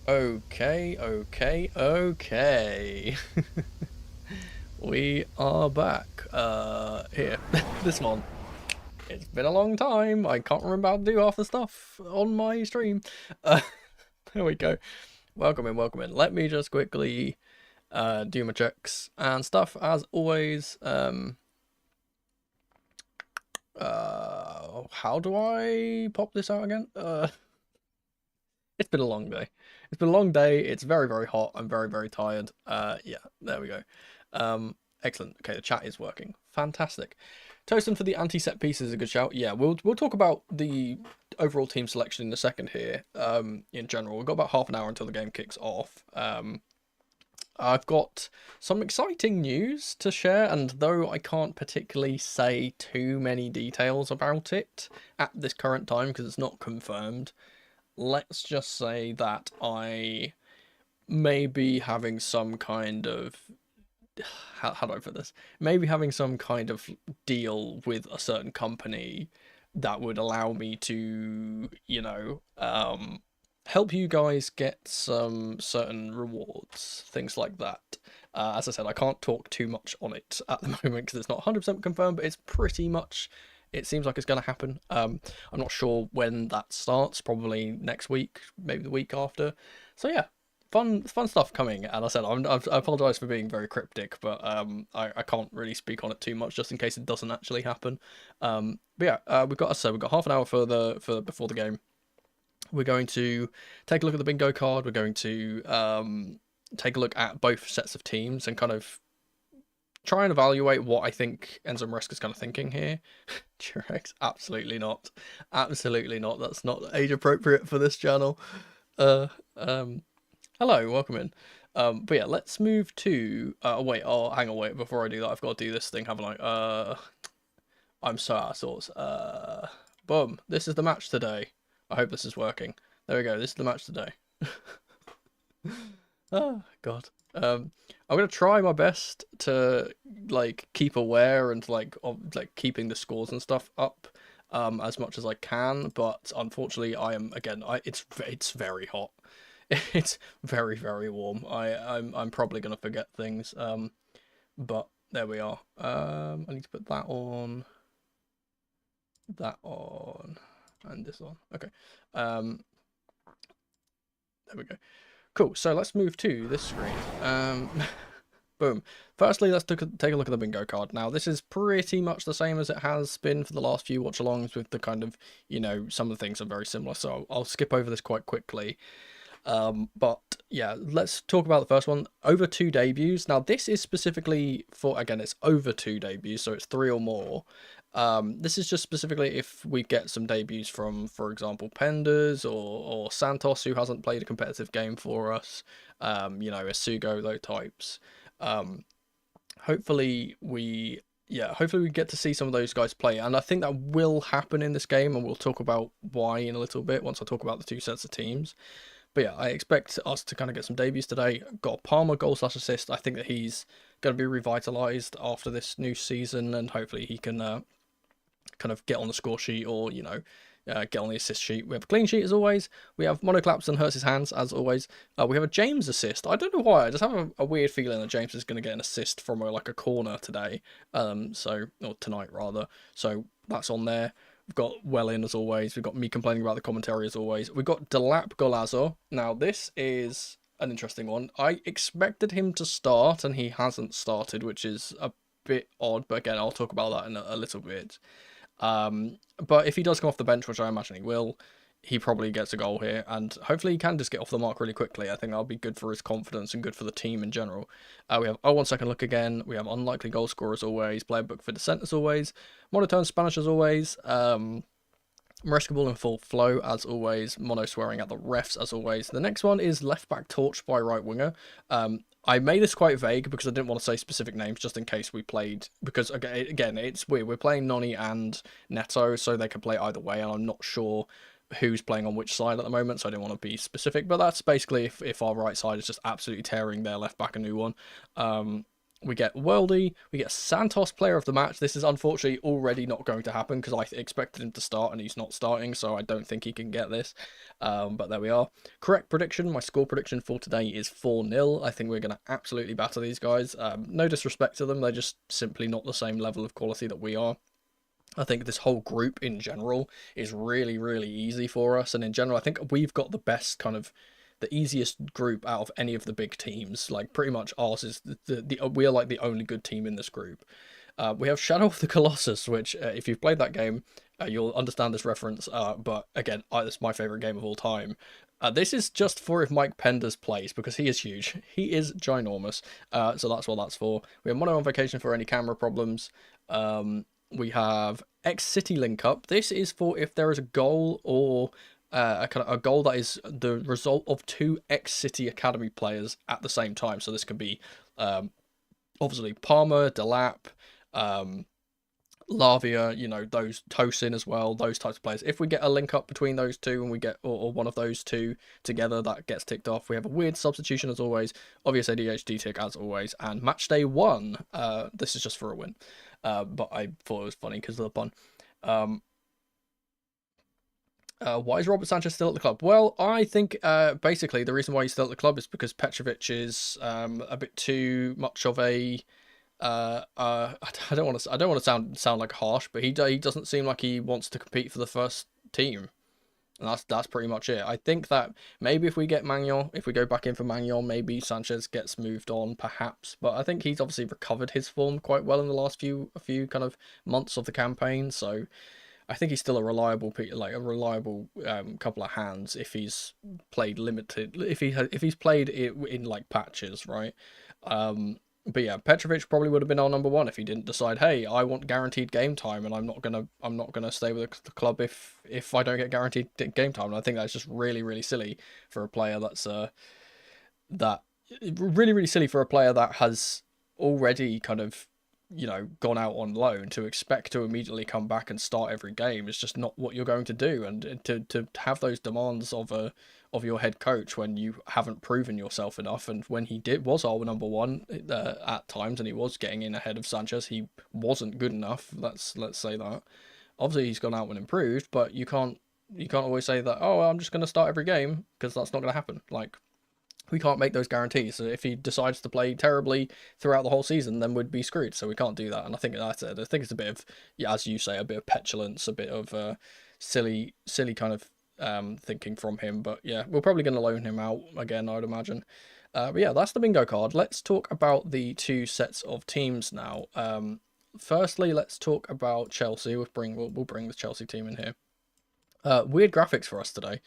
Okay. We are back. Here. This one. It's been a long time. I can't remember how to do half the stuff on my stream. Uh, there we go. Welcome in. Let me just quickly do my checks and stuff as always. How do I pop this out again? It's been a long day. It's been a long day. It's very, very hot. I'm very, very tired. Yeah, there we go. Excellent. Okay, the chat is working. Fantastic. Toasting for the anti-set piece is a good shout. Yeah, we'll talk about the overall team selection in a second here. In general, we've got about half an hour until the game kicks off. I've got some exciting news to share, and though I can't particularly say too many details about it at this current time because it's not confirmed, let's just say that I may be having some kind of how do I put this? Maybe having some kind of deal with a certain company that would allow me to, help you guys get some certain rewards, things like that. As I said, I can't talk too much on it at the moment because it's not 100% confirmed, but it's pretty much, it seems like it's going to happen. I'm not sure when that starts, probably next week, maybe the week after. So yeah, fun stuff coming. And I said, I apologize for being very cryptic, but I can't really speak on it too much just in case it doesn't actually happen. But yeah, we've got half an hour for before the game. We're going to take a look at the bingo card. We're going to take a look at both sets of teams and kind of try and evaluate what I think Enzo Maresca is kind of thinking here. Durex, absolutely not. Absolutely not. That's not age appropriate for this channel. Hello, welcome in. But yeah, let's move to wait, hang on, wait, before I do that, I've got to do this thing, haven't I? I'm so out of sorts. Boom, this is the match today. I hope this is working. There we go, this is the match today. Oh god. I'm gonna try my best to keep aware and of keeping the scores and stuff up as much as I can, but unfortunately I am it's very hot. It's very, very warm. I'm probably gonna forget things. But there we are. I need to put that on, and this on. Okay. There we go. Cool. So let's move to this screen. Boom. Firstly, let's take a look at the bingo card. Now, this is pretty much the same as it has been for the last few watch-alongs with the kind of, some of the things are very similar. So I'll skip over this quite quickly. But yeah, let's talk about the first one. Over 2 debuts. Now, this is specifically for, again, it's over 2 debuts, so it's 3 or more. This is just specifically if we get some debuts from, for example, Penders or Santos, who hasn't played a competitive game for us, Isugo, those types. Hopefully we get to see some of those guys play, and I think that will happen in this game, and we'll talk about why in a little bit once I talk about the 2 sets of teams. But yeah, I expect us to kind of get some debuts today. Got Palmer goal/assist. I think that he's going to be revitalised after this new season, and hopefully he can kind of get on the score sheet or, get on the assist sheet. We have a clean sheet as always. We have monoclaps and hurts his hands as always. We have a James assist. I don't know why. I just have a weird feeling that James is going to get an assist from a corner today. Or tonight rather. So that's on there. We've got well in as always. We've got me complaining about the commentary as always. We've got Delap Golazo. Now this is an interesting one. I expected him to start and he hasn't started, which is a bit odd. But again, I'll talk about that in a little bit. But if he does come off the bench, which I imagine he will, he probably gets a goal here, and hopefully he can just get off the mark really quickly. I think that'll be good for his confidence and good for the team in general. We have 1 second look again. We have unlikely goal scorer as always, player book for descent as always, monotone Spanish as always, Maresca ball in full flow as always, mono swearing at the refs as always. The next one is left back torch by right winger. I made this quite vague because I didn't want to say specific names just in case we played, because again it's weird, we're playing Noni and Neto, so they can play either way, and I'm not sure who's playing on which side at the moment, so I didn't want to be specific, but that's basically if our right side is just absolutely tearing their left back a new one. We get Worldy, we get Santos player of the match. This is unfortunately already not going to happen because I expected him to start and he's not starting, so I don't think he can get this. But there we are. Correct prediction, my score prediction for today is 4-0. I think we're going to absolutely batter these guys. No disrespect to them, they're just simply not the same level of quality that we are. I think this whole group in general is really, really easy for us. And in general, I think we've got the best kind of the easiest group out of any of the big teams. Like pretty much ours is we are like the only good team in this group. We have Shadow of the Colossus, which if you've played that game, you'll understand this reference. But again, it's my favorite game of all time. This is just for if Mike Penders plays, because he is huge. He is ginormous. So that's what that's for. We have Mono on vacation for any camera problems. We have X-City link up. This is for if there is a goal or a goal that is the result of two X-City Academy players at the same time. So this could be obviously Palmer, Delap, Lavia, you know, those Tosin as well, those types of players. If we get a link up between those two and we get or one of those two together, that gets ticked off. We have a weird substitution as always, obvious ADHD tick as always, and match day 1. This is just for a win. But I thought it was funny because of the pun. Why is Robert Sanchez still at the club? Well, I think basically the reason why he's still at the club is because Petrovic is a bit too much of a I don't want to sound like harsh, but he doesn't seem like he wants to compete for the first team. And that's pretty much it. I think that maybe if we get Magnon, if we go back in for Magnon, maybe Sanchez gets moved on, perhaps. But I think he's obviously recovered his form quite well in the last few kind of months of the campaign. So I think he's still a reliable couple of hands if he's played limited, if he's played it in like patches, right? But yeah, Petrovic probably would have been our number 1 if he didn't decide, hey, I want guaranteed game time, and I'm not gonna stay with the club if I don't get guaranteed game time. And I think that's just really, really silly for a player really silly for a player that has already kind of, you know, gone out on loan. To expect to immediately come back and start every game is just not what you're going to do. And to have those demands of your head coach when you haven't proven yourself enough, and when he was our number 1 at times, and he was getting in ahead of Sanchez, he wasn't good enough. Let's say that. Obviously, he's gone out and improved, but you can't always say that, oh, I'm just going to start every game, because that's not going to happen. Like, we can't make those guarantees. So if he decides to play terribly throughout the whole season, then we'd be screwed. So we can't do that. And I think that's it. I think it's a bit of, yeah, as you say, a bit of petulance, a bit of silly kind of thinking from him. But yeah, we're probably going to loan him out again, I'd imagine. But yeah, that's the bingo card. Let's talk about the 2 sets of teams now. Firstly, let's talk about Chelsea. We'll bring the Chelsea team in here. Weird graphics for us today.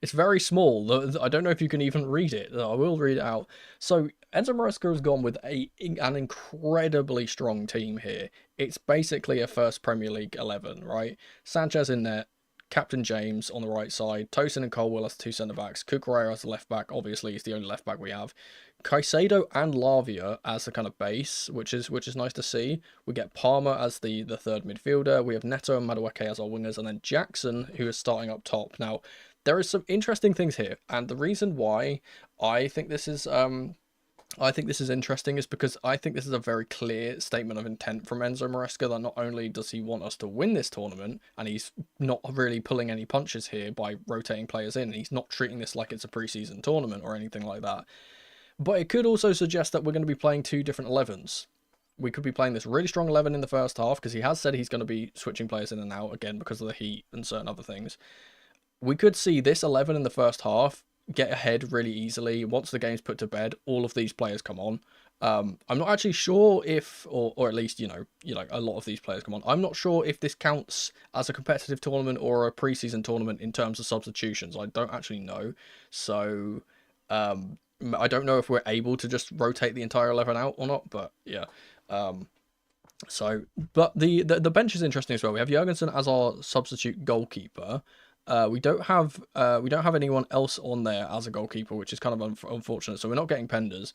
It's very small. I don't know if you can even read it. I will read it out. So Enzo Maresca has gone with an incredibly strong team here. It's basically a first Premier League 11, right? Sanchez in net, Captain James on the right side, Tosin and Colwell as 2 centre-backs, Cucurella as the left-back, obviously he's the only left-back we have, Caicedo and Lavia as the kind of base, which is nice to see. We get Palmer as the third midfielder, we have Neto and Madueke as our wingers, and then Jackson, who is starting up top. Now, there is some interesting things here, and the reason why I think this is interesting is because I think this is a very clear statement of intent from Enzo Maresca, that not only does he want us to win this tournament, and he's not really pulling any punches here by rotating players in, he's not treating this like it's a pre-season tournament or anything like that, but it could also suggest that we're going to be playing 2 different 11s. We could be playing this really strong 11 in the first half, because he has said he's going to be switching players in and out, again, because of the heat and certain other things. We could see this 11 in the first half get ahead really easily. Once the game's put to bed, all of these players come on. I'm not actually sure if, or at least, you know, a lot of these players come on. I'm not sure if this counts as a competitive tournament or a pre-season tournament in terms of substitutions. I don't actually know. So, I don't know if we're able to just rotate the entire 11 out or not, but yeah. But the bench is interesting as well. We have Jurgensen as our substitute goalkeeper. We don't have anyone else on there as a goalkeeper, which is kind of unfortunate. So we're not getting Penders.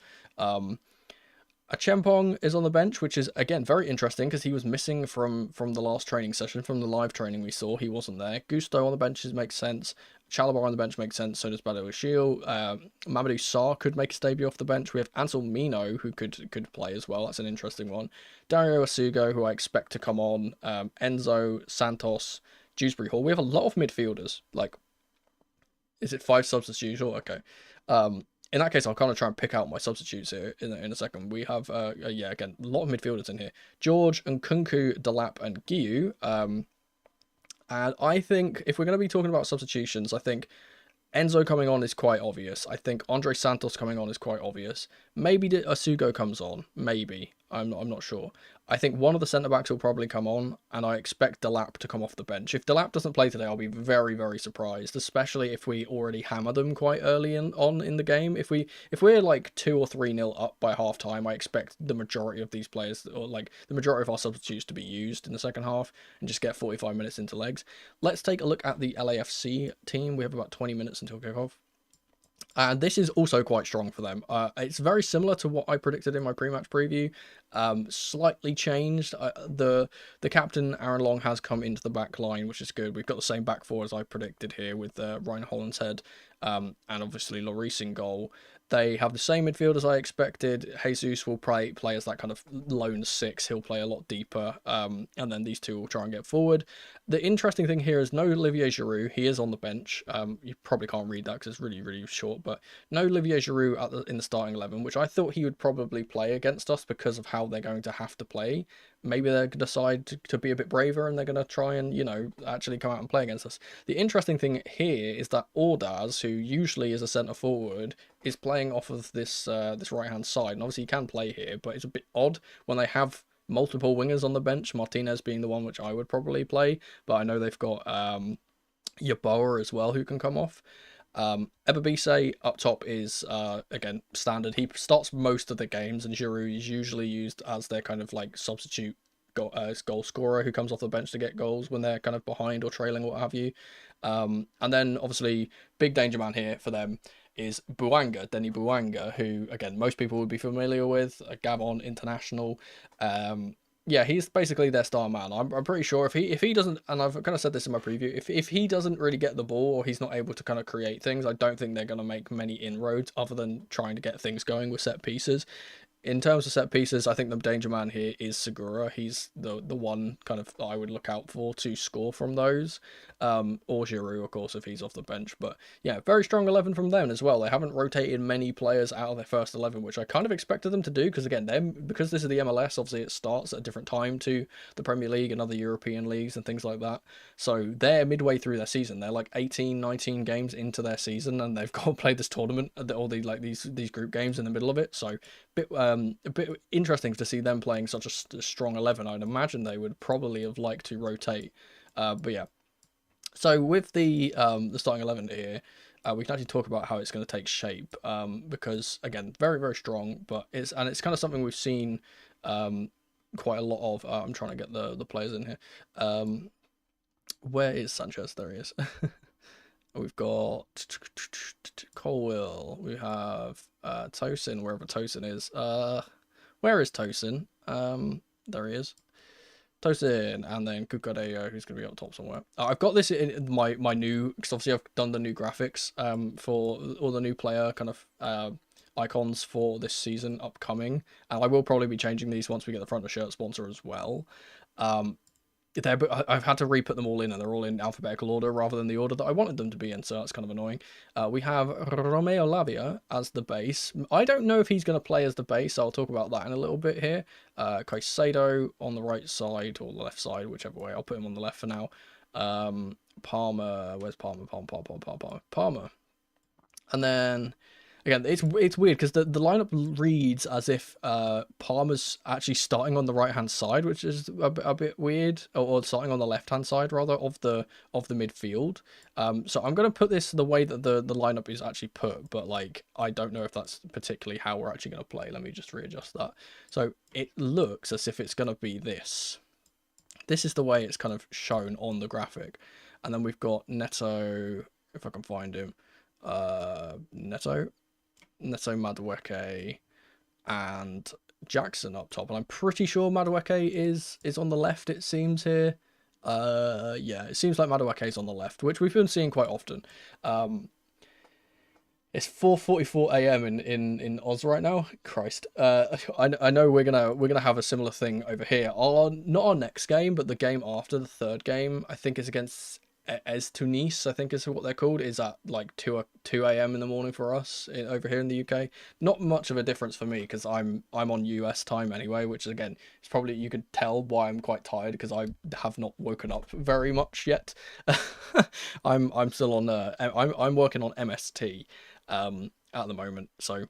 Chempong is on the bench, which is again very interesting because he was missing from the last training session, from the live training we saw. He wasn't there. Gusto on the benches makes sense. Chalobah on the bench makes sense. So does Badiashile. Mamadou Sarr could make his debut off the bench. We have Ansel Mino who could play as well. That's an interesting one. Dario Asugo, who I expect to come on. Enzo Santos, Dewsbury Hall. We have a lot of midfielders. Like, is it 5 subs as usual? Okay. In that case, I'll kind of try and pick out my substitutes here in a second. We have, yeah, again, a lot of midfielders in here. George and Kunku, Delap, and Giu. And I think if we're going to be talking about substitutions, I think Enzo coming on is quite obvious. I think Andre Santos coming on is quite obvious. Maybe Asugo comes on. Maybe. I'm not sure. I think one of the centre-backs will probably come on, and I expect Delap to come off the bench. If Delap doesn't play today, I'll be very, very surprised, especially if we already hammer them quite early on in the game. If we're like 2 or 3-0 up by half-time, I expect the majority of these players, or like the majority of our substitutes, to be used in the second half and just get 45 minutes into legs. Let's take a look at the LAFC team. We have about 20 minutes until kickoff. And this is also quite strong for them. It's very similar to what I predicted in my pre-match preview. Slightly changed. The captain, Aaron Long, has come into the back line, which is good. We've got the same back four as I predicted here with Ryan Hollandshead and obviously Lloris in goal. They have the same midfield as I expected. Jesus will play as that kind of lone 6. He'll play a lot deeper. And then these two will try and get forward. The interesting thing here is no Olivier Giroud. He is on the bench. You probably can't read that because it's really, really short. But no Olivier Giroud in the starting 11, which I thought he would probably play against us because of how they're going to have to play. Maybe they're going to decide to be a bit braver and they're going to try and, you know, actually come out and play against us. The interesting thing here is that Ordaz, who usually is a centre forward, is playing off of this this right hand side. And obviously he can play here, but it's a bit odd when they have multiple wingers on the bench, Martinez being the one which I would probably play, but I know they've got Yeboah as well who can come off. Ebabise up top is, again, standard. He starts most of the games, and Giroud is usually used as their kind of like substitute goal scorer who comes off the bench to get goals when they're kind of behind or trailing or what have you. And then obviously big danger man here for them is Denis Bouanga, who, again, most people would be familiar with, a Gabon international. Yeah, he's basically their star man. I'm pretty sure if he doesn't, and I've kind of said this in my preview, if he doesn't really get the ball or he's not able to kind of create things, I don't think they're going to make many inroads other than trying to get things going with set pieces. In terms of set pieces, I think the danger man here is Segura. He's the one kind of I would look out for to score from those. Or Giroud, of course, if he's off the bench. But yeah, very strong 11 from them as well. They haven't rotated many players out of their first 11, which I kind of expected them to do because, again, because this is the MLS, obviously it starts at a different time to the Premier League and other European leagues and things like that. So they're midway through their season. They're like 18, 19 games into their season, and they've got to play this tournament, all these group games in the middle of it. So a bit interesting to see them playing such a strong 11. I'd imagine they would probably have liked to rotate. But yeah. So with the starting 11 here, we can actually talk about how it's going to take shape because, again, very, very strong, but it's kind of something we've seen quite a lot of. I'm trying to get the players in here. Where is Sanchez? There he is. We've got Colwill. We have Tosin, wherever Tosin is. Where is Tosin? There he is. Tosin, and then Cucurella, who's going to be up top somewhere. I've got this in my new, because obviously I've done the new graphics for all the new player kind of icons for this season upcoming, and I will probably be changing these once we get the front of shirt sponsor as well. I've had to re-put them all in, and they're all in alphabetical order rather than the order that I wanted them to be in, so that's kind of annoying. We have Romeo Lavia as the base. I don't know if he's going to play as the base, so I'll talk about that in a little bit here. Caicedo on the right side, or the left side, whichever way. I'll put him on the left for now. Palmer, where's Palmer? Palmer. And then... Again, it's weird because the lineup reads as if Palmer's actually starting on the right hand side, which is a bit weird, or starting on the left hand side rather of the midfield. So I'm going to put this the way that the lineup is actually put, but like I don't know if that's particularly how we're actually going to play. Let me just readjust that. So it looks as if it's going to be this. This is the way it's kind of shown on the graphic, and then we've got Neto, if I can find him, Neto Madueke, and Jackson up top, and I'm pretty sure Madueke is on the left, it seems here. Yeah, it seems like Madueke is on the left, which we've been seeing quite often. It's 4:44 a.m. in Oz right now. Christ. I know we're gonna have a similar thing over here. Not our next game, but the game after, the third game, I think is against Es Tunis, I think is what they're called, is at like 2 a.m. in the morning for us over here in the UK. Not much of a difference for me because I'm on US time anyway, which again, it's probably, you could tell why I'm quite tired because I have not woken up very much yet. I'm still on I'm working on MST at the moment, so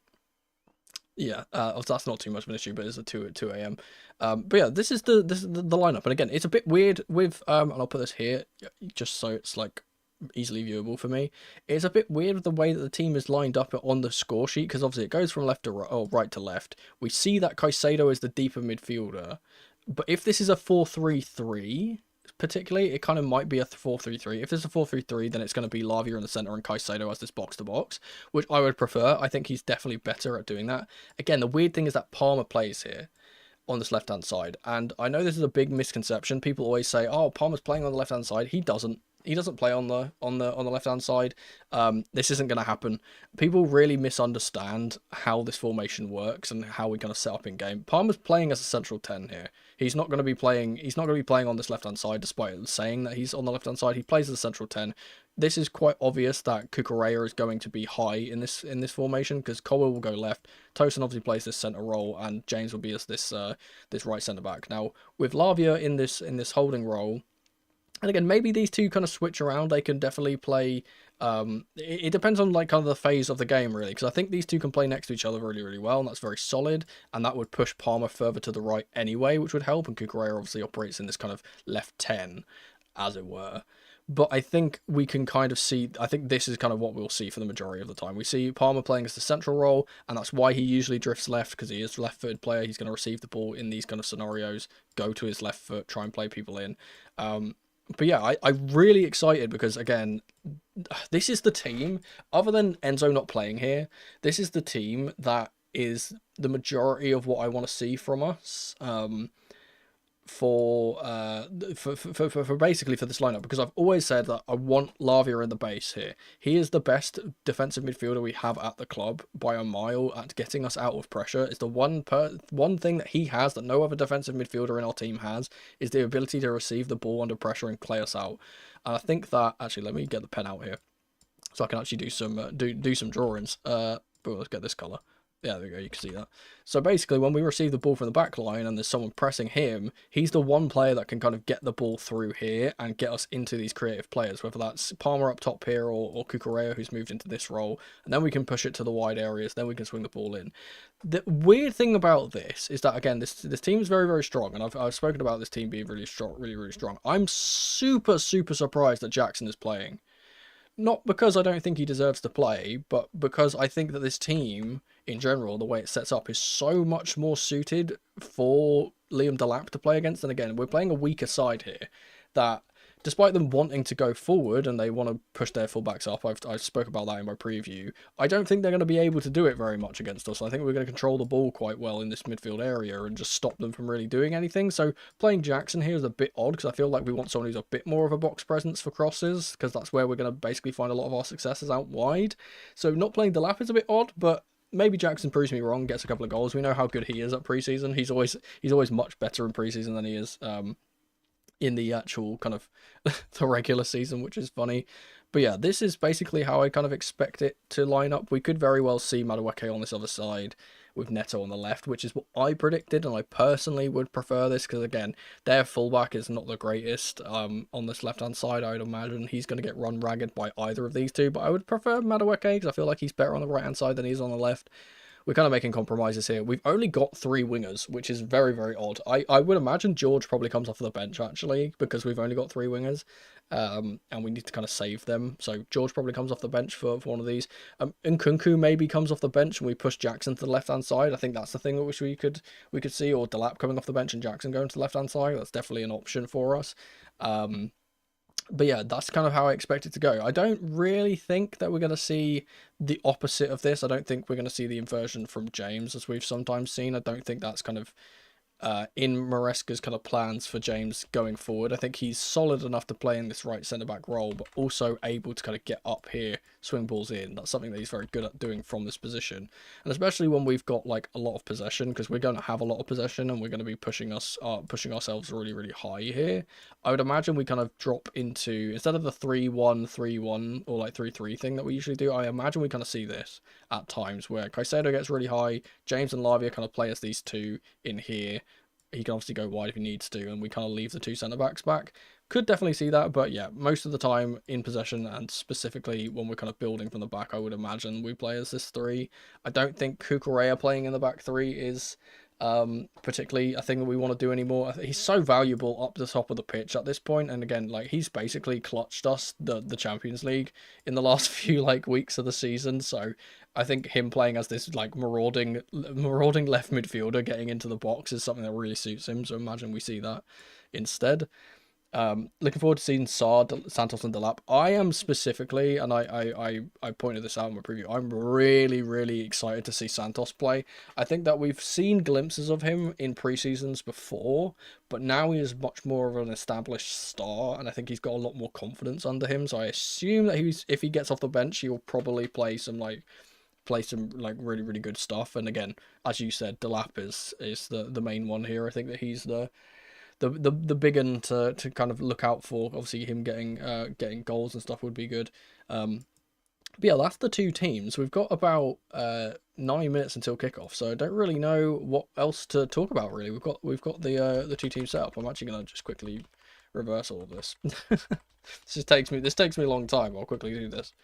yeah, that's not too much of an issue, but it's a 2 a.m. But yeah, this is the lineup, and again, it's a bit weird with and I'll put this here just so it's like easily viewable for me. It's a bit weird with the way that the team is lined up on the score sheet, because obviously it goes from left to right, or right to left. We see that Caicedo is the deeper midfielder, but if this is a 4-3-3 particularly, it kind of might be a 4-3-3. If it's a 4-3-3, then it's going to be Lavia in the center and Caicedo as this box-to-box, which I would prefer. I think he's definitely better at doing that. Again, the weird thing is that Palmer plays here on this left-hand side, and I know this is a big misconception. People always say, oh, Palmer's playing on the left-hand side. He doesn't. He doesn't play on the left-hand side. This isn't going to happen. People really misunderstand how this formation works and how we're going to set up in game. Palmer's playing as a central 10 here. He's not going to be playing. He's not going to be playing on this left-hand side, despite saying that he's on the left-hand side. He plays as a central 10. This is quite obvious that Cucurella is going to be high in this formation, because Colwell will go left. Tosin obviously plays this centre role, and James will be as this right centre back. Now with Lavia in this holding role. And again, maybe these two kind of switch around. They can definitely play. It depends on like kind of the phase of the game, really, because I think these two can play next to each other really, really well, and that's very solid. And that would push Palmer further to the right anyway, which would help. And Cucurella obviously operates in this kind of left 10, as it were. But I think we can kind of see. I think this is kind of what we'll see for the majority of the time. We see Palmer playing as the central role, and that's why he usually drifts left, because he is a left-footed player. He's going to receive the ball in these kind of scenarios, go to his left foot, try and play people in. But yeah, I'm really excited because, again, this is the team, other than Enzo not playing here, this is the team that is the majority of what I want to see from us. For basically for this lineup, because I've always said that I want Lavia in the base here. He is the best defensive midfielder we have at the club by a mile at getting us out of pressure. It's the one thing that he has that no other defensive midfielder in our team has, is the ability to receive the ball under pressure and play us out. And I think that, actually, let me get the pen out here so I can actually do some do some drawings. But let's get this colour. Yeah, there we go, you can see that. So basically, when we receive the ball from the back line and there's someone pressing him, he's the one player that can kind of get the ball through here and get us into these creative players, whether that's Palmer up top here or Cucurella, who's moved into this role, and then we can push it to the wide areas, then we can swing the ball in. The weird thing about this is that, again, this team is very, very strong, and I've spoken about this team being really strong, really, really strong. I'm super, super surprised that Jackson is playing. Not because I don't think he deserves to play, but because I think that this team, in general, the way it sets up, is so much more suited for Liam Delap to play against. And again, we're playing a weaker side here, that despite them wanting to go forward and they want to push their fullbacks up, I've spoke about that in my preview, I don't think they're going to be able to do it very much against us. I think we're going to control the ball quite well in this midfield area and just stop them from really doing anything. So playing Jackson here is a bit odd, because I feel like we want someone who's a bit more of a box presence for crosses, because that's where we're going to basically find a lot of our successes out wide. So not playing Delap is a bit odd, but maybe Jackson proves me wrong, gets a couple of goals. We know how good he is at preseason. He's always much better in preseason than he is in the actual kind of the regular season, which is funny. But yeah, this is basically how I kind of expect it to line up. We could very well see Madueke on this other side with Neto on the left, which is what I predicted, and I personally would prefer this, because again, their fullback is not the greatest on this left-hand side. I would imagine he's going to get run ragged by either of these two, but I would prefer Madueke because I feel like he's better on the right-hand side than he is on the left. We're kind of making compromises here. We've only got 3 wingers, which is very, very odd. I would imagine George probably comes off the bench, actually, because we've only got 3 wingers, and we need to kind of save them. So George probably comes off the bench for one of these. Nkunku maybe comes off the bench and we push Jackson to the left-hand side. I think that's the thing which we could see, or Delap coming off the bench and Jackson going to the left-hand side. That's definitely an option for us. But yeah, that's kind of how I expect it to go. I don't really think that we're going to see the opposite of this. I don't think we're going to see the inversion from James as we've sometimes seen. I don't think that's kind of in Maresca's kind of plans for James going forward. I think he's solid enough to play in this right centre-back role, but also able to kind of get up here, swing balls in. That's something that he's very good at doing from this position. And especially when we've got like a lot of possession, because we're going to have a lot of possession and we're going to be pushing ourselves really, really high here. I would imagine we kind of drop into, instead of the 3-1-3-1 or like 3-3 thing that we usually do, I imagine we kind of see this at times where Caicedo gets really high, James and Lavia kind of play as these two in here. He can obviously go wide if he needs to, and we kind of leave the two centre-backs back. Could definitely see that, but yeah, most of the time in possession, and specifically when we're kind of building from the back, I would imagine we play as this three. I don't think Cucurella playing in the back three is particularly a thing that we want to do anymore. He's so valuable up the top of the pitch at this point, and again, like, he's basically clutched us the Champions League in the last few like weeks of the season, so I think him playing as this like marauding left midfielder getting into the box is something that really suits him, so imagine we see that instead. Looking forward to seeing Santos and Delap. I am specifically, and I pointed this out in my preview, I'm really, really excited to see Santos play. I think that we've seen glimpses of him in pre-seasons before, but now he is much more of an established star, and I think he's got a lot more confidence under him, so I assume that if he gets off the bench, he'll probably play some really, really good stuff. And again, as you said, Delap is the main one here. I think that he's the big one to kind of look out for. Obviously, him getting goals and stuff would be good. But yeah, that's the two teams. We've got about 9 minutes until kickoff, so I don't really know what else to talk about. Really, we've got the two teams set up. I'm actually gonna just quickly reverse all of this. This takes me a long time. I'll quickly do this.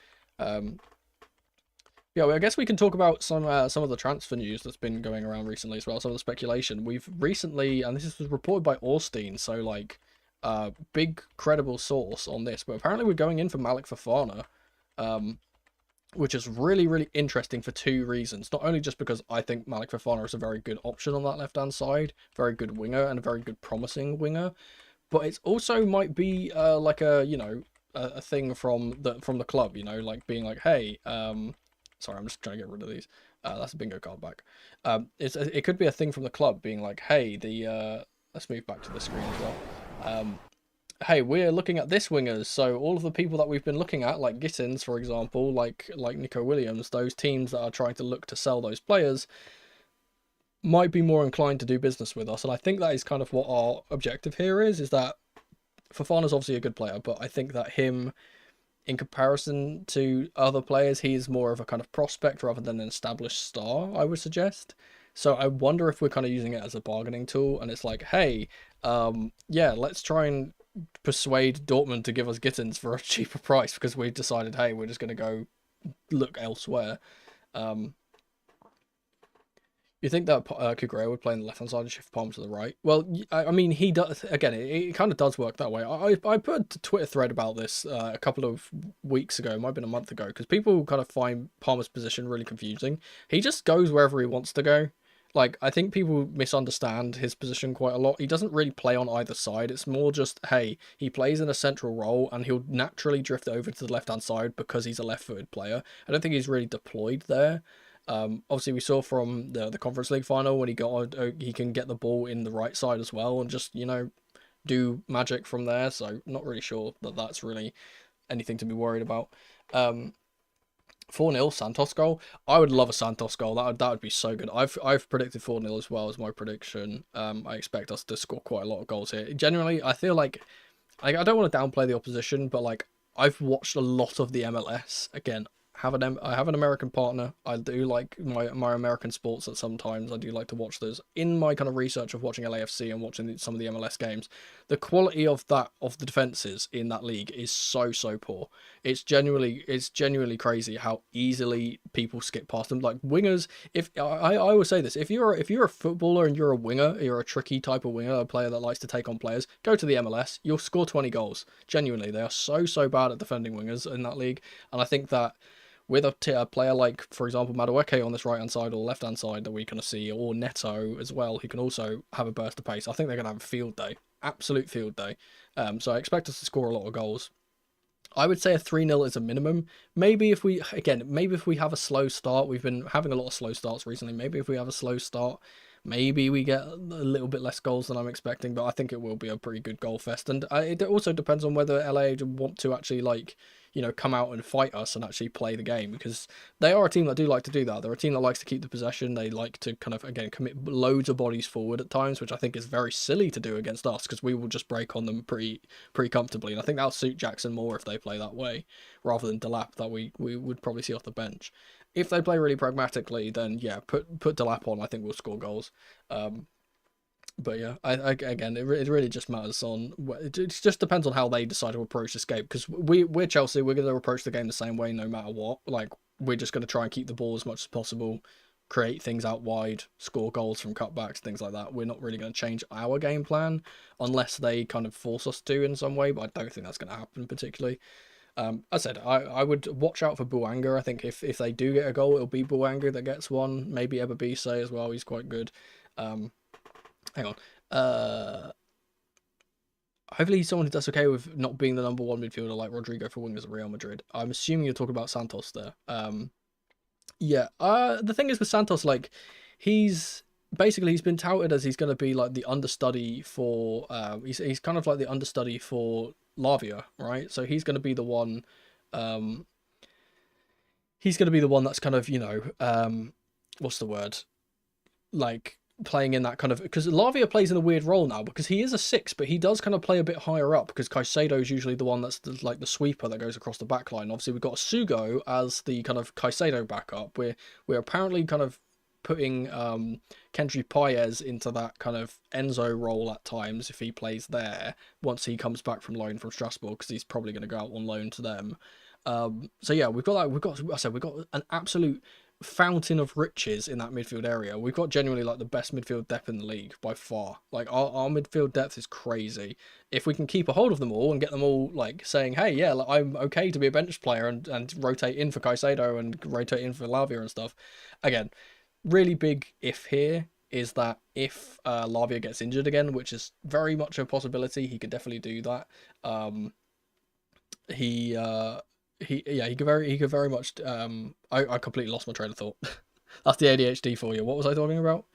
Yeah, well, I guess we can talk about some of the transfer news that's been going around recently as well. Some of the speculation we've recently, and this was reported by Orstein, so like, big credible source on this. But apparently we're going in for Malik Fofana, which is really, really interesting for two reasons. Not only just because I think Malik Fofana is a very good option on that left-hand side, very good winger and a very good promising winger, but it also might be like a a thing from the club, like being like, hey, sorry, I'm just trying to get rid of these. That's a bingo card back. It could be a thing from the club being like, hey, let's move back to the screen as well. Hey, we're looking at this wingers, so all of the people that we've been looking at, like Gittins, for example, like Nico Williams, those teams that are trying to look to sell those players might be more inclined to do business with us. And I think that is kind of what our objective here is that Fofana's obviously a good player, but I think that him, in comparison to other players, he's more of a kind of prospect rather than an established star, I would suggest. So I wonder if we're kind of using it as a bargaining tool, and it's like, hey, yeah, let's try and persuade Dortmund to give us Gittins for a cheaper price because we've decided, hey, we're just going to go look elsewhere. You think that Cucurella would play on the left-hand side and shift Palm to the right? Well, I mean, he does. Again, it kind of does work that way. I put a Twitter thread about this a couple of weeks ago. It might have been a month ago, because people kind of find Palmer's position really confusing. He just goes wherever he wants to go. Like, I think people misunderstand his position quite a lot. He doesn't really play on either side. It's more just, hey, he plays in a central role, and he'll naturally drift over to the left-hand side because he's a left-footed player. I don't think he's really deployed there. Obviously we saw from the Conference League final when he can get the ball in the right side as well and just, do magic from there. So not really sure that that's really anything to be worried about. 4-0 Santos goal. I would love a Santos goal. That would be so good. I've predicted 4-0 as well as my prediction. I expect us to score quite a lot of goals here. Genuinely, I feel like I don't want to downplay the opposition, but like, I've watched a lot of the MLS. Again, I have an American partner. I do like my American sports at sometimes. I do like to watch those. In my kind of research of watching LAFC and watching some of the MLS games, the quality of the defenses in that league is so poor. It's genuinely crazy how easily people skip past them. Like wingers, if I will say this, if you're a footballer and you're a winger, you're a tricky type of winger, a player that likes to take on players, go to the MLS. You'll score 20 goals. Genuinely, they are so bad at defending wingers in that league, and I think that with a player like, for example, Madueke on this right-hand side or left-hand side that we kind of see, or Neto as well, who can also have a burst of pace, I think they're going to have a field day. absolute field day. So I expect us to score a lot of goals. I would say a 3-0 is a minimum. Maybe if we have a slow start, we've been having a lot of slow starts recently. Maybe if we have a slow start, maybe we get a little bit less goals than I'm expecting, but I think it will be a pretty good goal fest. And it also depends on whether LA want to actually, like, come out and fight us and actually play the game, because they are a team that do like to do that. They're a team that likes to keep the possession. They like to kind of, again, commit loads of bodies forward at times, which I think is very silly to do against us, because we will just break on them pretty comfortably. And I think that'll suit Jackson more if they play that way, rather than Delap that we would probably see off the bench. If they play really pragmatically, then yeah, put Delap on. I think we'll score goals. But yeah, again, it really just matters on. It just depends on how they decide to approach this game. Because we're Chelsea, we're going to approach the game the same way no matter what. Like, we're just going to try and keep the ball as much as possible, create things out wide, score goals from cutbacks, things like that. We're not really going to change our game plan unless they kind of force us to in some way. But I don't think that's going to happen particularly. As I said, I would watch out for Bouanga. I think if they do get a goal, it'll be Bouanga that gets one. Maybe Ebabise as well. He's quite good. Hang on. Hopefully he's someone who does okay with not being the number one midfielder like Rodrigo for wingers at Real Madrid. I'm assuming you're talking about Santos there. Yeah. The thing is with Santos, like, he's been touted as he's going to be like the understudy for. He's kind of like the understudy for Lavia, right? So he's going to be the one. He's going to be the one that's kind of, what's the word? Like, playing in that kind of, because Lavia plays in a weird role now because he is a 6, but he does kind of play a bit higher up because Caicedo is usually the one that's like the sweeper that goes across the back line. Obviously, we've got Sugo as the kind of Caicedo backup. We're apparently kind of putting Kendry Paez into that kind of Enzo role at times if he plays there once he comes back from loan from Strasbourg, because he's probably going to go out on loan to them. So yeah, we've got an absolute fountain of riches in that midfield area. We've got genuinely like the best midfield depth in the league by far. Like, our midfield depth is crazy. If we can keep a hold of them all and get them all like saying, hey, yeah, like, I'm okay to be a bench player and rotate in for Caicedo and rotate in for Lavia and stuff. Again, really big if here is that if Lavia gets injured again, which is very much a possibility, he could definitely do that. He could very much. I completely lost my train of thought. That's the ADHD for you. What was I talking about?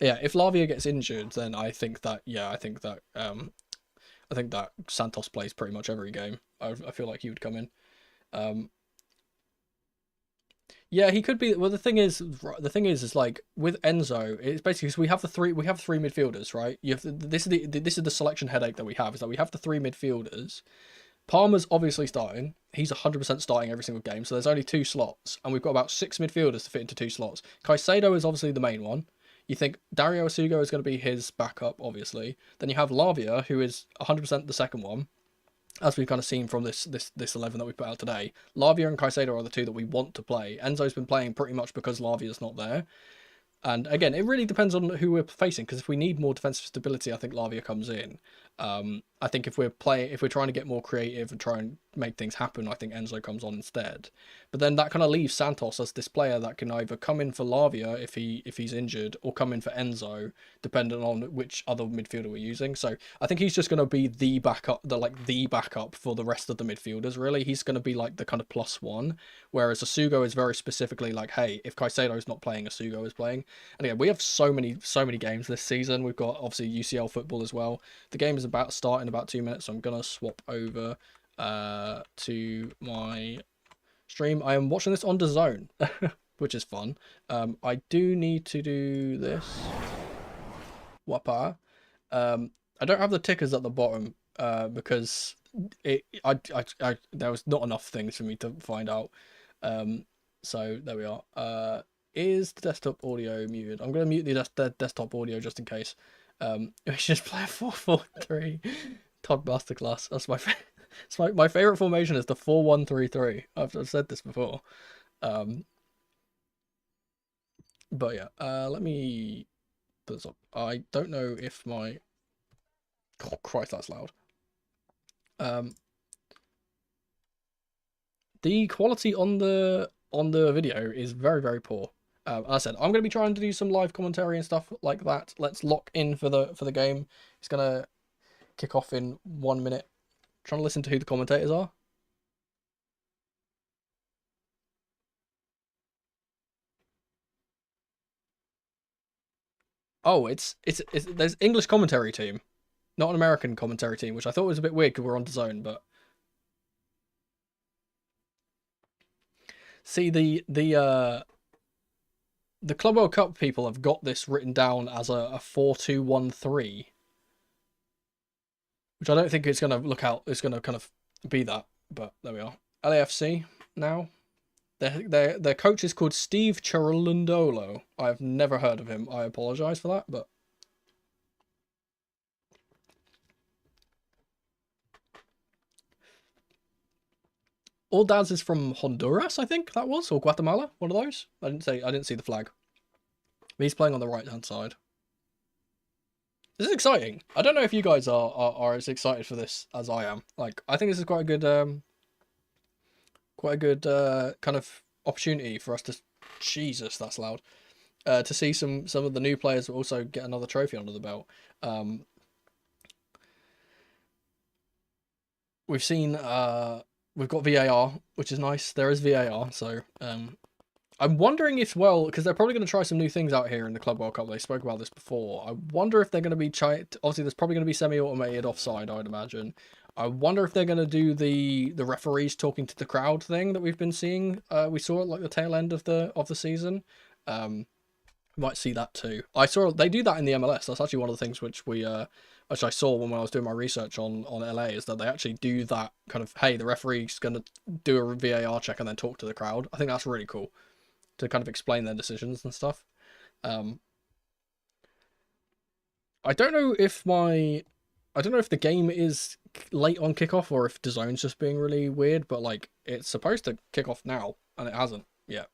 Yeah, if Lavia gets injured, then I think that Santos plays pretty much every game. I feel like he would come in. Yeah, he could be. Well, the thing is like with Enzo, it's basically, so we have three midfielders, right? This is the selection headache that we have, is that we have the 3 midfielders. Palmer's obviously starting. He's 100% starting every single game, so there's only 2 slots, and we've got about 6 midfielders to fit into 2 slots. Caicedo is obviously the main one. You think Dario Asugo is going to be his backup, obviously. Then you have Lavia, who is 100% the second one, as we've kind of seen from this 11 that we put out today. Lavia and Caicedo are the 2 that we want to play. Enzo's been playing pretty much because Lavia's not there. And again, it really depends on who we're facing, because if we need more defensive stability, I think Lavia comes in. I think if we're trying to get more creative and try and make things happen, I think Enzo comes on instead. But then that kind of leaves Santos as this player that can either come in for Lavia if he's injured, or come in for Enzo, depending on which other midfielder we're using. So I think he's just going to be the backup for the rest of the midfielders. Really, he's going to be like the kind of +1, whereas Asugo is very specifically like, hey, if Caicedo's not playing, Asugo is playing. And again, we have so many games this season. We've got obviously UCL football as well. The game is about to start in about 2 minutes, so I'm gonna swap over to my stream. I am watching this on DAZN, which is fun. I do need to do this. Wapa. I don't have the tickers at the bottom because there was not enough things for me to find out. So there we are. Is the desktop audio muted? I'm going to mute the desktop audio just in case. We should just play a 4-4-3 Todd Masterclass. That's my favorite. It's my favorite formation is the 4-1-3-3. I've said this before. But yeah, let me put this up. I don't know if my... Oh, Christ, that's loud. The quality on the video is very, very poor. As I said, I'm going to be trying to do some live commentary and stuff like that. Let's lock in for the game. It's gonna kick off in 1 minute. Trying to listen to who the commentators are. Oh, it's there's English commentary team, not an American commentary team, which I thought was a bit weird because we're on DAZN, but see the Club World Cup people have got this written down as a 4-2-1-3, which I don't think it's gonna look out. It's gonna kind of be that, but there we are. LAFC now. Their coach is called Steve Cherundolo. I've never heard of him. I apologize for that, but All Dads is from Honduras, I think that was, or Guatemala, one of those. I didn't see the flag. But he's playing on the right hand side. This is exciting. I don't know if you guys are as excited for this as I am. Like, I think this is quite a good kind of opportunity for us to, Jesus, that's loud. To see some of the new players also get another trophy under the belt. We've seen we've got VAR, which is nice. There is VAR, so I'm wondering if, well, because they're probably going to try some new things out here in the Club World Cup. They spoke about this before. I wonder if they're going to be obviously there's probably going to be semi-automated offside, I would imagine. I wonder if they're going to do the referees talking to the crowd thing that we've been seeing. We saw it like the tail end of the season. Might see that too. I saw they do that in the MLS. That's actually one of the things which I saw when I was doing my research on LA, is that they actually do that kind of, hey, the referee's going to do a VAR check and then talk to the crowd. I think that's really cool to kind of explain their decisions and stuff. I don't know if the game is late on kickoff or if DAZN's just being really weird, but like it's supposed to kick off now and it hasn't yet.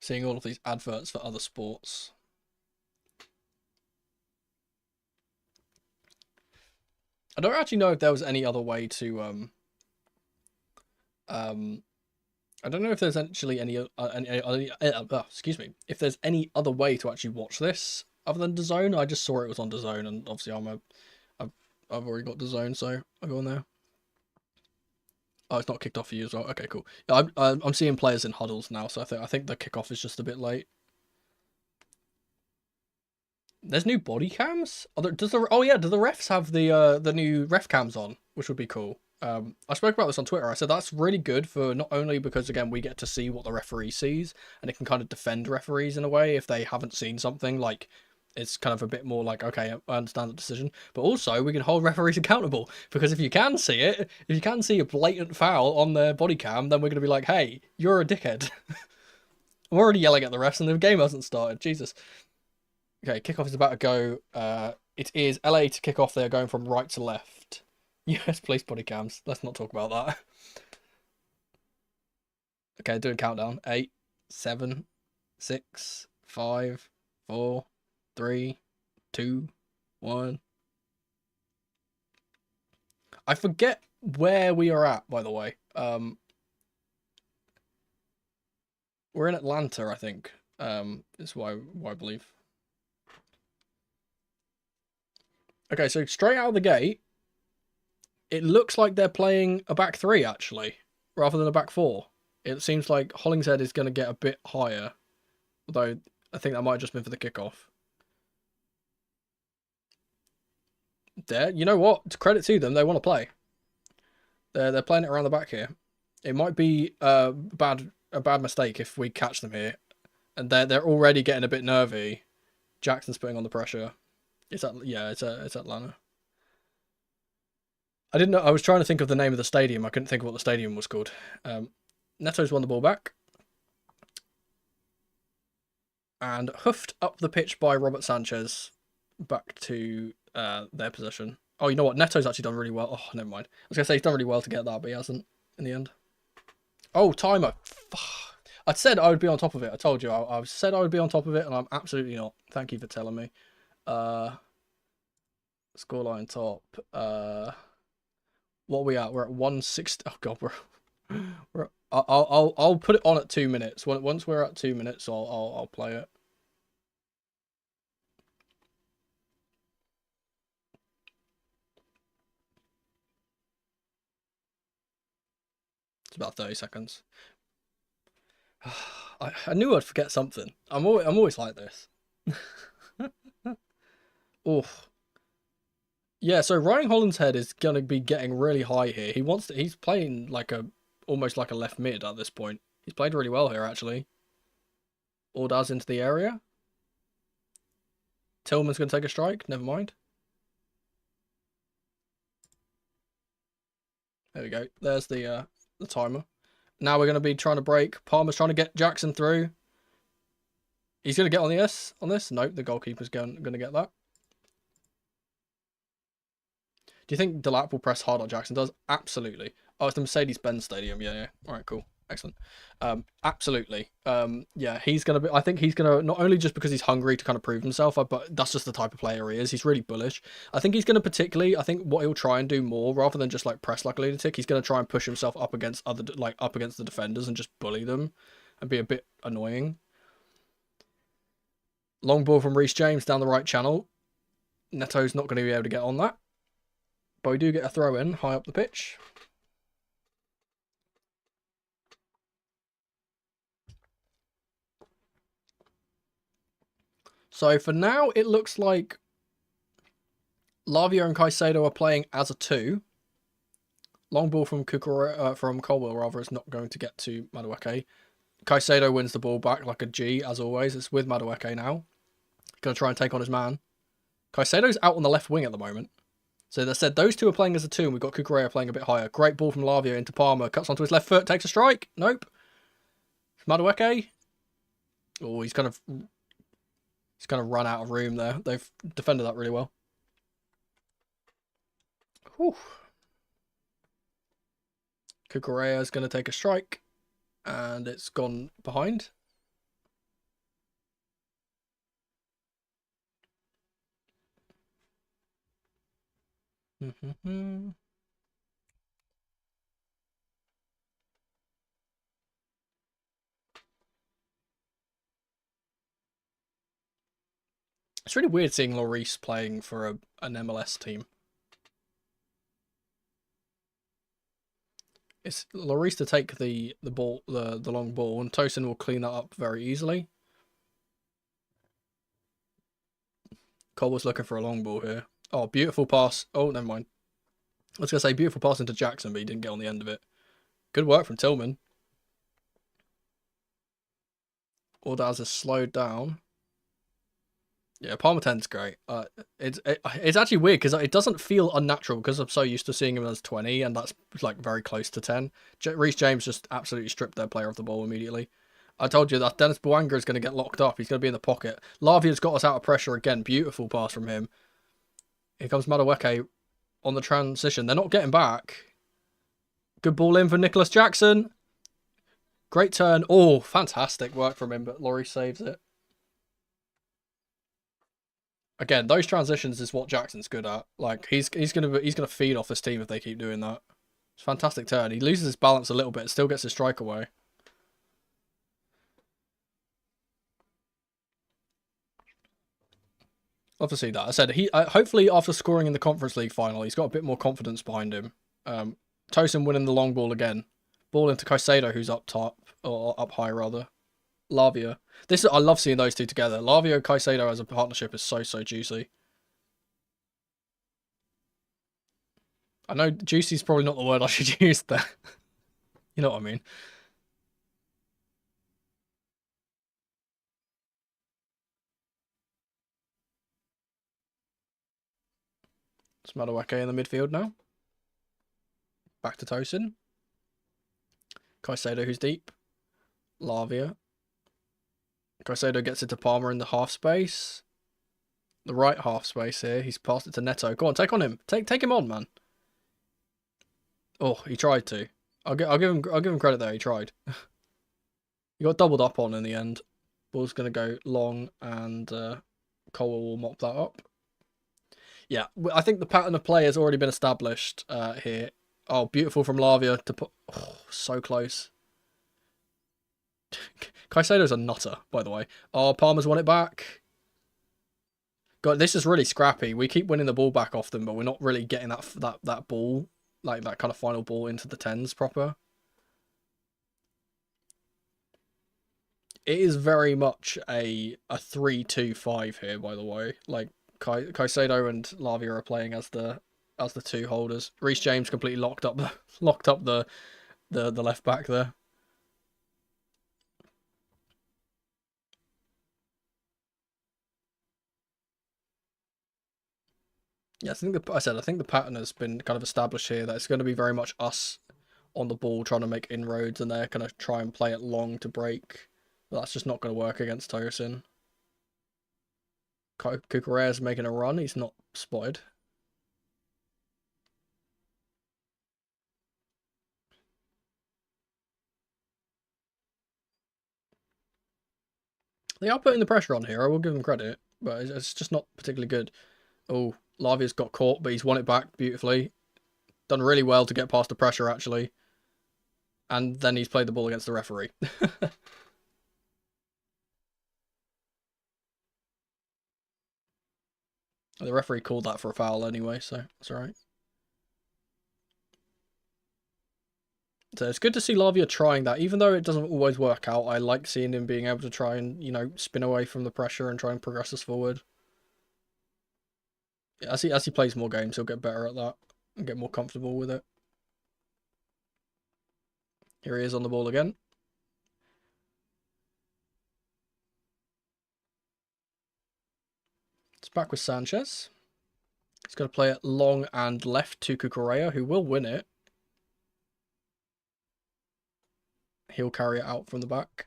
Seeing all of these adverts for other sports. I don't actually know if there was any other way to I don't know if there's actually excuse me, if there's any other way to actually watch this other than DAZN. I just saw it was on DAZN, and obviously I've already got DAZN, so I'll go on there. Oh, it's not kicked off for you as well. Okay, cool. Yeah, I'm seeing players in huddles now, so I think the kickoff is just a bit late. There's new body cams. Do the refs have the new ref cams on, which would be cool. I spoke about this on Twitter. I said that's really good for not only because, again, we get to see what the referee sees, and it can kind of defend referees in a way if they haven't seen something. Like, it's kind of a bit more like, okay, I understand the decision, but also we can hold referees accountable, because if you can see it, if you can see a blatant foul on their body cam, then we're going to be like, hey, you're a dickhead. I'm already yelling at the refs and the game hasn't started. Jesus. Okay, kickoff is about to go. It is LA to kick off. They're going from right to left. US police body cams. Let's not talk about that. Okay, doing countdown. 8, 7, 6, 5, 4, 3, 2, 1. I forget where we are at, by the way. We're in Atlanta, I think. Is why I believe. Okay, so straight out of the gate, it looks like they're playing a back three, actually, rather than a back four. It seems like Hollingshead is going to get a bit higher, although I think that might have just been for the kickoff. There, you know what? Credit to them, they want to play. They're playing it around the back here. It might be a bad mistake if we catch them here, and they're already getting a bit nervy. Jackson's putting on the pressure. It's Atlanta. I didn't know. I was trying to think of the name of the stadium. I couldn't think of what the stadium was called. Neto's won the ball back. And hoofed up the pitch by Robert Sanchez back to their possession. Oh, you know what? Neto's actually done really well. Oh, never mind. I was going to say he's done really well to get that, but he hasn't in the end. Oh, timer. I said I would be on top of it. I told you. I said I would be on top of it, and I'm absolutely not. Thank you for telling me. Scoreline top. What are we at? We're at 160. Oh god, we're I'll put it on at 2 minutes. Once we're at 2 minutes, I'll play it. It's about 30 seconds. I knew I'd forget something. I'm always like this. Oh. Yeah, so Ryan Hollinshead is gonna be getting really high here. He's playing like almost like a left mid at this point. He's played really well here actually. Ordaz into the area. Tillman's gonna take a strike, never mind. There we go. There's the timer. Now we're gonna be trying to break. Palmer's trying to get Jackson through. He's gonna get on the S on this. Nope, the goalkeeper's gonna get that. Do you think Delap will press hard on Jackson? Does? Absolutely. Oh, it's the Mercedes-Benz Stadium. Yeah. All right, cool. Excellent. Absolutely. Yeah, he's going to be... I think he's going to... Not only just because he's hungry to kind of prove himself, but that's just the type of player he is. He's really bullish. I think he's going to particularly... I think what he'll try and do more, rather than just, like, press like a lunatic, he's going to try and push himself up against up against the defenders and just bully them and be a bit annoying. Long ball from Reece James down the right channel. Neto's not going to be able to get on that. But we do get a throw in high up the pitch. So for now, it looks like Lavia and Caicedo are playing as a 2. Long ball from Colwell rather is not going to get to Madueke. Caicedo wins the ball back like a G as always. It's with Madueke now. Going to try and take on his man. Caicedo's out on the left wing at the moment. So they said those two are playing as a 2, and we've got Cucurella playing a bit higher. Great ball from Lavia into Palmer. Cuts onto his left foot, takes a strike. Nope. Madueke. Oh, he's kind of run out of room there. They've defended that really well. Whew. Cucurella is going to take a strike, and it's gone behind. It's really weird seeing Lloris playing for an MLS team. It's Lloris to take the ball, the long ball, and Tosin will clean that up very easily. Cole was looking for a long ball here. Oh, beautiful pass. Oh, never mind. I was going to say beautiful pass into Jackson, but he didn't get on the end of it. Good work from Tillman. Ordaz is slowed down. Yeah, Palmer 10's great. It's actually weird because it doesn't feel unnatural because I'm so used to seeing him as 20, and that's like very close to 10. Reece James just absolutely stripped their player of the ball immediately. I told you that Dennis Bouanga is going to get locked up. He's going to be in the pocket. Lavia's got us out of pressure again. Beautiful pass from him. Here comes Madueke on the transition. They're not getting back. Good ball in for Nicholas Jackson. Great turn. Oh, fantastic work from him, but Lloris saves it. Again, those transitions is what Jackson's good at. Like he's gonna feed off this team if they keep doing that. It's a fantastic turn. He loses his balance a little bit, still gets his strike away. Love to see that. I said he hopefully after scoring in the Conference League final, he's got a bit more confidence behind him. Tosin winning the long ball again. Ball into Caicedo, who's up top or up high rather. Lavia. I love seeing those two together. Lavia and Caicedo as a partnership is so juicy. I know juicy is probably not the word I should use there. You know what I mean. It's Madueke in the midfield now. Back to Tosin. Caicedo, who's deep. Lavia. Caicedo gets it to Palmer in the half space. The right half space here. He's passed it to Neto. Go on, take on him. Take him on, man. Oh, he tried to. I'll give him credit there. He tried. He got doubled up on in the end. Ball's gonna go long, and Cole will mop that up. Yeah, I think the pattern of play has already been established here. Oh, beautiful from Lavia to put. Oh, so close. Caicedo's a nutter, by the way. Oh, Palmer's won it back. God, this is really scrappy. We keep winning the ball back off them, but we're not really getting that ball, like that kind of final ball into the 10s proper. It is very much a 3-2-5 here, by the way. Like Caicedo and Lavia are playing as the two holders. Reece James completely locked up the left back there. Yeah, I think the pattern has been kind of established here that it's going to be very much us on the ball trying to make inroads, and they're going to try and play it long to break. But that's just not going to work against Tosin. Cucurella's making a run. He's not spotted. They are putting the pressure on here. I will give them credit, but it's just not particularly good. Oh, Lavia's got caught, but he's won it back beautifully. Done really well to get past the pressure, actually. And then he's played the ball against the referee. The referee called that for a foul anyway, so that's alright. So it's good to see Lavia trying that, even though it doesn't always work out. I like seeing him being able to try and, you know, spin away from the pressure and try and progress us forward. Yeah, as he plays more games, he'll get better at that and get more comfortable with it. Here he is on the ball again. It's back with Sanchez. He's going to play it long and left to Cucurella, who will win it. He'll carry it out from the back.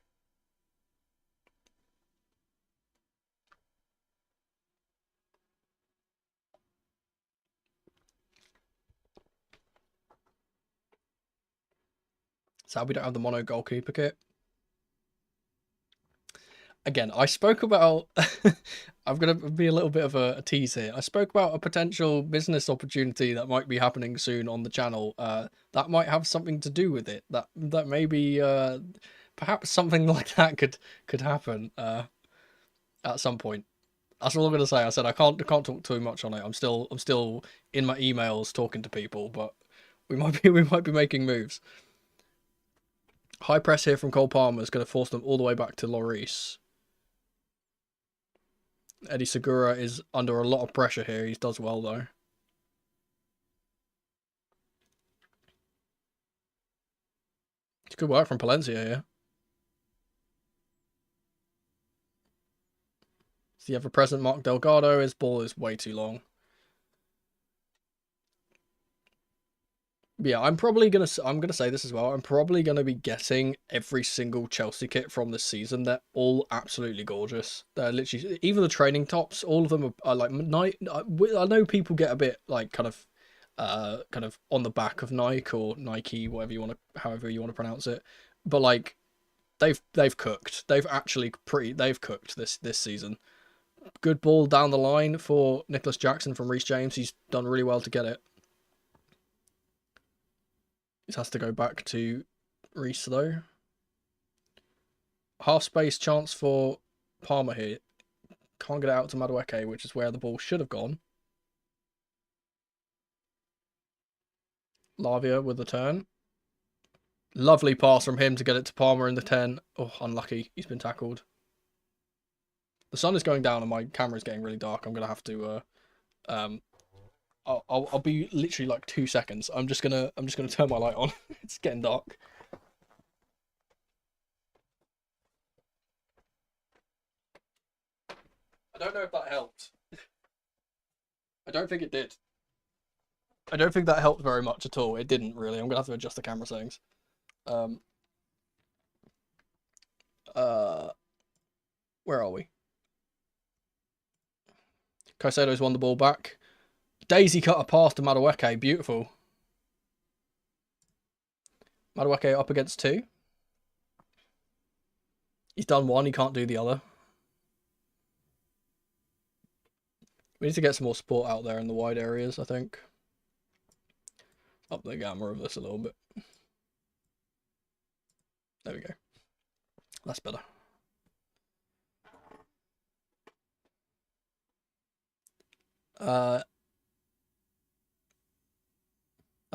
So we don't have the mono goalkeeper kit. Again, I spoke about... I'm going to be a little bit of a tease here. I spoke about a potential business opportunity that might be happening soon on the channel. That might have something to do with it. That maybe perhaps something like that could happen at some point. That's all I'm going to say. I said I can't talk too much on it. I'm still in my emails talking to people, but we might be making moves. High press here from Cole Palmer is going to force them all the way back to Lloris. Eddie Segura is under a lot of pressure here. He does well, though. It's good work from Palencia here. It's the ever-present Mark Delgado. His ball is way too long. Yeah, I'm gonna say this as well. I'm probably gonna be getting every single Chelsea kit from this season. They're all absolutely gorgeous. They're literally, even the training tops, all of them are like I know people get a bit like kind of on the back of Nike or Nike, however you want to pronounce it. But like they've cooked. They've cooked this season. Good ball down the line for Nicholas Jackson from Reece James. He's done really well to get it. It has to go back to Reece though. Half space chance for Palmer here. Can't get it out to Madueke, which is where the ball should have gone. Lavia with the turn. Lovely pass from him to get it to Palmer in the 10. Oh, unlucky. He's been tackled. The sun is going down and my camera is getting really dark. I'm gonna have to I'll be literally like 2 seconds. I'm just gonna turn my light on. It's getting dark. I don't know if that helped. I don't think it did. I don't think that helped very much at all. It didn't really. I'm gonna have to adjust the camera settings. Where are we? Caicedo's won the ball back. Daisy cut a pass to Madueke. Beautiful. Madueke up against 2. He's done one. He can't do the other. We need to get some more support out there in the wide areas, I think. Up the gamma of this a little bit. There we go. That's better. I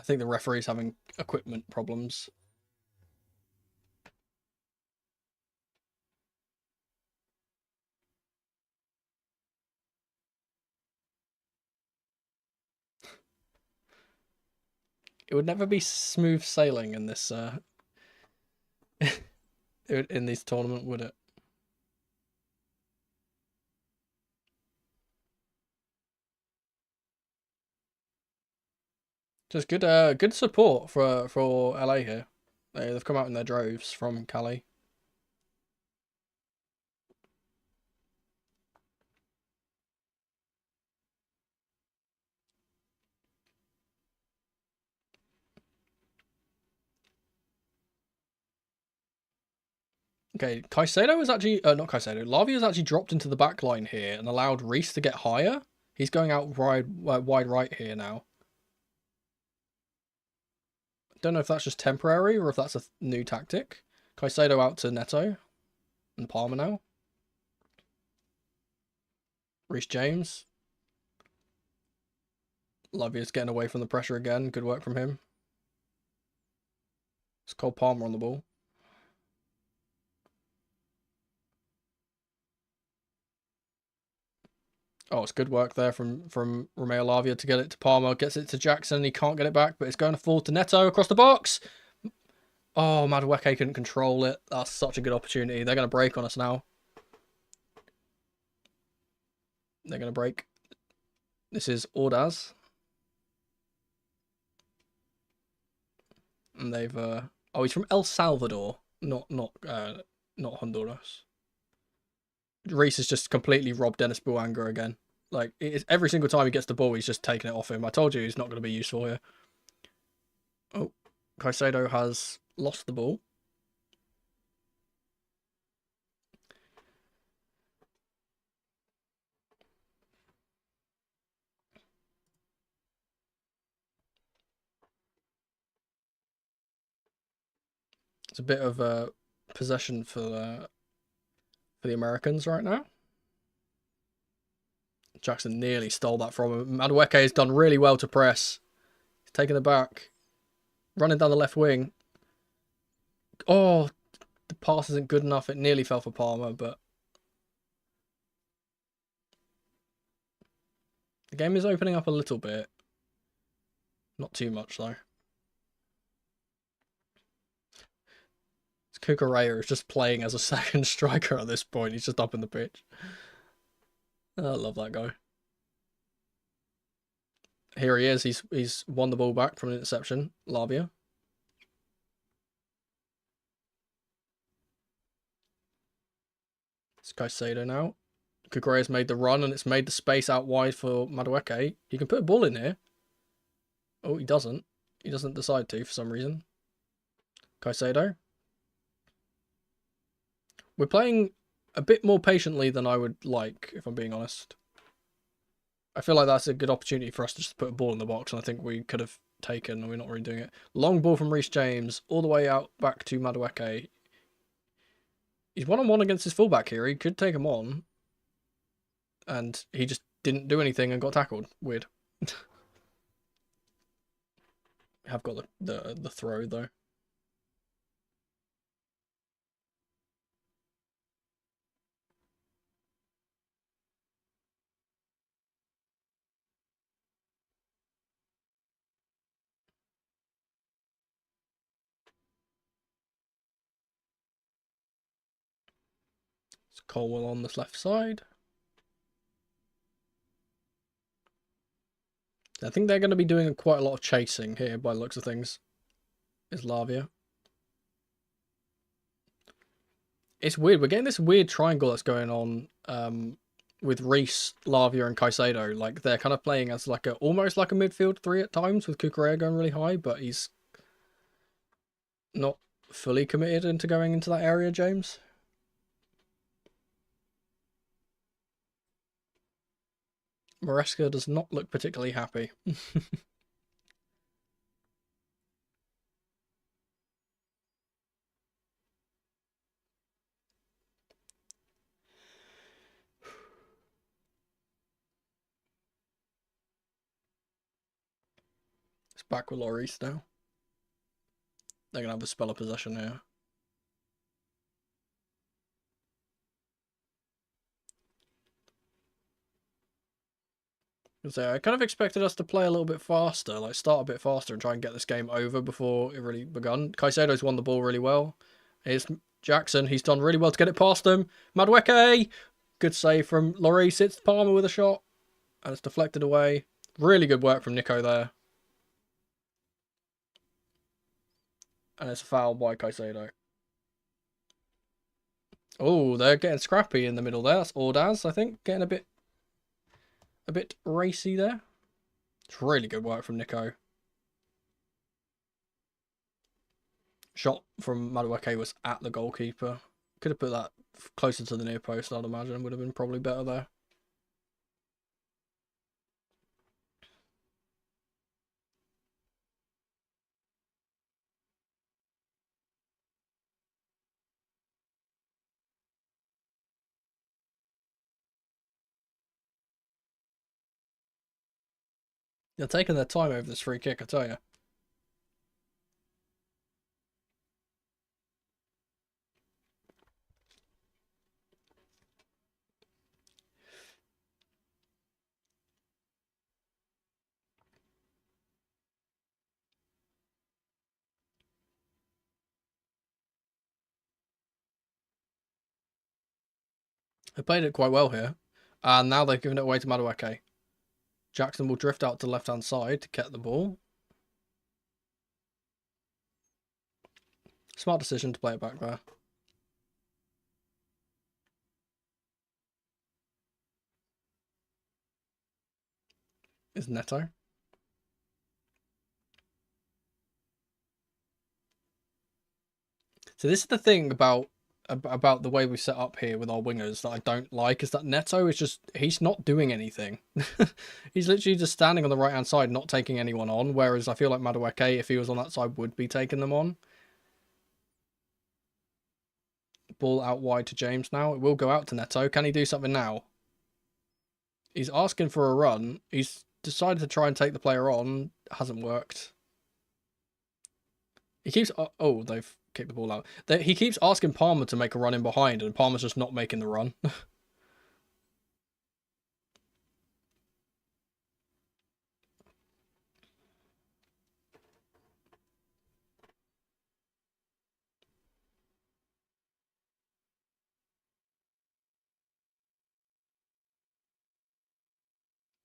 think the referee's having equipment problems. It would never be smooth sailing in this in this tournament, would it? Just good support for LA here. They've come out in their droves from Cali. Okay, Caicedo is actually not Caicedo. Lavia has actually dropped into the back line here and allowed Reese to get higher. He's going out wide right here now. Don't know if that's just temporary or if that's a new tactic. Caicedo out to Neto and Palmer now. Reece James. Lavia's getting away from the pressure again. Good work from him. It's Cole Palmer on the ball. Oh, it's good work there from Romeo Lavia to get it to Palmer. Gets it to Jackson. He can't get it back, but it's going to fall to Neto across the box. Oh, Madueke couldn't control it. That's such a good opportunity. They're going to break on us now. They're going to break. This is Ordaz. And they've... oh, he's from El Salvador. Not Honduras. Reese has just completely robbed Dennis Bouanga again. Like, every single time he gets the ball, he's just taking it off him. I told you he's not going to be useful here. Oh, Caicedo has lost the ball. It's a bit of a possession for the Americans right now. Jackson nearly stole that from him. Madueke has done really well to press. He's taking the back. Running down the left wing. Oh, the pass isn't good enough. It nearly fell for Palmer, but... the game is opening up a little bit. Not too much, though. Cucurella is just playing as a second striker at this point. He's just up in the pitch. I love that guy. Here he is. He's won the ball back from an interception. Lavia. It's Caicedo now. Cucurella's made the run and it's made the space out wide for Madueke. He can put a ball in here. Oh, he doesn't. He doesn't decide to for some reason. Caicedo. We're playing a bit more patiently than I would like, if I'm being honest. I feel like that's a good opportunity for us to just put a ball in the box, and I think we could have taken, and we're not really doing it. Long ball from Reece James, all the way out back to Madueke. He's one-on-one against his fullback here. He could take him on, and he just didn't do anything and got tackled. Weird. Have got the throw, though. It's Colwell on this left side. I think they're going to be doing quite a lot of chasing here by the looks of things. Is Lavia. It's weird. We're getting this weird triangle that's going on with Reece, Lavia, and Caicedo. Like, they're kind of playing as like almost like a midfield three at times, with Cucurella going really high, but he's not fully committed into going into that area, James. Maresca does not look particularly happy. Back with Lloris now. They're going to have a spell of possession here. So I kind of expected us to play a little bit faster, like start a bit faster and try and get this game over before it really begun. Caicedo's won the ball really well. Here's Jackson. He's done really well to get it past them. Madueke! Good save from Lloris. It's Palmer with a shot. And it's deflected away. Really good work from Nico there. And it's a foul by Caicedo. Oh, they're getting scrappy in the middle there. That's Ordaz, I think. Getting a bit racy there. It's really good work from Nico. Shot from Madueke was at the goalkeeper. Could have put that closer to the near post, I'd imagine. Would have been probably better there. They're taking their time over this free kick, I tell you. They played it quite well here. And now they've given it away to Madueke. Jackson will drift out to the left-hand side to get the ball. Smart decision to play it back there. Is Neto. So this is the thing about the way we set up here with our wingers that I don't like, is that Neto is just, he's not doing anything. He's literally just standing on the right hand side, not taking anyone on, whereas I feel like Madueke, if he was on that side, would be taking them on. Ball out wide to James now. It will go out to Neto. Can he do something now? He's asking for a run. He's decided to try and take the player on. Hasn't worked. He keeps... Oh, they've kicked the ball out. He keeps asking Palmer to make a run in behind, and Palmer's just not making the run.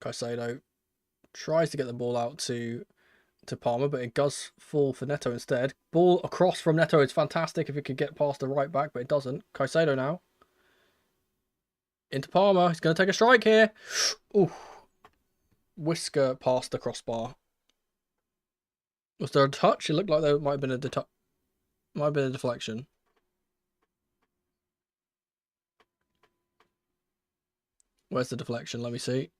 Caicedo tries to get the ball out to Palmer, but it does fall for Neto instead. Ball across from Neto is fantastic if it could get past the right back, but it doesn't. Caicedo now. Into Palmer. He's going to take a strike here. Ooh. Whisker past the crossbar. Was there a touch? It looked like there might have been a deflection. Where's the deflection? Let me see.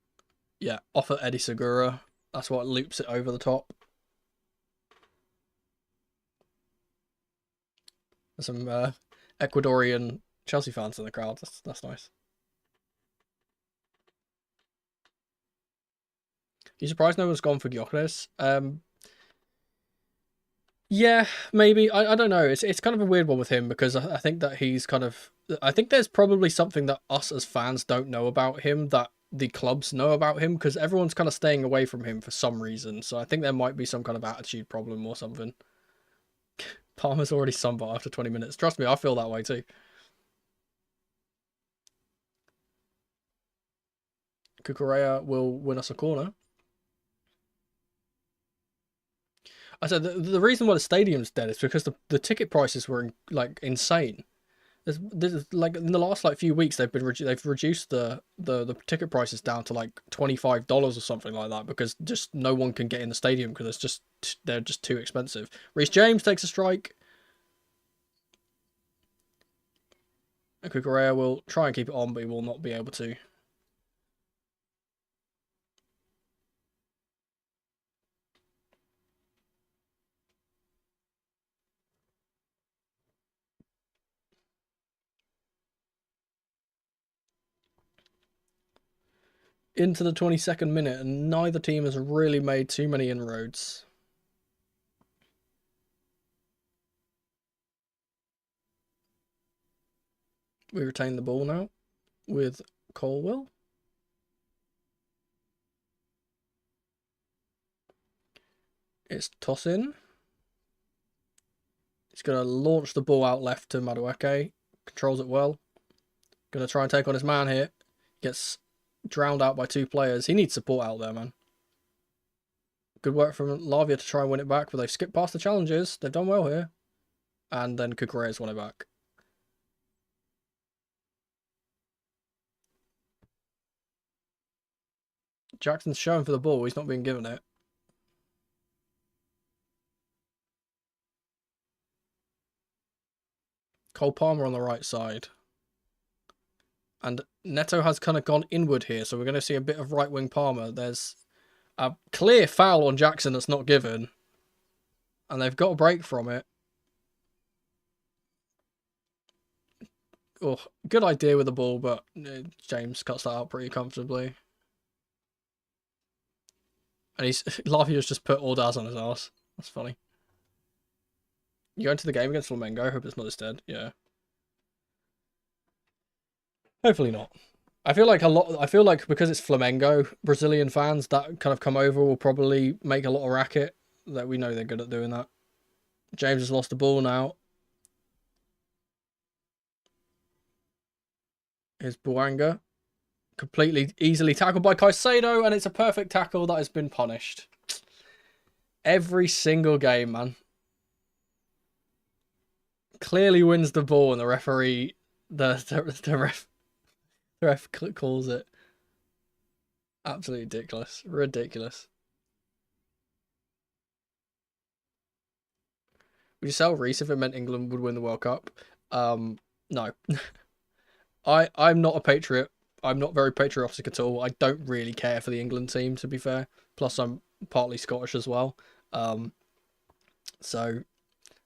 Yeah, off at Eddie Segura. That's what loops it over the top. There's some Ecuadorian Chelsea fans in the crowd. That's nice. You surprised no one's gone for Gyökeres? Yeah, maybe. I don't know. It's kind of a weird one with him because I think that he's kind of... I think there's probably something that us as fans don't know about him that the clubs know about him, because everyone's kind of staying away from him for some reason. So I think there might be some kind of attitude problem or something. Palmer's already sunbot after 20 minutes. Trust me, I feel that way too. Cucurella will win us a corner. I said the reason why the stadium's dead is because the ticket prices were like insane. There's like in the last like few weeks they've reduced the ticket prices down to like $25 or something like that, because just no one can get in the stadium because they're just too expensive. Reece James takes a strike. Cucurella will try and keep it on, but he will not be able to. Into the 22nd minute, and neither team has really made too many inroads. We retain the ball now with Colwell. It's toss-in. He's going to launch the ball out left to Madueke. Controls it well. Going to try and take on his man here. Gets drowned out by 2 players. He needs support out there, man. Good work from Lavia to try and win it back, but they've skipped past the challenges. They've done well here. And then Kukureya's won it back. Jackson's showing for the ball. He's not being given it. Cole Palmer on the right side. And Neto has kind of gone inward here, so we're going to see a bit of right-wing Palmer. There's a clear foul on Jackson that's not given. And they've got a break from it. Oh, good idea with the ball, but James cuts that out pretty comfortably. And Lavia's just put Ordaz on his ass. That's funny. You go into the game against Flamengo. Hope it's not instead. Yeah. Hopefully not. I feel like because it's Flamengo, Brazilian fans that kind of come over will probably make a lot of racket. That we know they're good at doing that. James has lost the ball now. Here's Buanga. Completely easily tackled by Caicedo, and it's a perfect tackle that has been punished. Every single game, man. Clearly wins the ball, and the referee, the ref calls it. Absolutely ridiculous. Ridiculous. Would you sell Reece if it meant England would win the World Cup? No. I'm not a patriot. I'm not very patriotic at all. I don't really care for the England team, to be fair. Plus, I'm partly Scottish as well. So,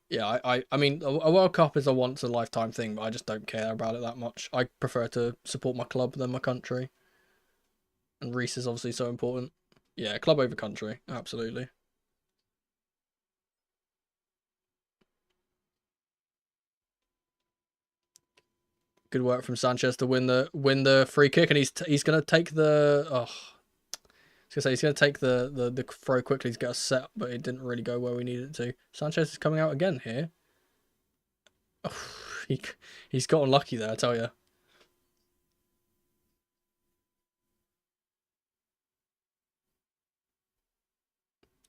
yeah, I mean, a World Cup is a once-in-a-lifetime thing, but I just don't care about it that much. I prefer to support my club than my country. And Reece is obviously so important. Yeah, club over country. Absolutely. Good work from Sanchez to win the free kick, and he's gonna take the he's gonna take the throw quickly to get us set, but it didn't really go where we needed it to. Sanchez is coming out again here. Oh, he's got unlucky there, I tell you.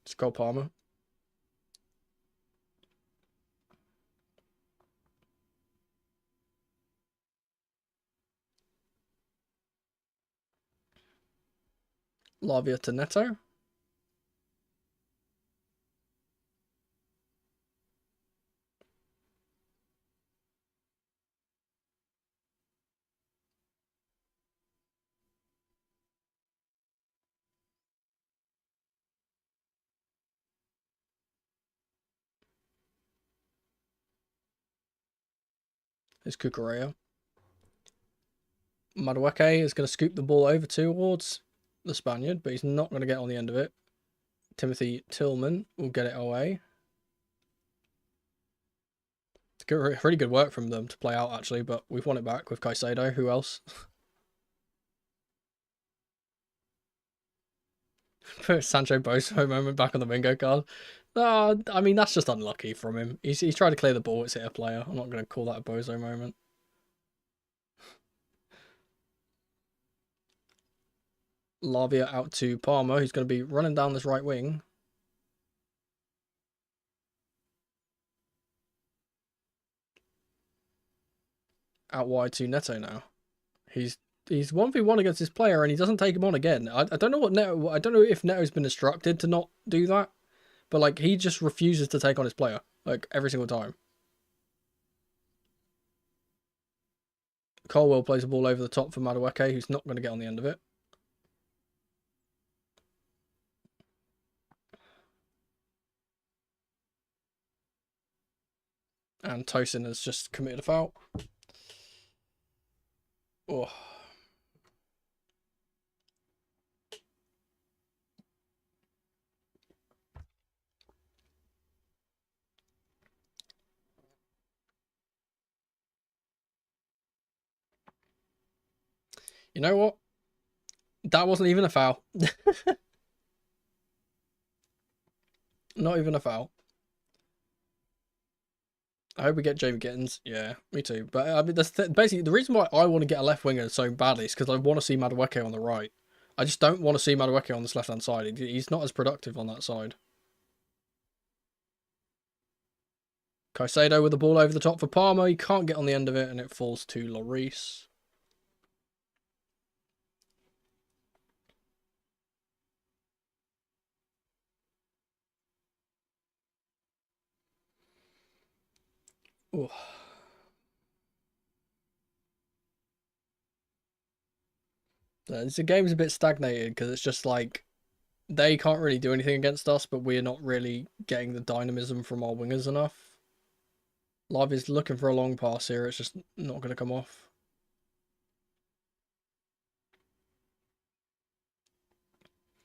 It's Cole Palmer. Lavia to Neto. It's Kukureya. Madueke is going to scoop the ball over towards the Spaniard, but he's not going to get on the end of it. Timothy Tillman will get it away. It's really good work from them to play out, actually, but we've won it back with Caicedo. Who else? Put Sancho Boso moment back on the bingo card. I mean, that's just unlucky from him. He's tried to clear the ball, it's hit a player. I'm not going to call that a Bozo moment. Lavia out to Palmer, who's going to be running down this right wing. Out wide to Neto now. He's 1v1 against his player and he doesn't take him on again. I don't know what Neto. I don't know if Neto's been instructed to not do that, but like he just refuses to take on his player like every single time. Colwell plays the ball over the top for Madueke, who's not going to get on the end of it. And Tosin has just committed a foul. Oh. You know what? That wasn't even a foul. Not even a foul. I hope we get Jamie Gittins. Yeah, me too. But I mean, that's basically the reason why I want to get a left winger so badly is because I want to see Madueke on the right. I just don't want to see Madueke on this left-hand side. He's not as productive on that side. Caicedo with the ball over the top for Palmer. He can't get on the end of it, and it falls to Lloris. Ooh. The game's a bit stagnated because it's just like they can't really do anything against us, but we're not really getting the dynamism from our wingers enough. Live is looking for a long pass here. It's just not going to come off.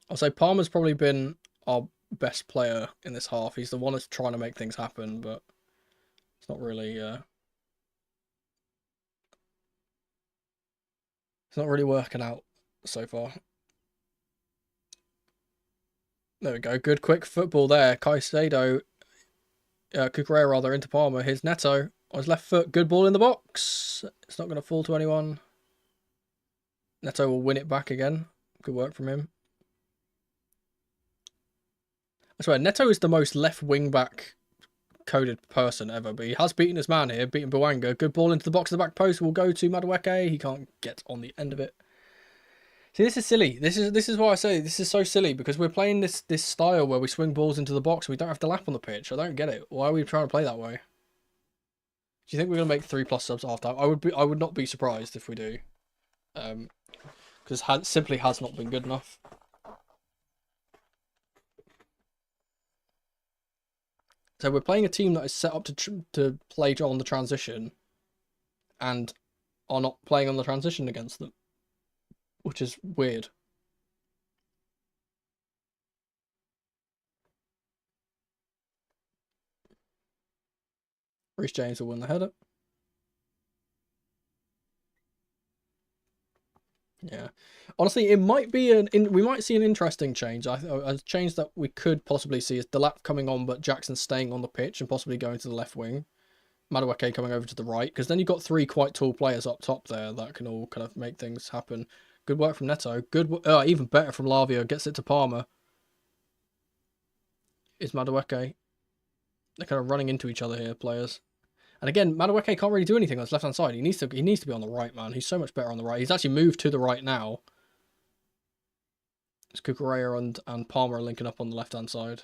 I'll say Palmer's probably been our best player in this half. He's the one that's trying to make things happen, but it's not really. It's not really working out so far. There we go. Good quick football there. Caicedo, Cucurella rather, into Palmer. Here's Neto on his left foot. Good ball in the box. It's not going to fall to anyone. Neto will win it back again. Good work from him. I swear, Neto is the most left wing back coded person ever, but he has beaten his man here, beaten Bouanga. Good ball into the box of the back post. Will go to Madueke. He can't get on the end of it. See, this is silly. This is why I say this is so silly, because we're playing this style where we swing balls into the box and we don't have to lap on the pitch. I don't get it. Why are we trying to play that way? Do you think we're gonna make 3+ subs half time? I would not be surprised if we do. Because simply has not been good enough. So we're playing a team that is set up to play on the transition, and are not playing on the transition against them, which is weird. Reece James will win the header. Yeah, honestly, it might be we might see an interesting change. A change that we could possibly see is Delap coming on, but Jackson staying on the pitch and possibly going to the left wing. Madueke coming over to the right, because then you've got 3 quite tall players up top there that can all kind of make things happen. Good work from Neto. Good, even better from Lavia. Gets it to Palmer. Is Madueke. They're kind of running into each other here, players. And again, Madueke can't really do anything on his left-hand side. He needs to be on the right, man. He's so much better on the right. He's actually moved to the right now. It's Cucurella and Palmer are linking up on the left-hand side.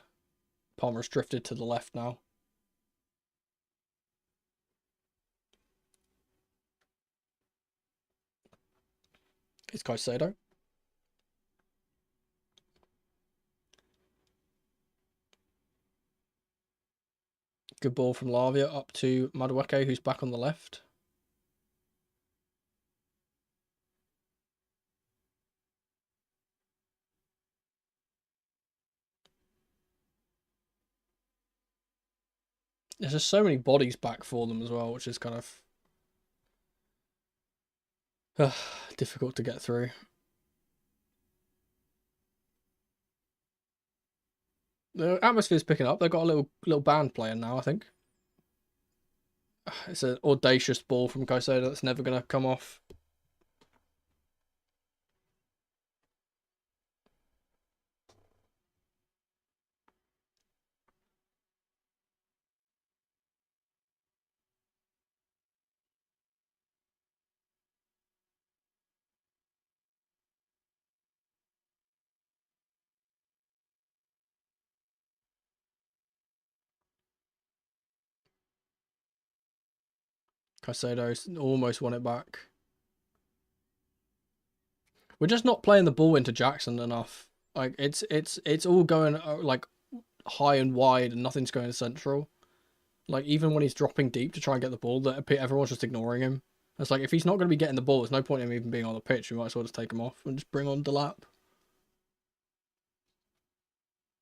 Palmer's drifted to the left now. It's Caicedo. Good ball from Lavia up to Madueke, who's back on the left. There's just so many bodies back for them as well, which is kind of difficult to get through. The atmosphere's picking up. They've got a little band playing now, I think. It's an audacious ball from Caicedo that's never going to come off. Caicedo's almost won it back. We're just not playing the ball into Jackson enough. Like it's all going like high and wide, and nothing's going central. Like even when he's dropping deep to try and get the ball, everyone's just ignoring him. It's like if he's not going to be getting the ball, there's no point in him even being on the pitch. We might as well just take him off and just bring on Delap.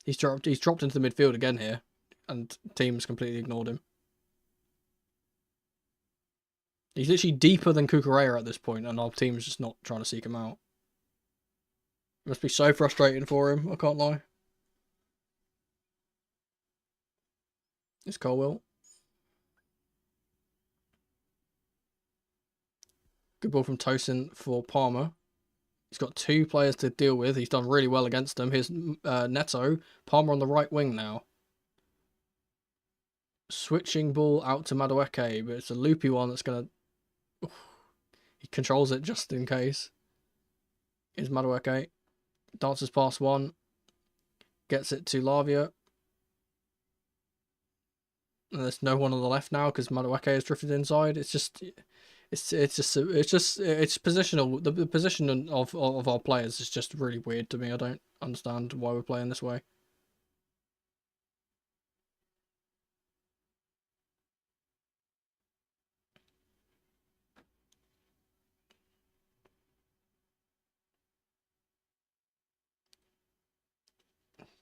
He's dropped into the midfield again here, and teams completely ignored him. He's literally deeper than Kukurea at this point, and our team is just not trying to seek him out. It must be so frustrating for him, I can't lie. It's Colwell. Good ball from Tosin for Palmer. He's got 2 players to deal with. He's done really well against them. Here's Neto. Palmer on the right wing now. Switching ball out to Madueke, but it's a loopy one that's going to... He controls it just in case. Here's Madueke. Dances past one. Gets it to Lavia. And there's no one on the left now because Madueke has drifted inside. It's just... It's positional. The position of our players is just really weird to me. I don't understand why we're playing this way.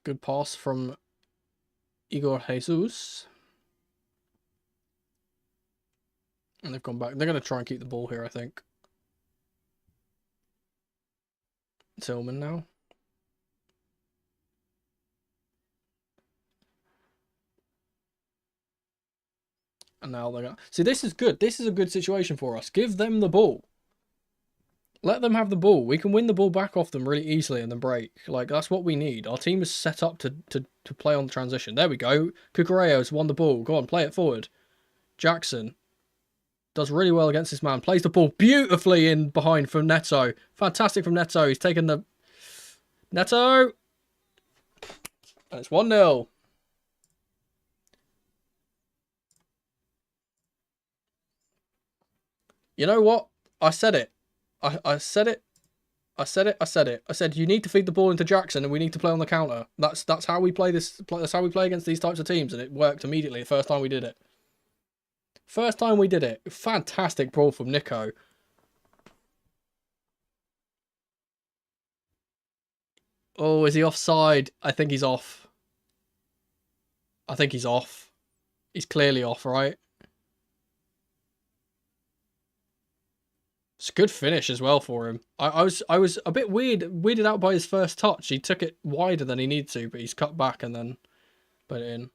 Good pass from Igor Jesus. And they've gone back. They're going to try and keep the ball here, I think. Tillman now. And now they're going to... See, this is good. This is a good situation for us. Give them the ball. Let them have the ball. We can win the ball back off them really easily and then break. Like, that's what we need. Our team is set up to play on the transition. There we go. Kukurea has won the ball. Go on, play it forward. Jackson does really well against this man. Plays the ball beautifully in behind from Neto. Fantastic from Neto. He's taken the... Neto! And it's 1-0. You know what? I said it. I said it. I said it. I said it. I said you need to feed the ball into Jackson and we need to play on the counter. That's how we play this. That's how we play against these types of teams, and it worked immediately the first time we did it. First time we did it. Fantastic ball from Nico. Oh, is he offside? I think he's off. I think he's off. He's clearly off, right? It's a good finish as well for him. I was a bit weirded out by his first touch. He took it wider than he needed to, but he's cut back and then put it in.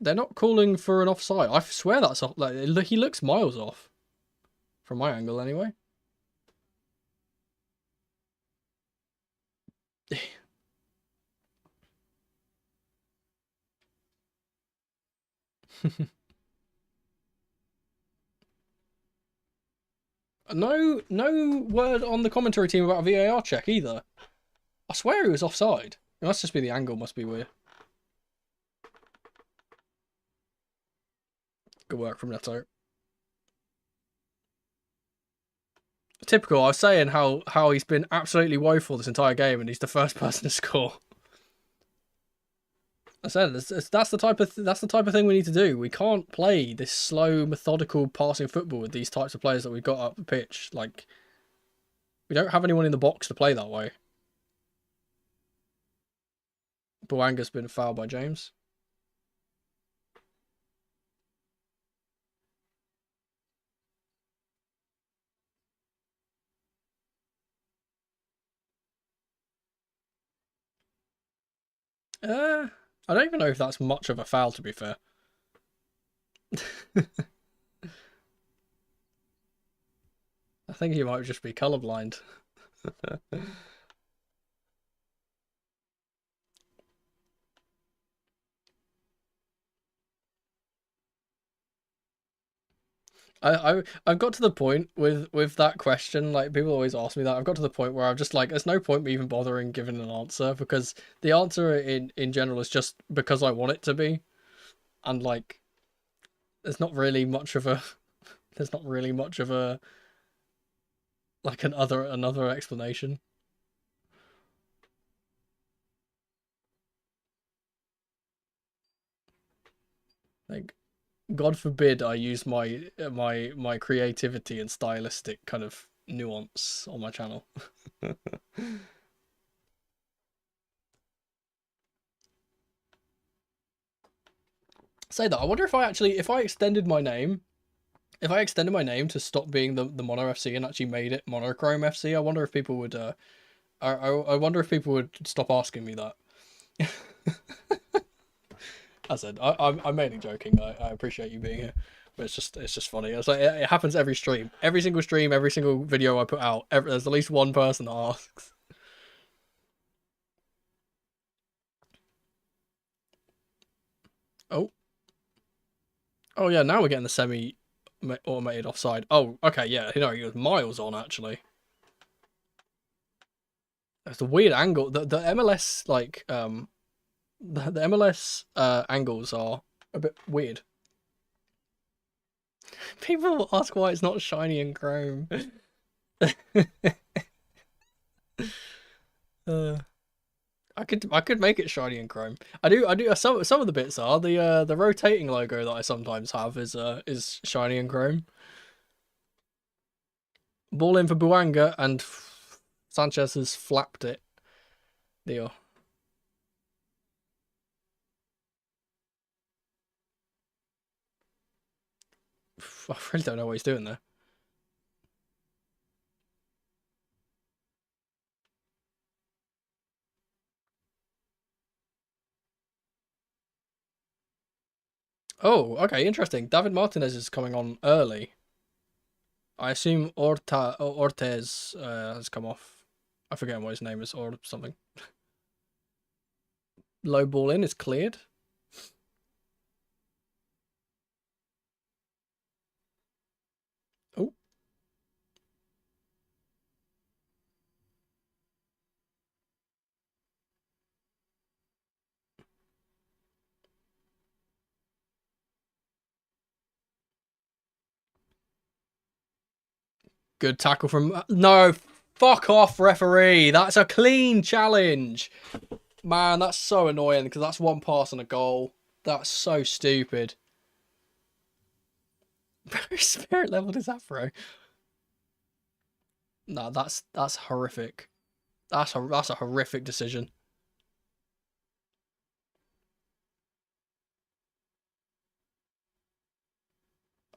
They're not calling for an offside. I swear that's off. Like, he looks miles off. From my angle, anyway. No word on the commentary team about a VAR check either. I swear he was offside. It must just be the angle, must be weird. Good work from Neto. Typical. I was saying how he's been absolutely woeful this entire game, and he's the first person to score. I said that's the type of thing we need to do. We can't play this slow, methodical passing football with these types of players that we've got up the pitch. Like, we don't have anyone in the box to play that way. Boanga's been fouled by James. I don't even know if that's much of a foul, to be fair. I think he might just be colourblind. I've got to the point with that question, like, people always ask me that. I've got to the point where I'm just like, there's no point me even bothering giving an answer, because the answer in general is just because I want it to be, and like, there's not really much of a like another explanation. Like, God forbid I use my creativity and stylistic kind of nuance on my channel. say that. I wonder if I extended my name, to stop being the Mono FC and actually made it Monochrome FC, I wonder if people would I wonder if people would stop asking me that. I said I'm mainly joking. I appreciate you being here, but it's just funny. It's like it happens every stream, every single stream, every single video I put out. There's at least one person that asks. Oh, oh yeah. Now we're getting the semi-automated offside. Oh, okay, yeah. You know, he was miles on actually. It's a weird angle. The MLS like the MLS angles are a bit weird. People ask why it's not shiny and chrome. I could make it shiny and chrome. I do. Some of the bits are the rotating logo that I sometimes have is shiny and chrome. Ball in for Buanga and Sanchez has flapped it. Deal. I really don't know what he's doing there. Oh, okay, interesting. David Martinez is coming on early. I assume Ortez has come off. I forget what his name is or something. Low ball in is cleared. Oh. Good tackle from... No, fuck off, referee. That's a clean challenge. Man, that's so annoying because that's one pass and a goal. That's so stupid. Spirit leveled his afro. No, that's horrific. That's a horrific decision.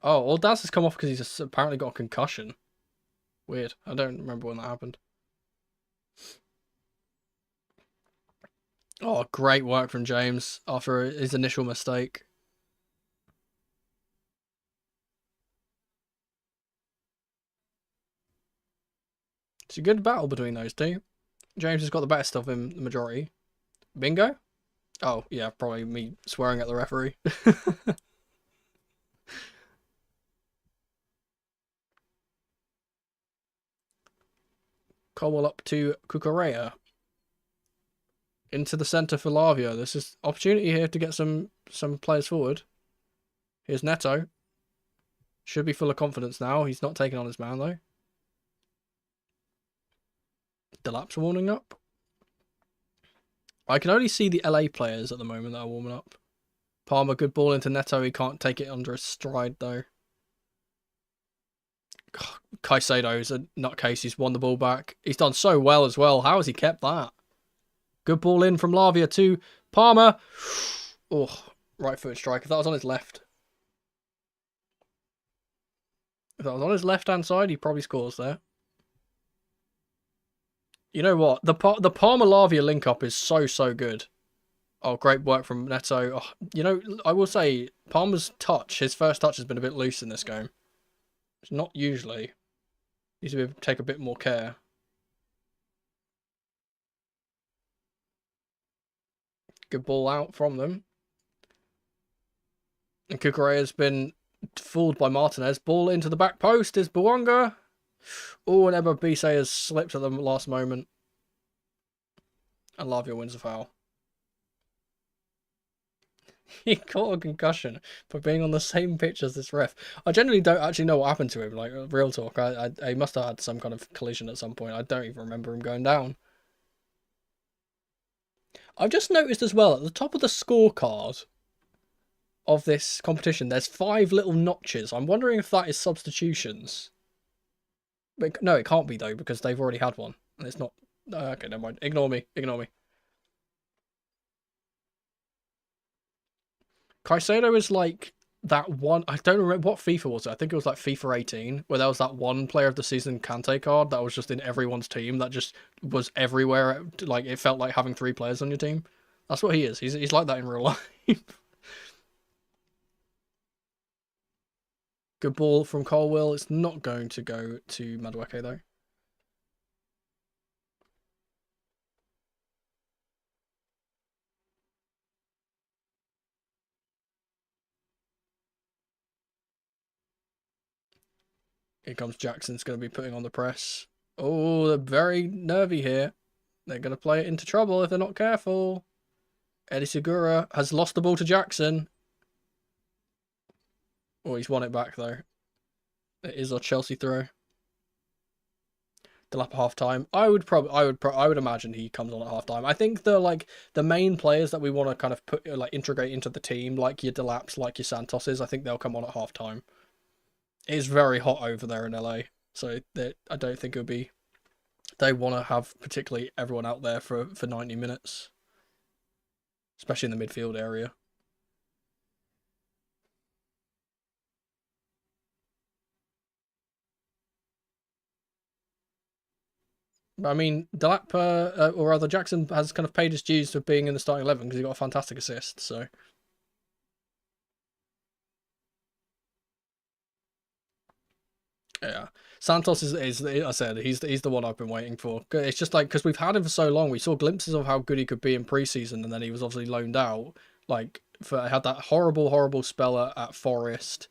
Oh, well, Daz has come off because he's apparently got a concussion. Weird. I don't remember when that happened. Oh, great work from James after his initial mistake. It's a good battle between those two. James has got the better stuff in the majority. Bingo? Oh, yeah, probably me swearing at the referee. Cobble up to Cucurella. Into the centre for Lavia. This is opportunity here to get some players forward. Here's Neto. Should be full of confidence now. He's not taking on his man, though. Delap's warming up. I can only see the LA players at the moment that are warming up. Palmer, good ball into Neto. He can't take it under his stride, though. Caicedo's a nutcase. He's won the ball back. He's done so well as well. How has he kept that? Good ball in from Lavia to Palmer. Oh, right foot strike. If that was on his left. If that was on his left-hand side, he probably scores there. You know what? The Palmer-Lavia link-up is so good. Oh, great work from Neto. Oh, you know, I will say, Palmer's touch, his first touch has been a bit loose in this game. It's not usually. Needs to take a bit more care. Good ball out from them. And Cucurella's been fooled by Martinez. Ball into the back post is Buanga. Oh, and Ebba Bise has slipped at the last moment. And Lavia wins the foul. He caught a concussion for being on the same pitch as this ref. I generally don't actually know what happened to him. Like, real talk. I must have had some kind of collision at some point. I don't even remember him going down. I've just noticed as well, at the top of the scorecard of this competition, there's 5 little notches. I'm wondering if that is substitutions. But no, it can't be, though, because they've already had one. And it's not... Okay, never mind. Ignore me. Ignore me. Caicedo is like that one. I don't remember what FIFA was it. I think it was like FIFA 18, where there was that one player of the season Kante card that was just in everyone's team that just was everywhere. Like it felt like having 3 players on your team. That's what he is. He's like that in real life. Good ball from Colwill. It's not going to go to Madueke though. Here comes Jackson's going to be putting on the press. Oh, they're very nervy here. They're going to play it into trouble if they're not careful. Eddie Segura has lost the ball to Jackson. Oh, he's won it back though. It is a Chelsea throw. Delap half time. I would imagine he comes on at half time. I think the main players that we want to kind of put like integrate into the team, like your Delaps, like your Santoses, I think they'll come on at half time. It is very hot over there in LA, so I don't think it would be. They want to have particularly everyone out there for 90 minutes, especially in the midfield area. I mean, Delap, or rather Jackson, has kind of paid his dues for being in the starting 11 because he got a fantastic assist. So, yeah, Santos is I said he's the one I've been waiting for. It's just like because we've had him for so long, we saw glimpses of how good he could be in preseason, and then he was obviously loaned out. Like had that horrible spell at Forest.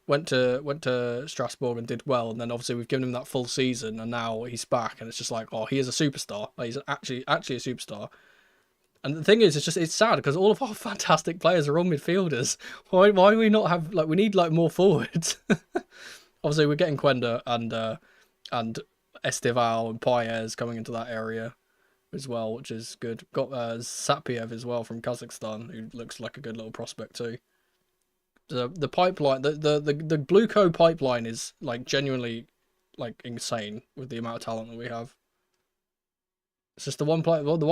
Went to Strasbourg and did well, and then obviously we've given him that full season, and now he's back, and it's just like, oh, he is a superstar. Like, he's actually a superstar. And the thing is, it's sad because all of our fantastic players are all midfielders. Why do we not have we need more forwards? Obviously, we're getting Quenda and Esteval and Paez coming into that area as well, which is good. Got Sapiev as well from Kazakhstan, who looks like a good little prospect too. The pipeline, the Blueco pipeline is genuinely insane with the amount of talent that we have. It's just the one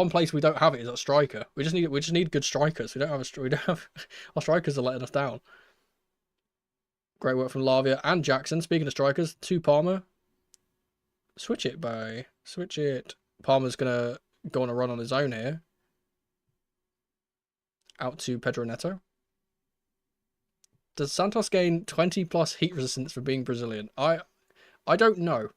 place we don't have it is at striker. We just need good strikers. We don't have our strikers are letting us down. Great work from Lavia and Jackson. Speaking of strikers, to Palmer. Switch it, boy. Switch it. Palmer's gonna go on a run on his own here. Out to Pedro Neto. Does Santos gain 20+ heat resistance for being Brazilian? I don't know.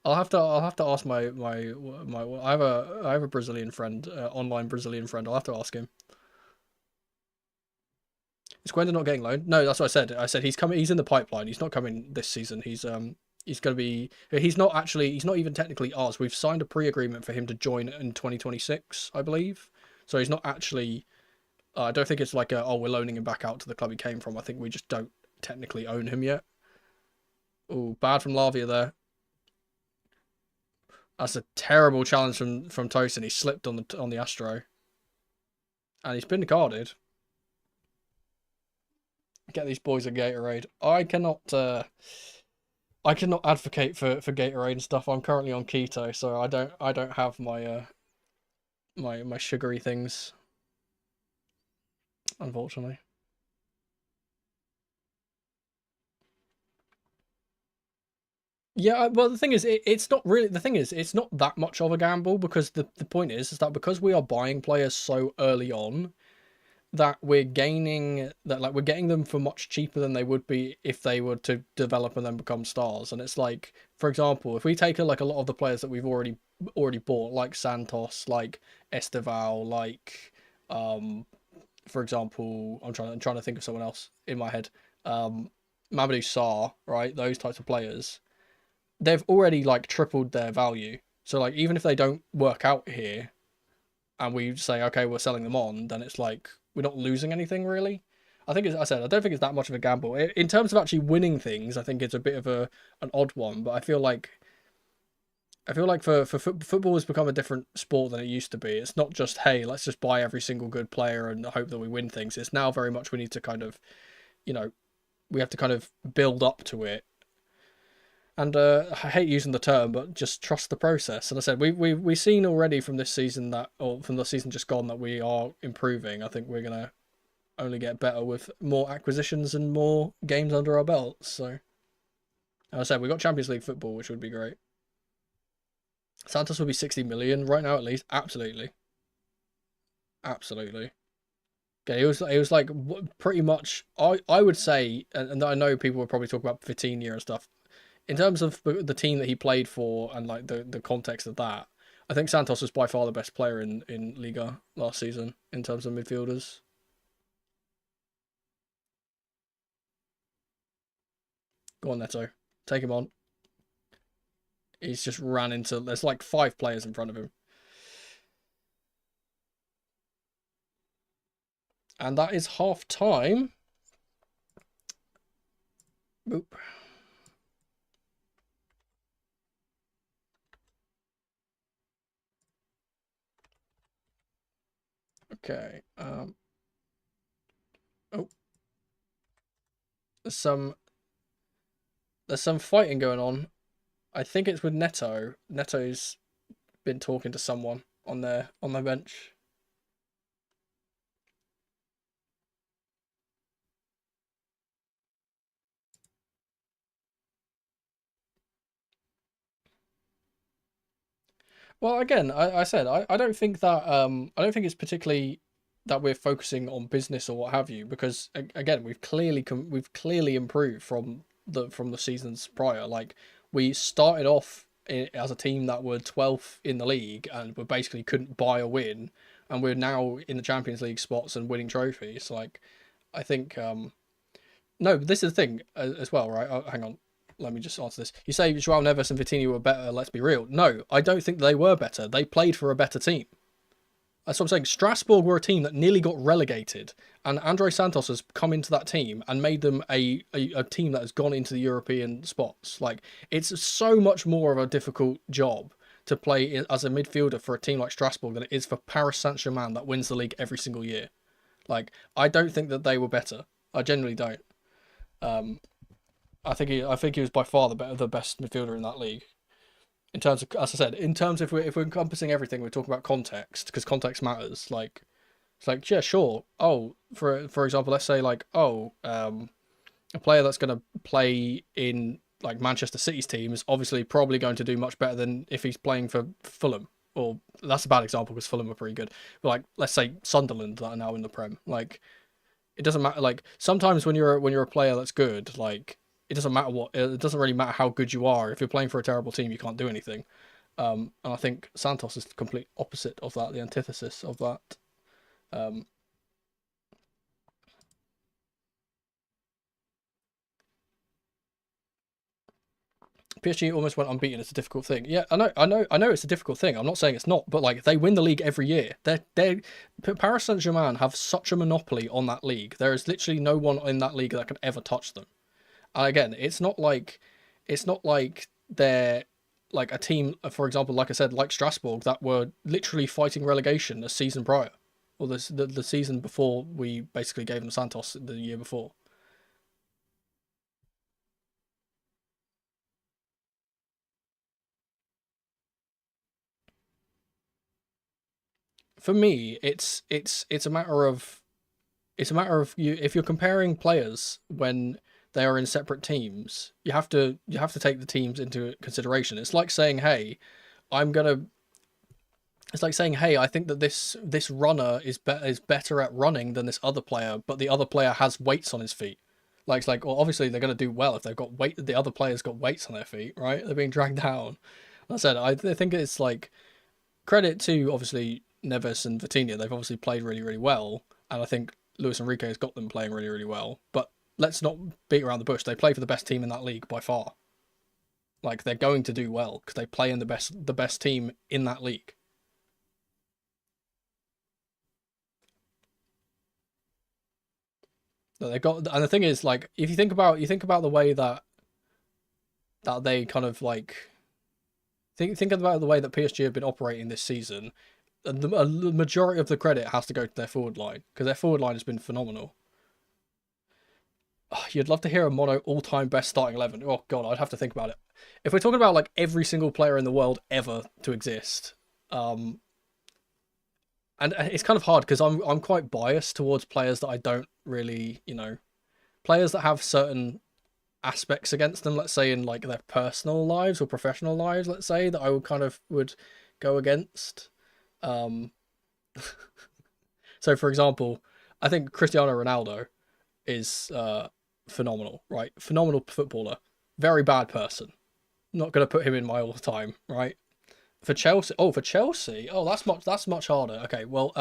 I'll have to ask my I have a Brazilian friend, online Brazilian friend. I'll have to ask him. Is Gwenda not getting loaned? No, that's what I said. I said he's coming. He's in the pipeline. He's not coming this season. He's going to be. He's not even technically ours. We've signed a pre-agreement for him to join in 2026, I believe. So he's not actually. I don't think it's like we're loaning him back out to the club he came from. I think we just don't technically own him yet. Oh, bad from Lavia there. That's a terrible challenge from Tosin. He slipped on the Astro, and he's been carded. Get these boys a Gatorade. I cannot advocate for Gatorade and stuff. I'm currently on keto, so I don't have my my sugary things, unfortunately. Yeah, well, the thing is, it's not really. The thing is, it's not that much of a gamble because the point is that because we are buying players so early on, that we're getting them for much cheaper than they would be if they were to develop and then become stars. And it's like, for example, if we take a lot of the players that we've already bought, like Santos, like Esteval, for example, I'm trying to think of someone else in my head. Mamadou Sarr, right? Those types of players, they've already tripled their value. So even if they don't work out here, and we say, okay, we're selling them on, then it's like we're not losing anything really. I think, as I said, I don't think it's that much of a gamble. In terms of actually winning things, I think it's a bit of an odd one. But I feel like for football has become a different sport than it used to be. It's not just, hey, let's just buy every single good player and hope that we win things. It's now very much we need to kind of, we have to kind of build up to it. And I hate using the term, but just trust the process. And I said we've seen already from this season or from the season just gone that we are improving. I think we're gonna only get better with more acquisitions and more games under our belts. So, as I said, we got Champions League football, which would be great. Santos will be 60 million right now, at least. Absolutely, absolutely. Okay, he was like pretty much. I would say, and I know people would probably talk about Vitinha and stuff. In terms of the team that he played for and like the context of that, I think Santos was by far the best player in Liga last season in terms of midfielders. Go on, Neto. Take him on. He's just ran into... There's like 5 players in front of him. And that is half time. Boop. Okay. Oh. There's some fighting going on. I think it's with Neto. Neto's been talking to someone on their bench. Well, again, I said I don't think that I don't think it's particularly that we're focusing on business or what have you, because again we've clearly improved from the seasons prior. Like, we started off as a team that were 12th in the league and we basically couldn't buy a win, and we're now in the Champions League spots and winning trophies. Like, I think no, but this is the thing as well, right? Oh, hang on. Let me just answer this. You say João Neves and Vitinha were better, let's be real. No, I don't think they were better. They played for a better team. That's what I'm saying. Strasbourg were a team that nearly got relegated, and Andre Santos has come into that team and made them a team that has gone into the European spots. Like, it's so much more of a difficult job to play as a midfielder for a team like Strasbourg than it is for Paris Saint-Germain that wins the league every single year. Like, I don't think that they were better. I genuinely don't. I think he was by far the best midfielder in that league. In terms of, as I said, in terms of if we're encompassing everything, we're talking about context, because context matters. Like, it's like, yeah, sure. Oh, for example, let's say like, a player that's going to play in like Manchester City's team is obviously probably going to do much better than if he's playing for Fulham. Or that's a bad example because Fulham are pretty good. But like, let's say Sunderland that are now in the Prem. Like, it doesn't matter. Like, sometimes when you're a player that's good, like, it doesn't matter it doesn't really matter how good you are. If you're playing for a terrible team, you can't do anything. And I think Santos is the complete opposite of that, the antithesis of that. PSG almost went unbeaten. It's a difficult thing. Yeah, I know it's a difficult thing. I'm not saying it's not, but like, they win the league every year. Paris Saint-Germain have such a monopoly on that league. There is literally no one in that league that can ever touch them. And again, it's not like they're like a team, for example, like I said, like Strasbourg, that were literally fighting relegation a season prior, or the season before we basically gave them Santos the year before. For me, it's a matter of you, if you're comparing players when they are in separate teams, you have to take the teams into consideration. It's like saying, hey, I'm gonna. It's like saying, hey, I think that this runner is better at running than this other player, but the other player has weights on his feet. Like, it's like, well, obviously they're gonna do well if they've got weight. The other player's got weights on their feet, right? They're being dragged down. Like I said, I think it's like, credit to obviously Neves and Vitinha. They've obviously played really, really well, and I think Luis Enrique has got them playing really, really well. But let's not beat around the bush. They play for the best team in that league by far. Like, they're going to do well because they play in the best team in that league. That they got, and the thing is, like, if you think about the way that they kind of like think about the way that PSG have been operating this season. The majority of the credit has to go to their forward line, because their forward line has been phenomenal. Oh, you'd love to hear a mono all-time best starting 11. Oh god, I'd have to think about it. If we're talking about like every single player in the world ever to exist, And it's kind of hard because I'm quite biased towards players that I don't really, players that have certain aspects against them, let's say in like their personal lives or professional lives, let's say, that I would go against. Um, so for example, I think Cristiano Ronaldo is phenomenal, right? Phenomenal footballer, very bad person. Not gonna put him in my all time, right? For Chelsea, oh, that's much harder. Okay, well,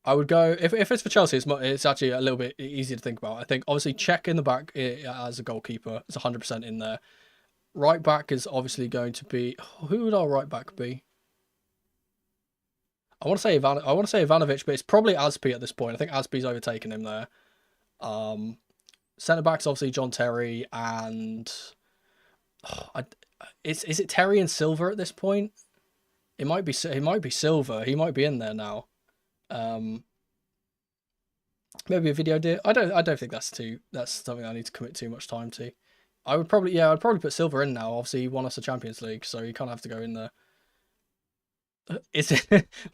I would go if it's for Chelsea. It's actually a little bit easier to think about. I think obviously check in the back as a goalkeeper. It's 100% in there. Right back is obviously going to be, who would our right back be? I want to say Ivanovic, but it's probably Aspi at this point. I think Aspi's overtaken him there. Centre back's obviously John Terry and is it Terry and Silva at this point? It might be Silva. He might be in there now. Maybe a video deal. I don't think that's something I need to commit too much time to. I'd probably put Silva in now. Obviously, he won us the Champions League, so you kind of have to go in there. It's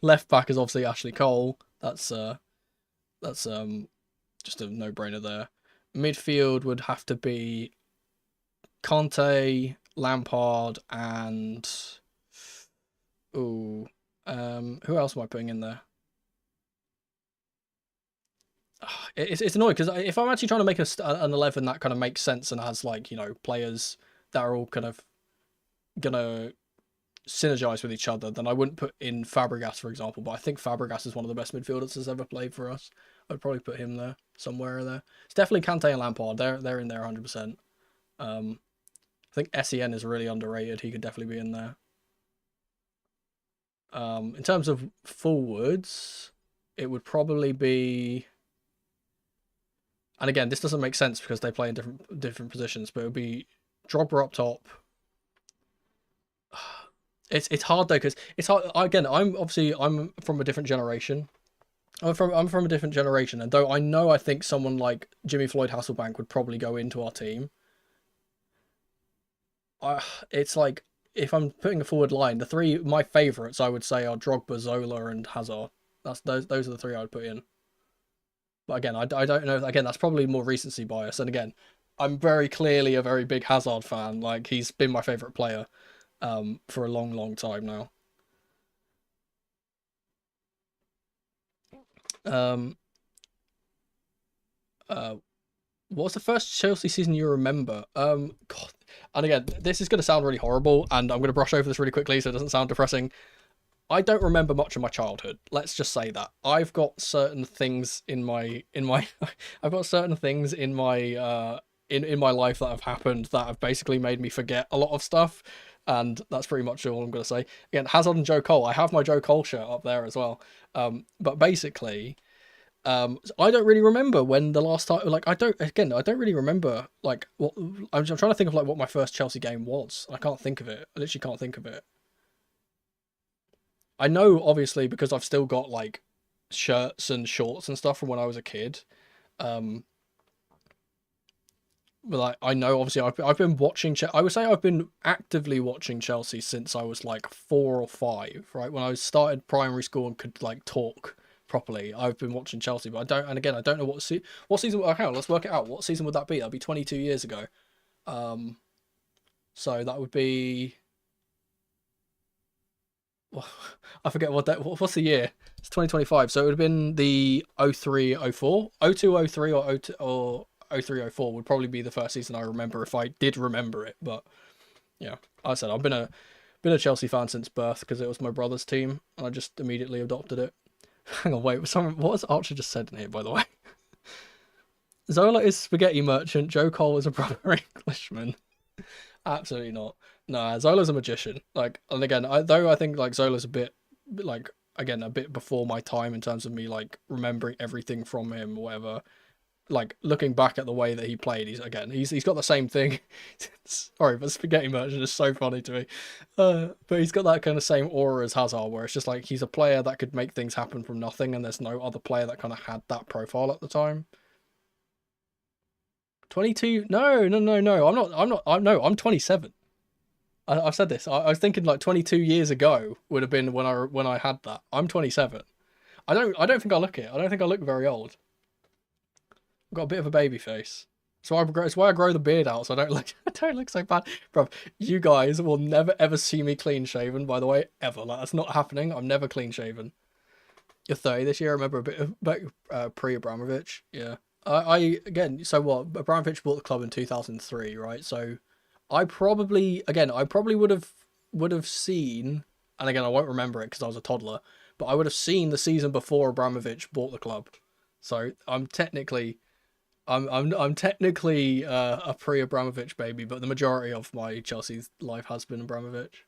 left back is obviously Ashley Cole. That's just a no-brainer there. Midfield would have to be Conte, Lampard, and who else am I putting in there? It's annoying because if I'm actually trying to make an 11 that kind of makes sense and has like players that are all kind of gonna synergize with each other, then I wouldn't put in Fabregas, for example. But I think Fabregas is one of the best midfielders that's ever played for us. I'd probably put him there somewhere there. It's definitely Kante and Lampard. They're in there 100%. I think SEN is really underrated. He could definitely be in there. In terms of forwards, it would probably be. And again, this doesn't make sense because they play in different positions, but it would be Drogba up top. It's hard though because it's hard. Again, I'm from a different generation. I'm from a different generation, and though I think someone like Jimmy Floyd Hasselbank would probably go into our team. It's like if I'm putting a forward line, my favourites I would say are Drogba, Zola, and Hazard. Those are the three I would put in. But again, I don't know. Again, that's probably more recency bias. And again, I'm very clearly a very big Hazard fan. Like he's been my favourite player for a long, long time now. What was the first Chelsea season you remember? God. And again, this is going to sound really horrible, and I'm going to brush over this really quickly so it doesn't sound depressing. I don't remember much of my childhood. Let's just say that I've got certain things in my I've got certain things in my in my life that have happened that have basically made me forget a lot of stuff, and that's pretty much all I'm going to say. Again, Hazard and Joe Cole. I have my Joe Cole shirt up there as well. But basically, I don't really remember when the last time. Like I don't really remember like what I'm trying to think of like what my first Chelsea game was. I can't think of it. I literally can't think of it. I know, obviously, because I've still got like shirts and shorts and stuff from when I was a kid. But like, I know, obviously, I've been watching. I would say I've been actively watching Chelsea since I was like 4 or 5. Right when I started primary school and could like talk properly, I've been watching Chelsea. But I don't. And again, I don't know what season. Okay, let's work it out. What season would that be? That'd be 22 years ago. So that would be. I forget what's the year. It's 2025, so it would have been the 03, 04, 02, 03 or 02, or 03, 04 would probably be the first season I remember if I did remember it. But yeah, I said I've been a Chelsea fan since birth because it was my brother's team and I just immediately adopted it. Hang on, wait, what has Archer just said in here, by the way? Zola is spaghetti merchant, Joe Cole is a brother Englishman. Absolutely not. No, Zola's a magician. Like, and again, I think like Zola's a bit like again a bit before my time in terms of me like remembering everything from him or whatever. Like looking back at the way that he played, he's got the same thing. Sorry, but Spaghetti Merchant is so funny to me. But he's got that kind of same aura as Hazard, where it's just like he's a player that could make things happen from nothing, and there's no other player that kind of had that profile at the time. 22? No. I'm 27. I've said this. I was thinking like 22 years ago would have been when I had that. I'm 27. I don't think I look it. I don't think I look very old. I've got a bit of a baby face. It's why I grow the beard out, so I don't look I don't look so bad. Bro, you guys will never ever see me clean shaven, by the way, ever. Like that's not happening. I'm never clean shaven. You're 30 this year. I remember a bit of pre-Abramovich. Yeah. I again. So what? Abramovich bought the club in 2003, right? So I probably would have seen, and again I won't remember it because I was a toddler, but I would have seen the season before Abramovich bought the club. So I'm technically a pre-Abramovich baby, but the majority of my Chelsea's life has been Abramovich.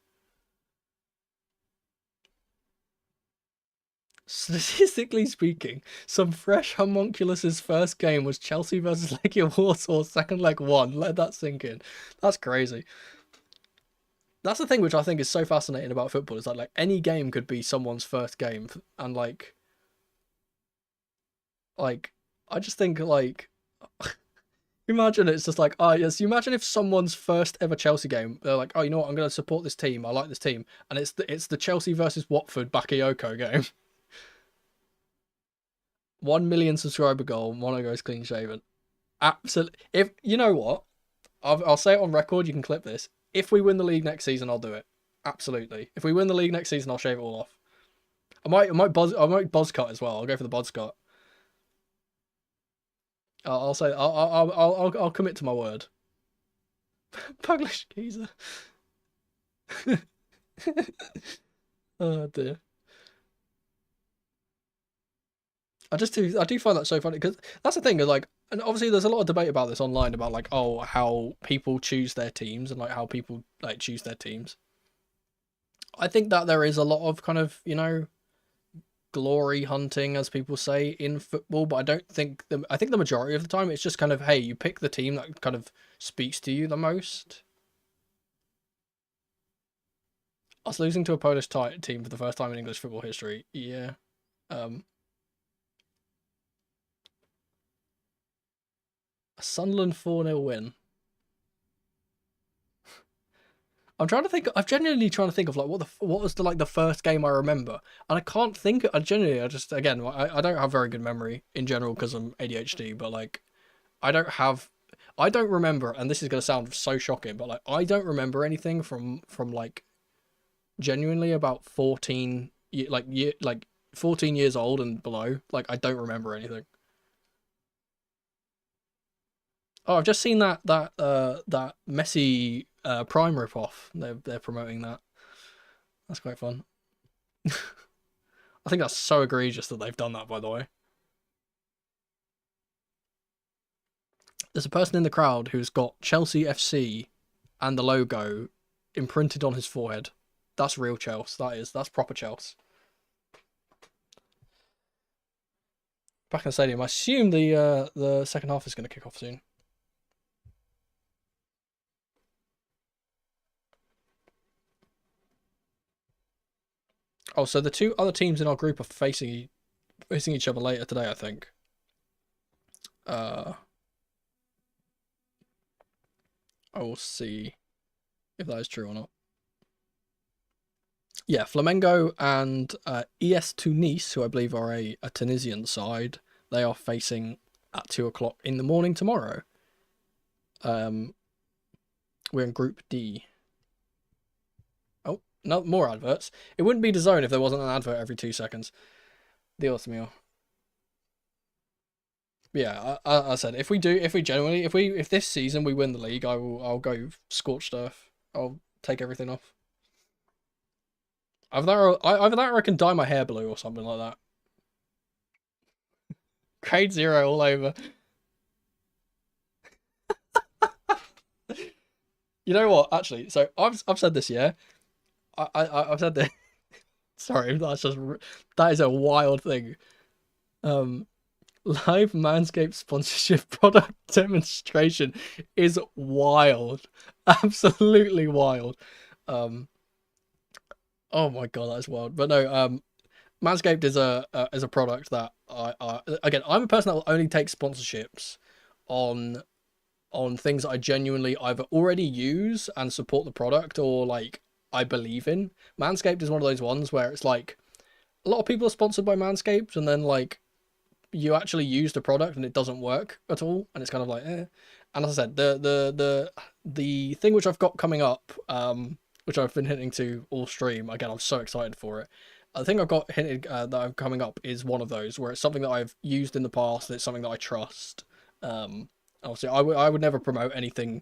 Statistically speaking, some fresh homunculus's first game was Chelsea versus Legia Warsaw, second leg one. Let that sink in. That's crazy. That's the thing which I think is so fascinating about football is that like any game could be someone's first game, and like I just think like imagine it's just like oh yes, you imagine if someone's first ever Chelsea game they're like oh you know what I'm going to support this team, I like this team, and it's the Chelsea versus Watford Bakayoko game. 1 million subscriber goal, Mono goes clean shaven. Absolutely. If you know what, I'll say it on record. You can clip this. If we win the league next season, I'll do it. Absolutely. If we win the league next season, I'll shave it all off. I might buzz cut as well. I'll go for the buzz cut. I'll say I'll commit to my word. Puglish geezer. Oh dear. I do find that so funny because that's the thing is like, and obviously there's a lot of debate about this online about like oh how people choose their teams and like how people like choose their teams. I think that there is a lot of kind of glory hunting as people say in football, but I think the majority of the time it's just kind of hey you pick the team that kind of speaks to you the most. Us losing to a Polish team for the first time in English football history, yeah. Um, a Sunderland 4-0 win. I'm trying to think. I'm genuinely trying to think of like what was the first game I remember, and I can't think. I just again I don't have very good memory in general because I'm ADHD, but like I don't remember, and this is gonna sound so shocking, but like I don't remember anything from like genuinely about 14 years old and below. Like I don't remember anything. Oh, I've just seen that Messi Prime ripoff. They're promoting that. That's quite fun. I think that's so egregious that they've done that. By the way, there's a person in the crowd who's got Chelsea FC and the logo imprinted on his forehead. That's real Chelsea. That's proper Chelsea. Back in the stadium. I assume the second half is going to kick off soon. Oh, so the two other teams in our group are facing each other later today, I think. I will see if that is true or not. Yeah, Flamengo and ES Tunis, who I believe are a Tunisian side, they are facing at 2 o'clock in the morning tomorrow. We're in Group D. Oh, no more adverts. It wouldn't be DAZN if there wasn't an advert every 2 seconds. Dios mío. Yeah, I said if this season we win the league, I'll go scorched earth. I'll take everything off. Either that or I can dye my hair blue or something like that. Grade 0 all over. You know what? Actually, so I've said this, yeah. I've said this. Sorry, that is a wild thing. Live Manscaped sponsorship product demonstration is wild, absolutely wild. Oh my god, that's wild. But no, Manscaped is a product that again I'm a person that will only take sponsorships on on things that I genuinely either already use and support the product, or like I believe in. Manscaped is one of those ones where it's like a lot of people are sponsored by Manscaped, and then like you actually use the product and it doesn't work at all, and it's kind of like eh. And as I said, the thing which I've got coming up, which I've been hinting to all stream, again I'm so excited for it. The thing I've got hinted that I'm coming up is one of those where it's something that I've used in the past. It's something that I trust. Obviously, I would never promote anything.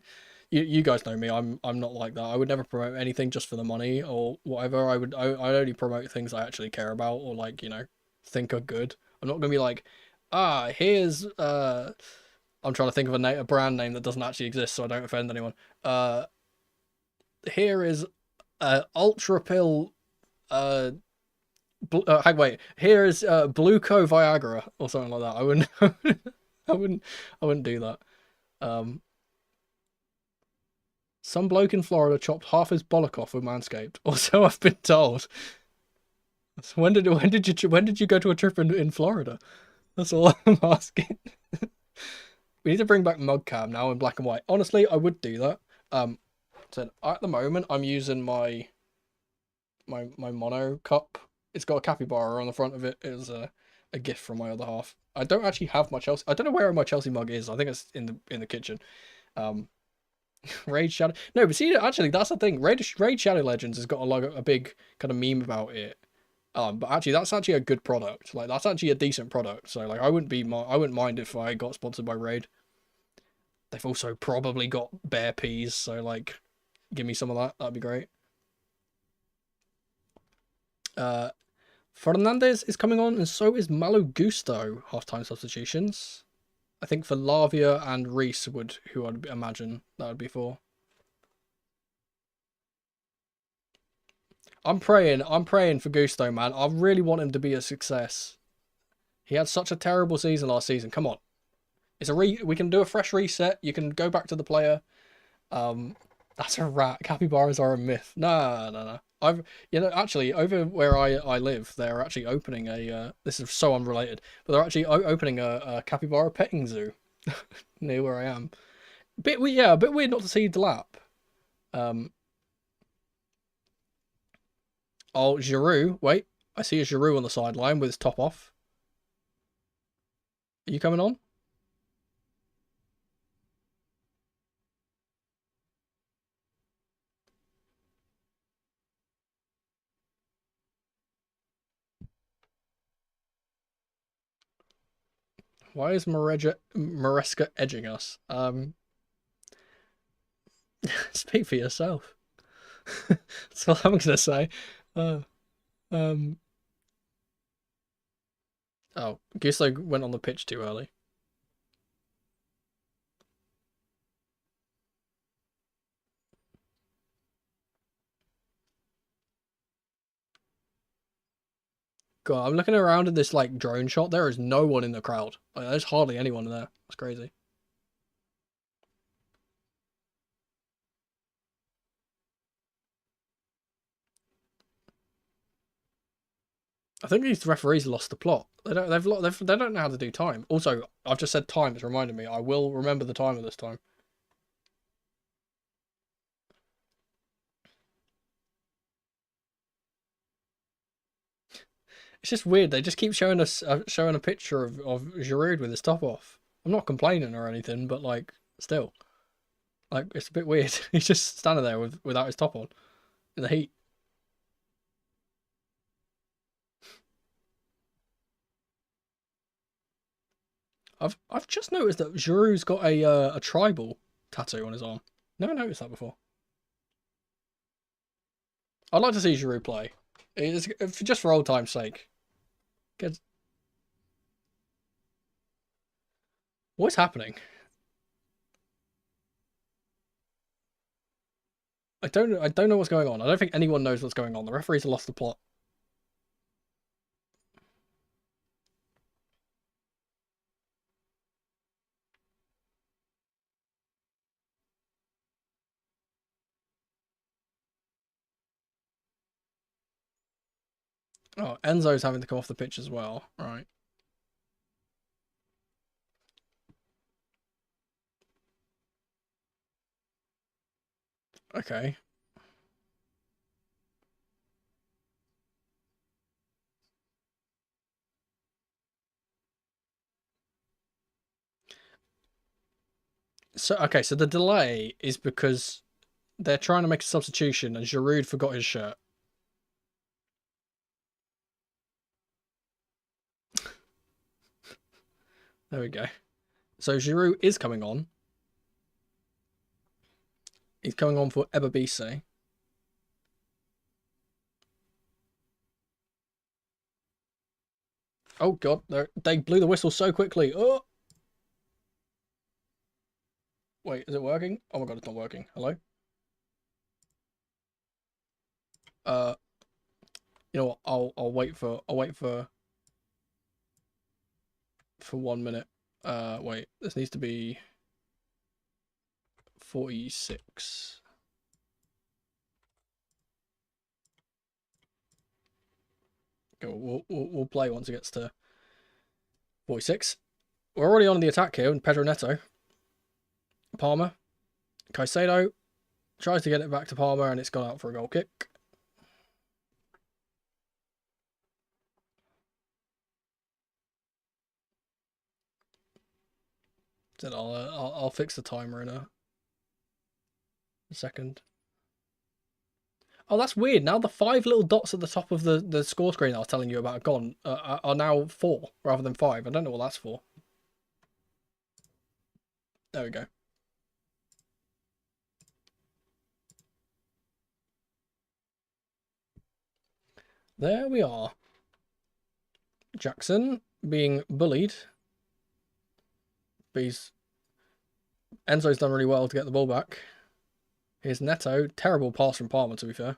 You guys know me. I'm not like that. I would never promote anything just for the money or whatever. I'd only promote things I actually care about or like think are good. I'm not gonna be like, here's I'm trying to think of a brand name that doesn't actually exist, so I don't offend anyone. Here is Ultra Pill. Wait. Here is Blueco Viagra or something like that. I wouldn't. I wouldn't do that. Some bloke in Florida chopped half his bollock off with Manscaped, or so I've been told. So when did you go to a trip in Florida? That's all I'm asking. We need to bring back Mugcam now in black and white. Honestly, I would do that. So at the moment I'm using my mono cup. It's got a capybara on the front of it. It was a gift from my other half. I don't actually have my Chelsea. I don't know where my Chelsea mug is. I think it's in the kitchen. Raid Shadow. No, but see, actually, that's the thing. Raid Shadow Legends has got a big kind of meme about it. But actually, that's actually a good product. Like, that's actually a decent product. So, like, I wouldn't mind if I got sponsored by Raid. They've also probably got bear peas. So, like, give me some of that. That'd be great. Fernandez is coming on, and so is Malo Gusto. Half-time substitutions. I think for Lavia and Reese who I'd imagine that would be for. I'm praying for Gusto, man. I really want him to be a success. He had such a terrible season last season. Come on. We can do a fresh reset. You can go back to the player. That's a rat. Capybaras are a myth. No. Actually, over where I live, they're actually opening a. This is so unrelated, but they're actually opening a capybara petting zoo near where I am. A bit weird not to see Delap. Oh, Giroud. Wait, I see a Giroud on the sideline with his top off. Are you coming on? Why is Maresca edging us? Speak for yourself. That's all I'm gonna say. Oh, Gusto went on the pitch too early. God, I'm looking around at this like drone shot. There is no one in the crowd. Like, there's hardly anyone there. That's crazy. I think these referees lost the plot. They don't know how to do time. Also, I've just said time. It's reminded me. I will remember the timer this time. It's just weird. They just keep showing us showing a picture of Giroud with his top off. I'm not complaining or anything, but like still, like it's a bit weird. He's just standing there without his top on in the heat. I've just noticed that Giroud's got a tribal tattoo on his arm. Never noticed that before. I'd like to see Giroud play. It's just for old time's sake. What's happening? I don't know what's going on. I don't think anyone knows what's going on. The referees have lost the plot. Oh, Enzo's having to come off the pitch as well. Right. Okay. So okay, so the delay is because they're trying to make a substitution and Giroud forgot his shirt. There we go. So Giroud is coming on. He's coming on for Ebabise. Oh god, they blew the whistle so quickly. Oh! Wait, is it working? Oh my god, it's not working. Hello? You know what? I'll wait for 1 minute. Wait, this needs to be 46. Go. We'll play once it gets to 46. We're already on the attack here, and Pedro Neto. Palmer. Caicedo tries to get it back to Palmer, and it's gone out for a goal kick. Then I'll fix the timer in a second. Oh, that's weird. Now the 5 little dots at the top of the score screen I was telling you about gone are now 4 rather than 5. I don't know what that's for. There we go. There we are. Jackson being bullied. But Enzo's done really well to get the ball back. Here's Neto. Terrible pass from Palmer, to be fair.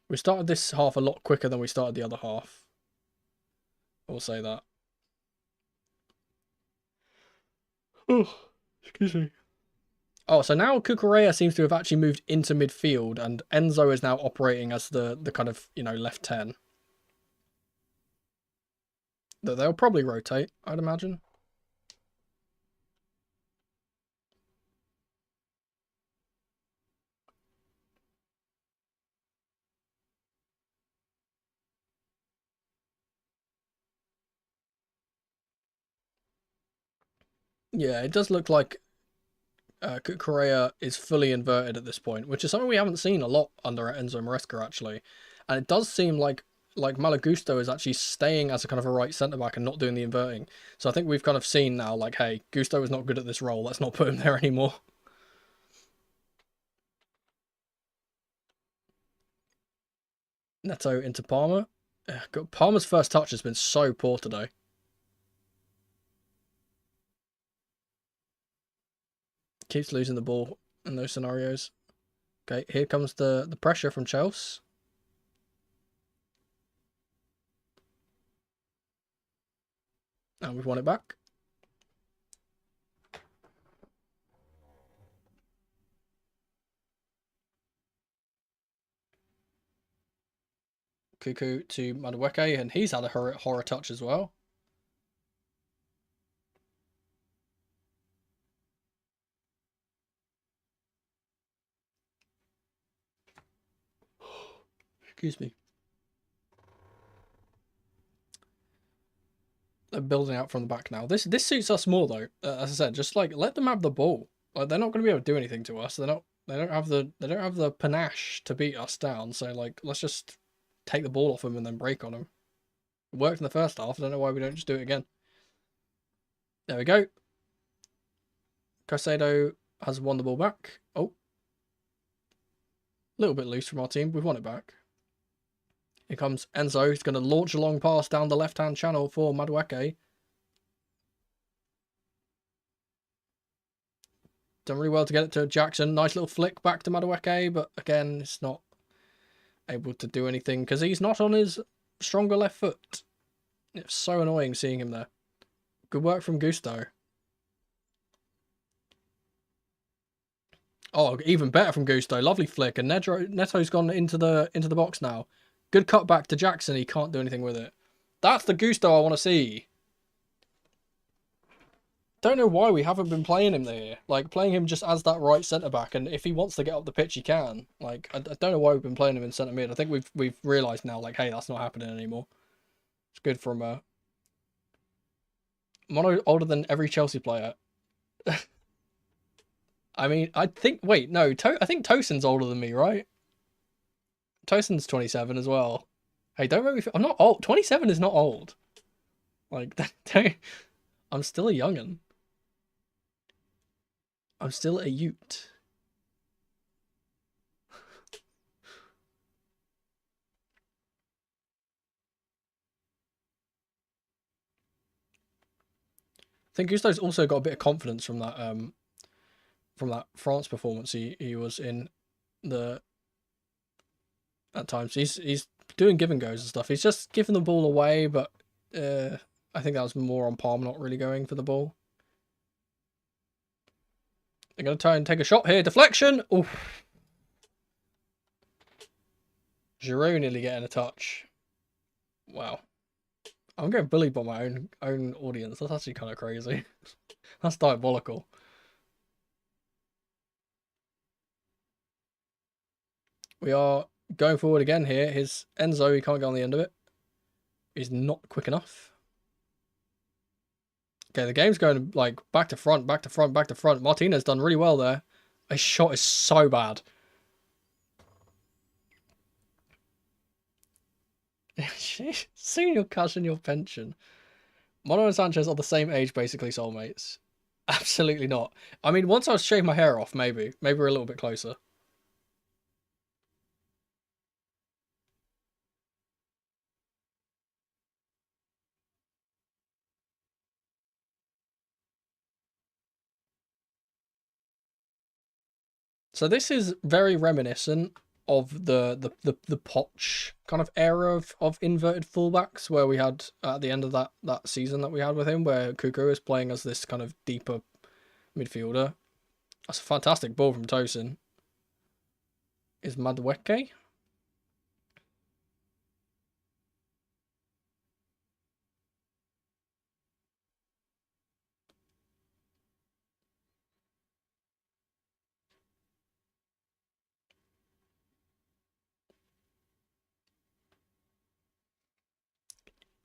We started this half a lot quicker than we started the other half. I will say that. Oh, excuse me. Oh, so now Cucurella seems to have actually moved into midfield, and Enzo is now operating as the kind of, left 10. They'll probably rotate, I'd imagine. Yeah, it does look like Cucurella is fully inverted at this point, which is something we haven't seen a lot under Enzo Maresca, actually. And it does seem like Malagusto is actually staying as a kind of a right centre-back and not doing the inverting. So I think we've kind of seen now, like, hey, Gusto is not good at this role. Let's not put him there anymore. Neto into Palmer. Palmer's first touch has been so poor today. Keeps losing the ball in those scenarios. Okay, here comes the pressure from Chelsea. And we've won it back. Cuckoo to Madueke, and he's had a horror touch as well. Excuse me. They're building out from the back now. This suits us more though. As I said, just like let them have the ball. Like they're not going to be able to do anything to us. They don't have the panache to beat us down. So like let's just take the ball off them and then break on them. It worked in the first half. I don't know why we don't just do it again. There we go. Caicedo has won the ball back. Oh. A little bit loose from our team. We've won it back. Here comes Enzo. He's going to launch a long pass down the left-hand channel for Madueke. Done really well to get it to Jackson. Nice little flick back to Madueke, but again, it's not able to do anything because he's not on his stronger left foot. It's so annoying seeing him there. Good work from Gusto. Oh, even better from Gusto. Lovely flick, and Neto's gone into the box now. Good cut back to Jackson. He can't do anything with it. That's the Gusto I want to see. don't know why we haven't been playing him there. Like, playing him just as that right centre-back, and if he wants to get up the pitch, he can. Like, I don't know why we've been playing him in centre-mid. I think we've realised now, like, hey, that's not happening anymore. It's good from Mono older than every Chelsea player. I mean, I think... Wait, no. I think Tosin's older than me, right? Tosin's 27 as well. Hey, don't make me feel... I'm not old. 27 is not old. Like, don't... I'm still a young'un. I'm still a ute. I think Gusto's also got a bit of confidence from that France performance he was in at times. He's doing give and goes and stuff. He's just giving the ball away, but I think that was more on Palmer not really going for the ball. They're going to try and take a shot here. Deflection! Oof. Giroud nearly getting a touch. Wow. I'm getting bullied by my own audience. That's actually kind of crazy. That's diabolical. We are going forward again here. His Enzo, he can't get on the end of it. He's not quick enough. Okay, the game's going like back to front, back to front, back to front. Martinez done really well there. His shot is so bad. Soon you'll cash in your pension. Mono and Sanchez are the same age, basically soulmates. Absolutely not. I mean, once I shave my hair off, maybe we're a little bit closer. So this is very reminiscent of the Poch kind of era of inverted fullbacks where we had at the end of that season that we had with him, where Cuckoo is playing as this kind of deeper midfielder. That's a fantastic ball from Tosin. Is Madueke?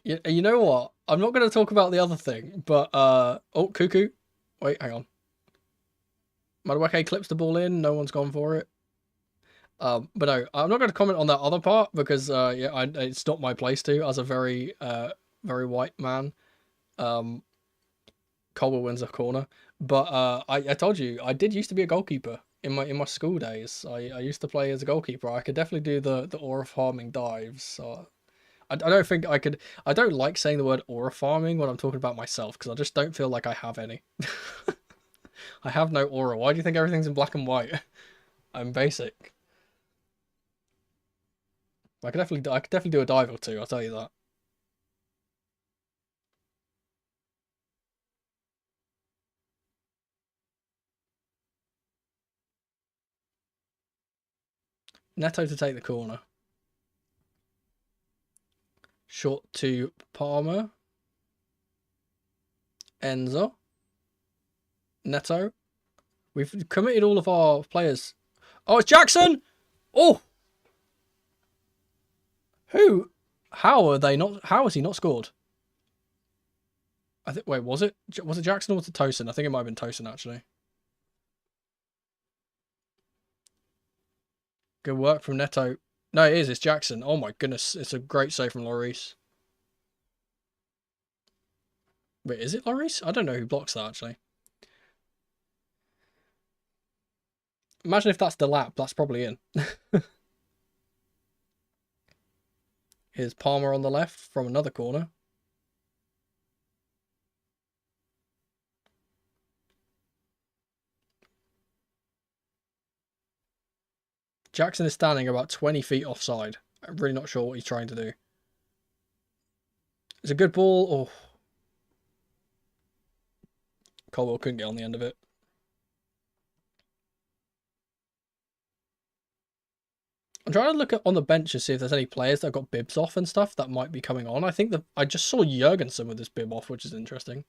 You know what? I'm not going to talk about the other thing, but oh, Cuckoo. Wait, hang on. Madueke clips the ball in. No one's gone for it. But no, I'm not going to comment on that other part because yeah, it's not my place to as a very white man. Colwell wins a corner, but I told you I did used to be a goalkeeper in my school days. I used to play as a goalkeeper. I could definitely do the aura farming dives. So I don't think I could. I don't like saying the word aura farming when I'm talking about myself because I just don't feel like I have any. I have no aura. Why do you think everything's in black and white? I'm basic. I could definitely do a dive or two. I'll tell you that. Neto to take the corner. Short to Palmer. Enzo. Neto. We've committed all of our players. Oh, it's Jackson! Oh! Who? How are they not? How has he not scored? I think. Wait, was it Jackson or was it Tosin? I think it might have been Tosin actually. Good work from Neto. No, it is. It's Jackson. Oh my goodness, it's a great save from Lloris. Wait, is it Lloris? I don't know who blocks that actually. Imagine if that's the lap. That's probably in. Here's Palmer on the left from another corner. Jackson is standing about 20 feet offside. I'm really not sure what he's trying to do. It's a good ball. Oh. Colwell couldn't get on the end of it. I'm trying to look on the bench to see if there's any players that got bibs off and stuff that might be coming on. I think that I just saw Jurgensen with his bib off, which is interesting.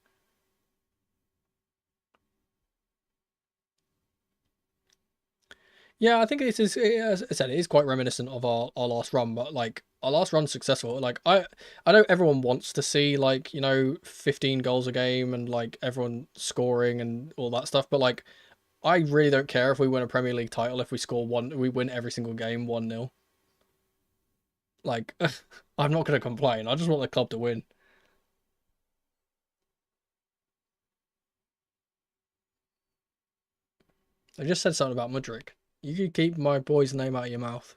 Yeah, I think it is. As I said, it is quite reminiscent of our last run, but like our last run's successful. Like I know everyone wants to see like 15 goals a game and like everyone scoring and all that stuff, but like I really don't care if we win a Premier League title if we score one, we win every single game 1-0. Like I'm not gonna complain. I just want the club to win. I just said something about Mudryk. You could keep my boy's name out of your mouth.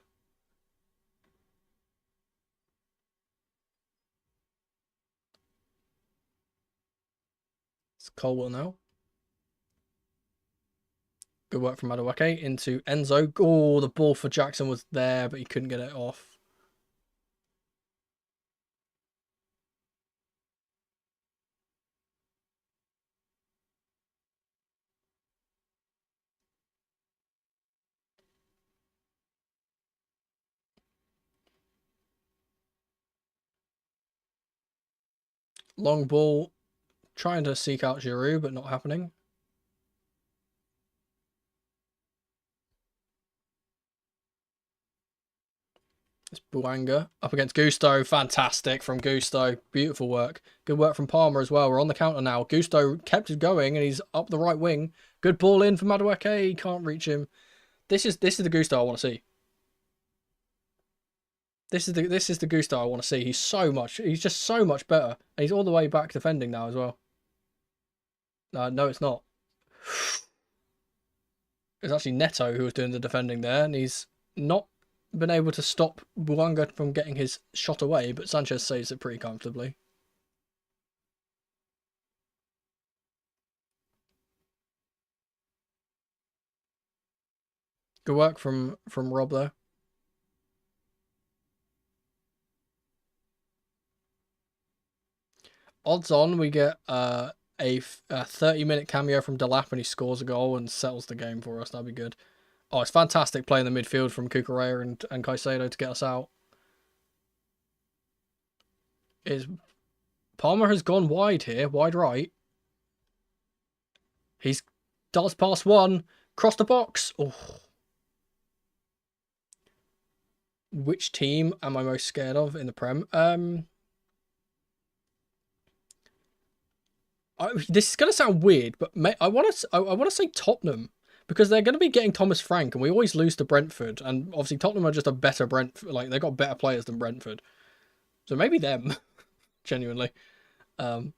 It's Colwell now. Good work from Madueke into Enzo. Oh, the ball for Jackson was there, but he couldn't get it off. Long ball, trying to seek out Giroud, but not happening. It's Buanga up against Gusto. Fantastic from Gusto. Beautiful work. Good work from Palmer as well. We're on the counter now. Gusto kept it going and he's up the right wing. Good ball in for Madueke. Can't reach him. This is the Gusto I want to see. This is the Gusto I want to see. He's just so much better. And he's all the way back defending now as well. No, it's not. It's actually Neto who was doing the defending there, and he's not been able to stop Buanga from getting his shot away, but Sanchez saves it pretty comfortably. Good work from Rob there. Odds on we get a 30-minute cameo from Delap and he scores a goal and settles the game for us. That'd be good. Oh, it's fantastic playing the midfield from Cucurella and Caicedo to get us out. Is Palmer has gone wide here, wide right. He's does pass one, cross the box. Oh. Which team am I most scared of in the Prem? This is gonna sound weird, but I want to say Tottenham because they're going to be getting Thomas Frank, and we always lose to Brentford, and obviously Tottenham are just a better Brentford. Like they've got better players than Brentford, so maybe them, genuinely. But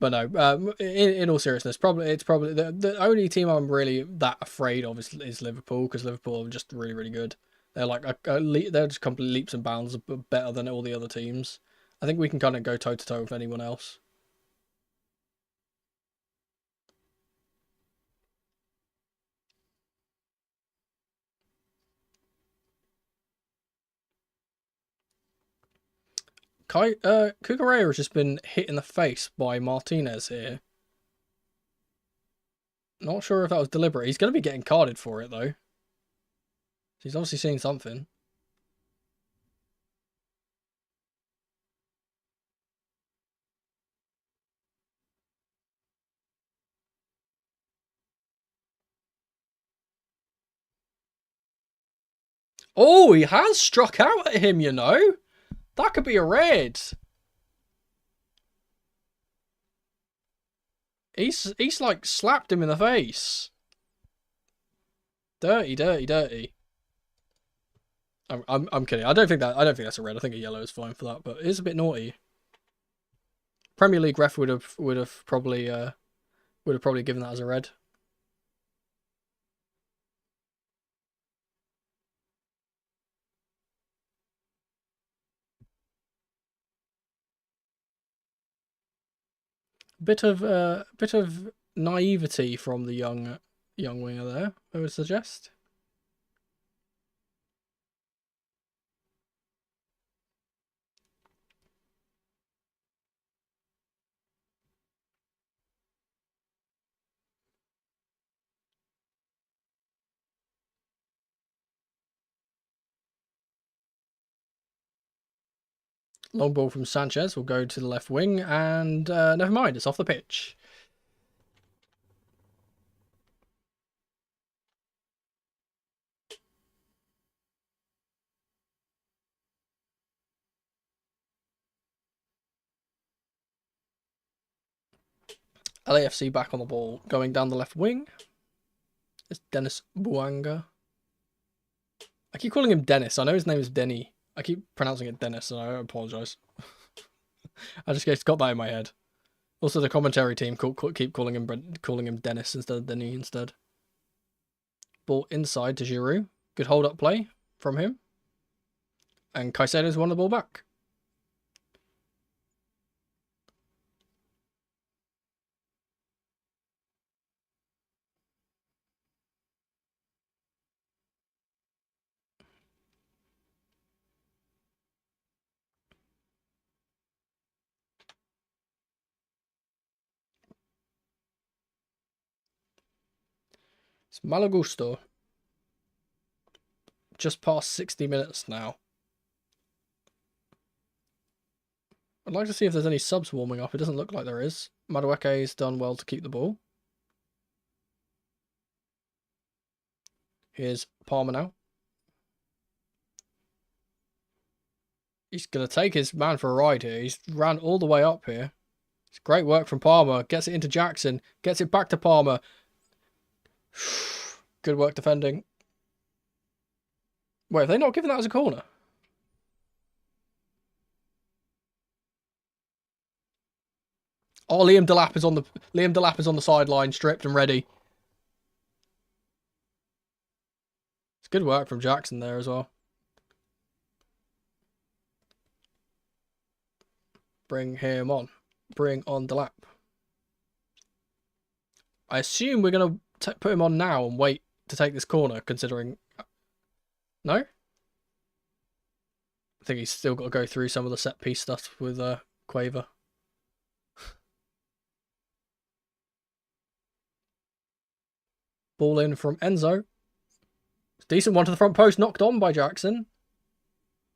no. In all seriousness, it's probably the only team I'm really that afraid of is Liverpool because Liverpool are just really really good. They're like they're just complete leaps and bounds better than all the other teams. I think we can kind of go toe to toe with anyone else. Cucurella has just been hit in the face by Martinez here. Not sure if that was deliberate. He's going to be getting carded for it though. He's obviously seeing something. Oh, he has struck out at him, you know. That could be a red. He's like slapped him in the face. Dirty, dirty, dirty. I'm kidding. I don't think that's a red. I think a yellow is fine for that, but it is a bit naughty. Premier League ref would have probably given that as a red. Bit of naivety from the young winger there, I would suggest. Long ball from Sanchez will go to the left wing, and never mind, it's off the pitch. LAFC back on the ball, going down the left wing. It's Dennis Bouanga. I keep calling him Dennis. I know his name is Denny. I keep pronouncing it Dennis, and I apologise. I just got that in my head. Also, the commentary team keep calling him Dennis instead of Denny instead. Ball inside to Giroud. Good hold-up play from him. And Caicedo's won the ball back. It's Malagusto. Just past 60 minutes now. I'd like to see if there's any subs warming up. It doesn't look like there is. Madueke's done well to keep the ball. Here's Palmer now. He's going to take his man for a ride here. He's ran all the way up here. It's great work from Palmer. Gets it into Jackson. Gets it back to Palmer. Good work defending. Wait, have they not given that as a corner? Oh, Liam Delap is on the sideline, stripped and ready. It's good work from Jackson there as well. Bring him on. Bring on Delap. I assume we're going to put him on now and wait to take this corner, considering... No? I think he's still got to go through some of the set-piece stuff with Quaver. Ball in from Enzo. Decent one to the front post, knocked on by Jackson.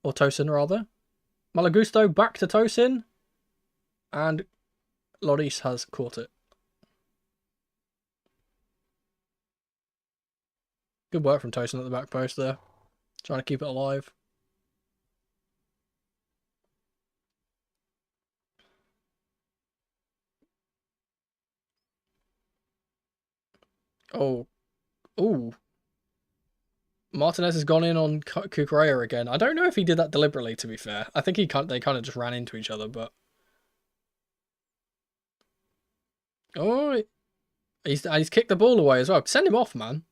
Or Tosin, rather. Malagusto back to Tosin. And Lloris has caught it. Good work from Tosin at the back post there. Trying to keep it alive. Oh. Ooh. Martinez has gone in on Cucurella again. I don't know if he did that deliberately, to be fair. I think they kind of just ran into each other, but... Oh, he's kicked the ball away as well. Send him off, man.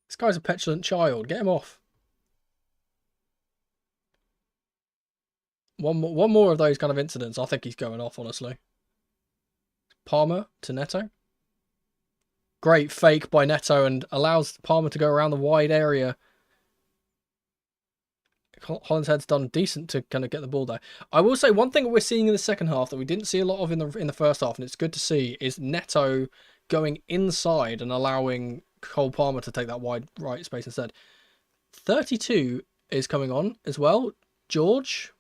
This guy's a petulant child. Get him off. One more of those kind of incidents. I think he's going off, honestly. Palmer to Neto. Great fake by Neto and allows Palmer to go around the wide area. Hollinshead's done decent to kind of get the ball there. I will say one thing we're seeing in the second half that we didn't see a lot of in the first half, and it's good to see, is Neto going inside and allowing Cole Palmer to take that wide right space instead. 32 is coming on as well. George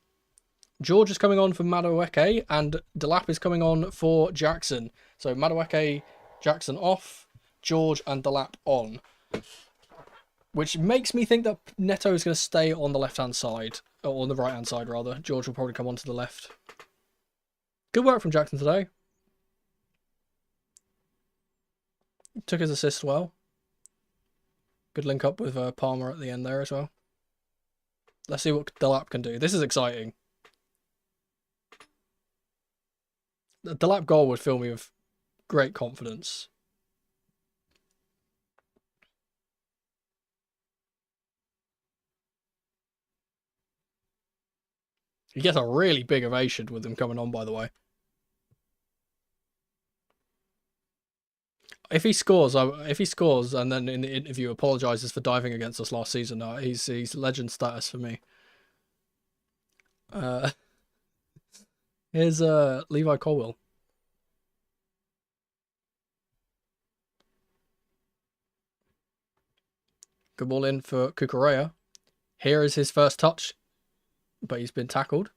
is coming on for Madueke, and Delap is coming on for Jackson. So Madueke, Jackson off, George and Delap on. Which makes me think that Neto is going to stay on the left-hand side, or on the right-hand side, rather. George will probably come onto the left. Good work from Jackson today. Took his assist well. Good link up with Palmer at the end there as well. Let's see what Delap can do. This is exciting. The Delap goal would fill me with great confidence. He gets a really big ovation with him coming on, by the way. If he scores and then in the interview apologises for diving against us last season, he's legend status for me. Here's Levi Colwill. Good ball in for Cucurella. Here is his first touch, but he's been tackled.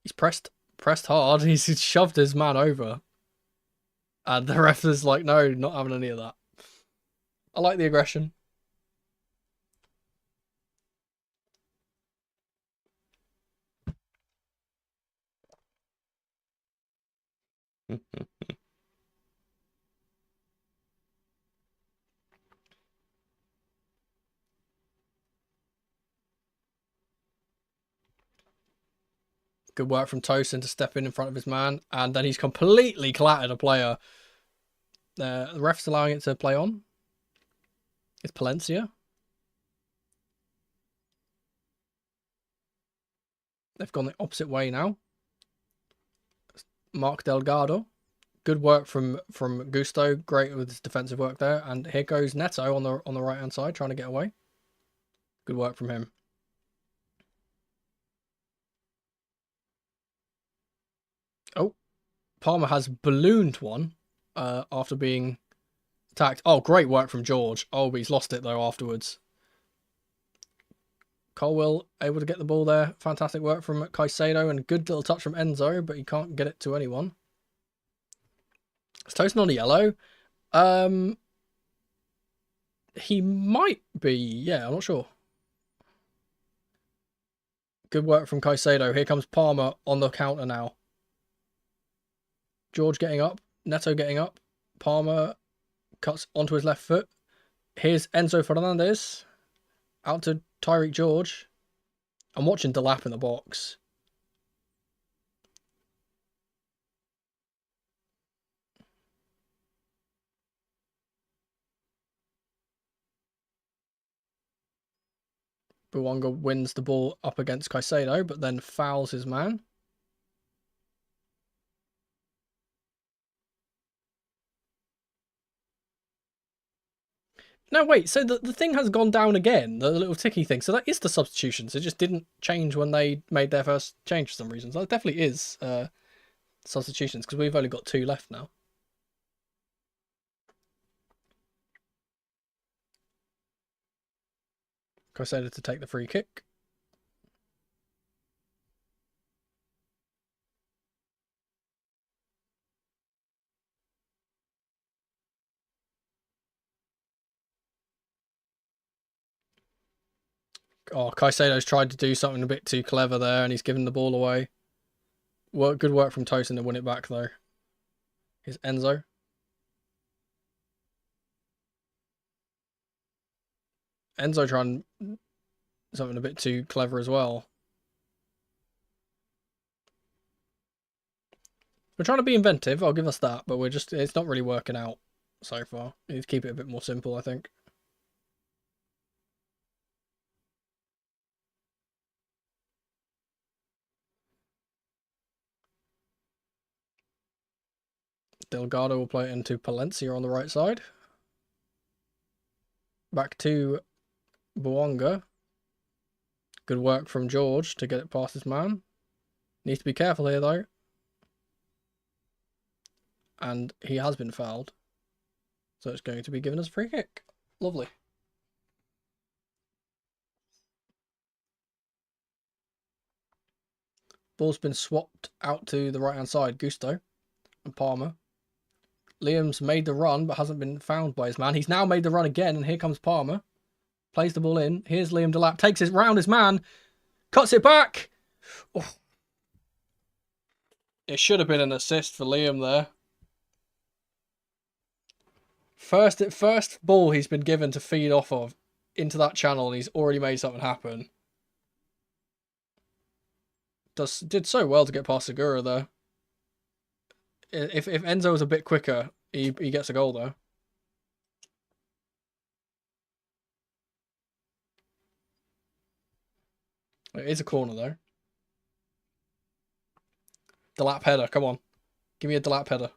He's pressed hard. He's shoved his man over. And the ref is like, no, not having any of that. I like the aggression. Good work from Tosin to step in front of his man, and then he's completely clattered a player. The ref's allowing it to play on. It's Palencia. They've gone the opposite way now. Mark Delgado. Good work from Gusto. Great with his defensive work there. And here goes Neto on the right hand side, trying to get away. Good work from him. Oh, Palmer has ballooned one after being attacked. Oh, great work from George. Oh, but he's lost it though afterwards. Colwell able to get the ball there. Fantastic work from Caicedo and good little touch from Enzo, but he can't get it to anyone. Is Tosin on a yellow? He might be. Yeah, I'm not sure. Good work from Caicedo. Here comes Palmer on the counter now. George getting up. Neto getting up. Palmer cuts onto his left foot. Here's Enzo Fernandez. Out to Tyreek George. I'm watching Delap in the box. Buwanga wins the ball up against Caicedo, but then fouls his man. No, wait, so the thing has gone down again, the little ticky thing. So that is the substitutions. It just didn't change when they made their first change for some reason. So that definitely is substitutions, because we've only got 2 left now. Caicedo to take the free kick. Oh, Caicedo's tried to do something a bit too clever there, and he's given the ball away. Good work from Tosin to win it back, though. Here's Enzo. Enzo trying something a bit too clever as well. We're trying to be inventive, I'll give us that, but it's not really working out so far. We need to keep it a bit more simple, I think. Delgado will play it into Palencia on the right side. Back to Buwanga. Good work from George to get it past his man. Needs to be careful here, though. And he has been fouled. So it's going to be given as a free kick. Lovely. Ball's been swapped out to the right-hand side. Gusto and Palmer. Liam's made the run, but hasn't been found by his man. He's now made the run again, and here comes Palmer. Plays the ball in. Here's Liam Delap. Takes it round his man. Cuts it back. Oh. It should have been an assist for Liam there. First ball he's been given to feed off of into that channel, and he's already made something happen. Did so well to get past Segura there. If Enzo was a bit quicker, he gets a goal though. It is a corner though. Delap header, come on. Give me a Delap header.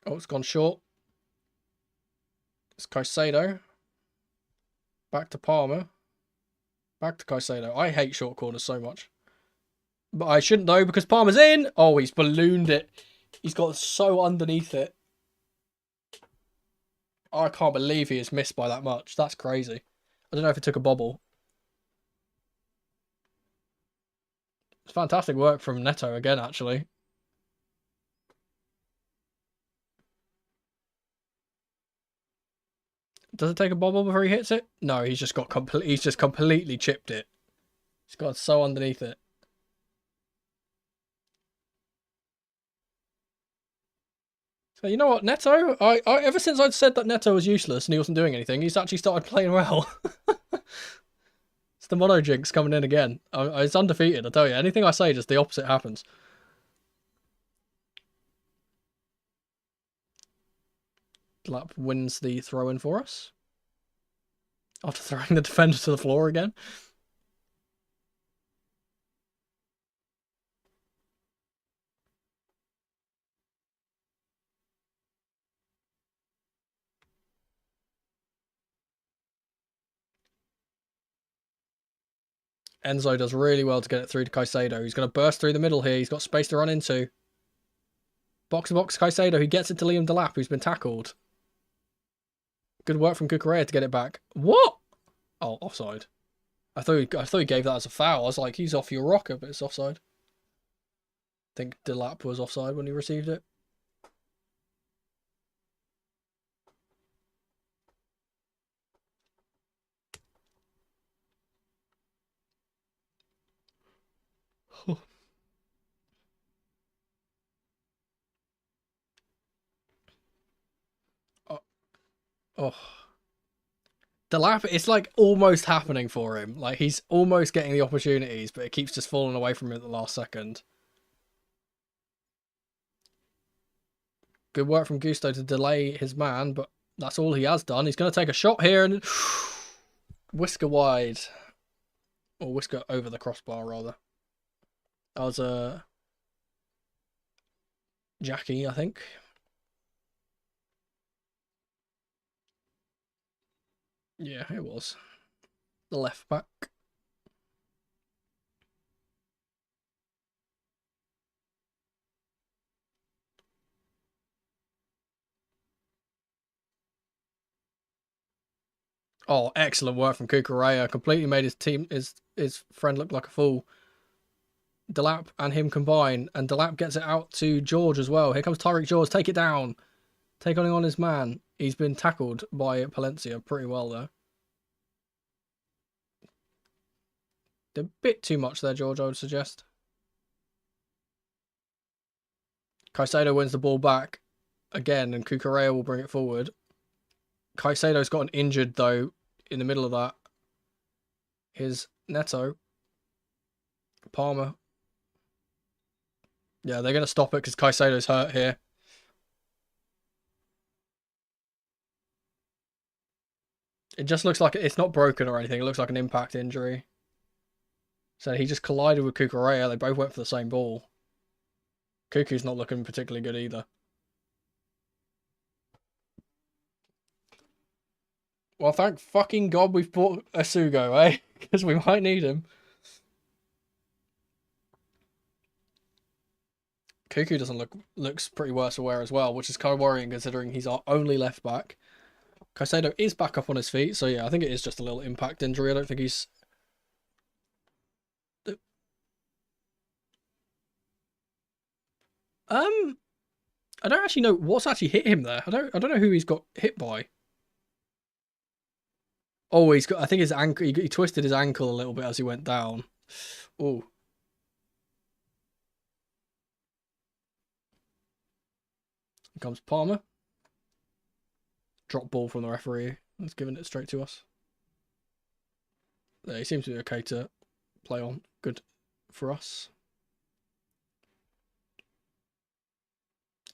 Oh, it's gone short. It's Caicedo. Back to Palmer. Back to Caicedo. I hate short corners so much. But I shouldn't though, because Palmer's in. Oh, he's ballooned it. He's got so underneath it. Oh, I can't believe he is missed by that much. That's crazy. I don't know if it took a bobble. It's fantastic work from Neto again, actually. Does it take a bobble before he hits it? No, he's just completely chipped it. He's got so underneath it. So you know what, Neto? I ever since I'd said that Neto was useless and he wasn't doing anything, he's actually started playing well. It's the mono jinx coming in again. It's undefeated, I tell you. Anything I say, just the opposite happens. Lap wins the throw-in for us. After throwing the defender to the floor again. Enzo does really well to get it through to Caicedo. He's going to burst through the middle here. He's got space to run into. Box to box Caicedo, who gets it to Liam Delap, who's been tackled. Good work from Cucurella to get it back. What? Oh, offside. I thought he gave that as a foul. I was like, he's off your rocker, but it's offside. I think Delap was offside when he received it. Oh. Delap, it's like almost happening for him. Like he's almost getting the opportunities, but it keeps just falling away from him at the last second. Good work from Gusto to delay his man, but that's all he has done. He's going to take a shot here and whisker wide. Or whisker over the crossbar, rather. That was Jackie, I think. Yeah, it was. The left back. Oh, excellent work from Cucurella. Completely made his friend look like a fool. Delap and him combine, and Delap gets it out to George as well. Here comes Tyreek George. Take it down. Taking on his man. He's been tackled by Palencia pretty well, though. A bit too much there, George, I would suggest. Caicedo wins the ball back again, and Cucurella will bring it forward. Caicedo's gotten injured, though, in the middle of that. Here's Neto. Palmer. Yeah, they're going to stop it because Caicedo's hurt here. It just looks like it's not broken or anything. It looks like an impact injury. So he just collided with Cucurella. They both went for the same ball. Cuckoo's not looking particularly good either. Well, thank fucking God we've bought Asugo, eh? Because we might need him. Cuckoo looks pretty worse for wear as well, which is kind of worrying considering he's our only left back. Caicedo is back up on his feet, so yeah, I think it is just a little impact injury. I don't think he's... I don't actually know what's actually hit him there. I don't know who he's got hit by. Oh, he's got... I think his ankle... He twisted his ankle a little bit as he went down. Oh. Here comes Palmer. Drop ball from the referee. He's giving it straight to us. There, he seems to be okay to play on. Good for us.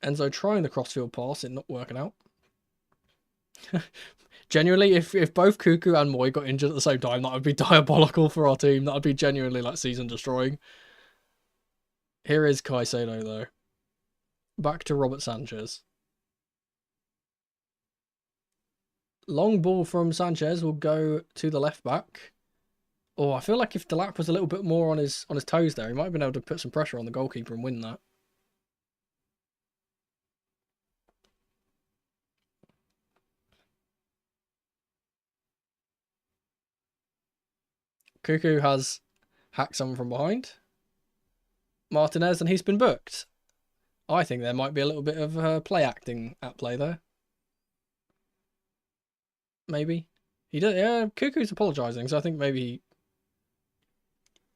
Enzo trying the crossfield pass, it not working out. Genuinely, if both Cuckoo and Moy got injured at the same time, that would be diabolical for our team. That would be genuinely like season destroying. Here is Caicedo though. Back to Robert Sanchez. Long ball from Sanchez will go to the left back. Oh, I feel like if Delap was a little bit more on his toes there, he might have been able to put some pressure on the goalkeeper and win that. Cuckoo has hacked someone from behind. Martinez, and he's been booked. I think there might be a little bit of play acting at play there. Maybe. He did. Yeah, Cuckoo's apologising, so I think maybe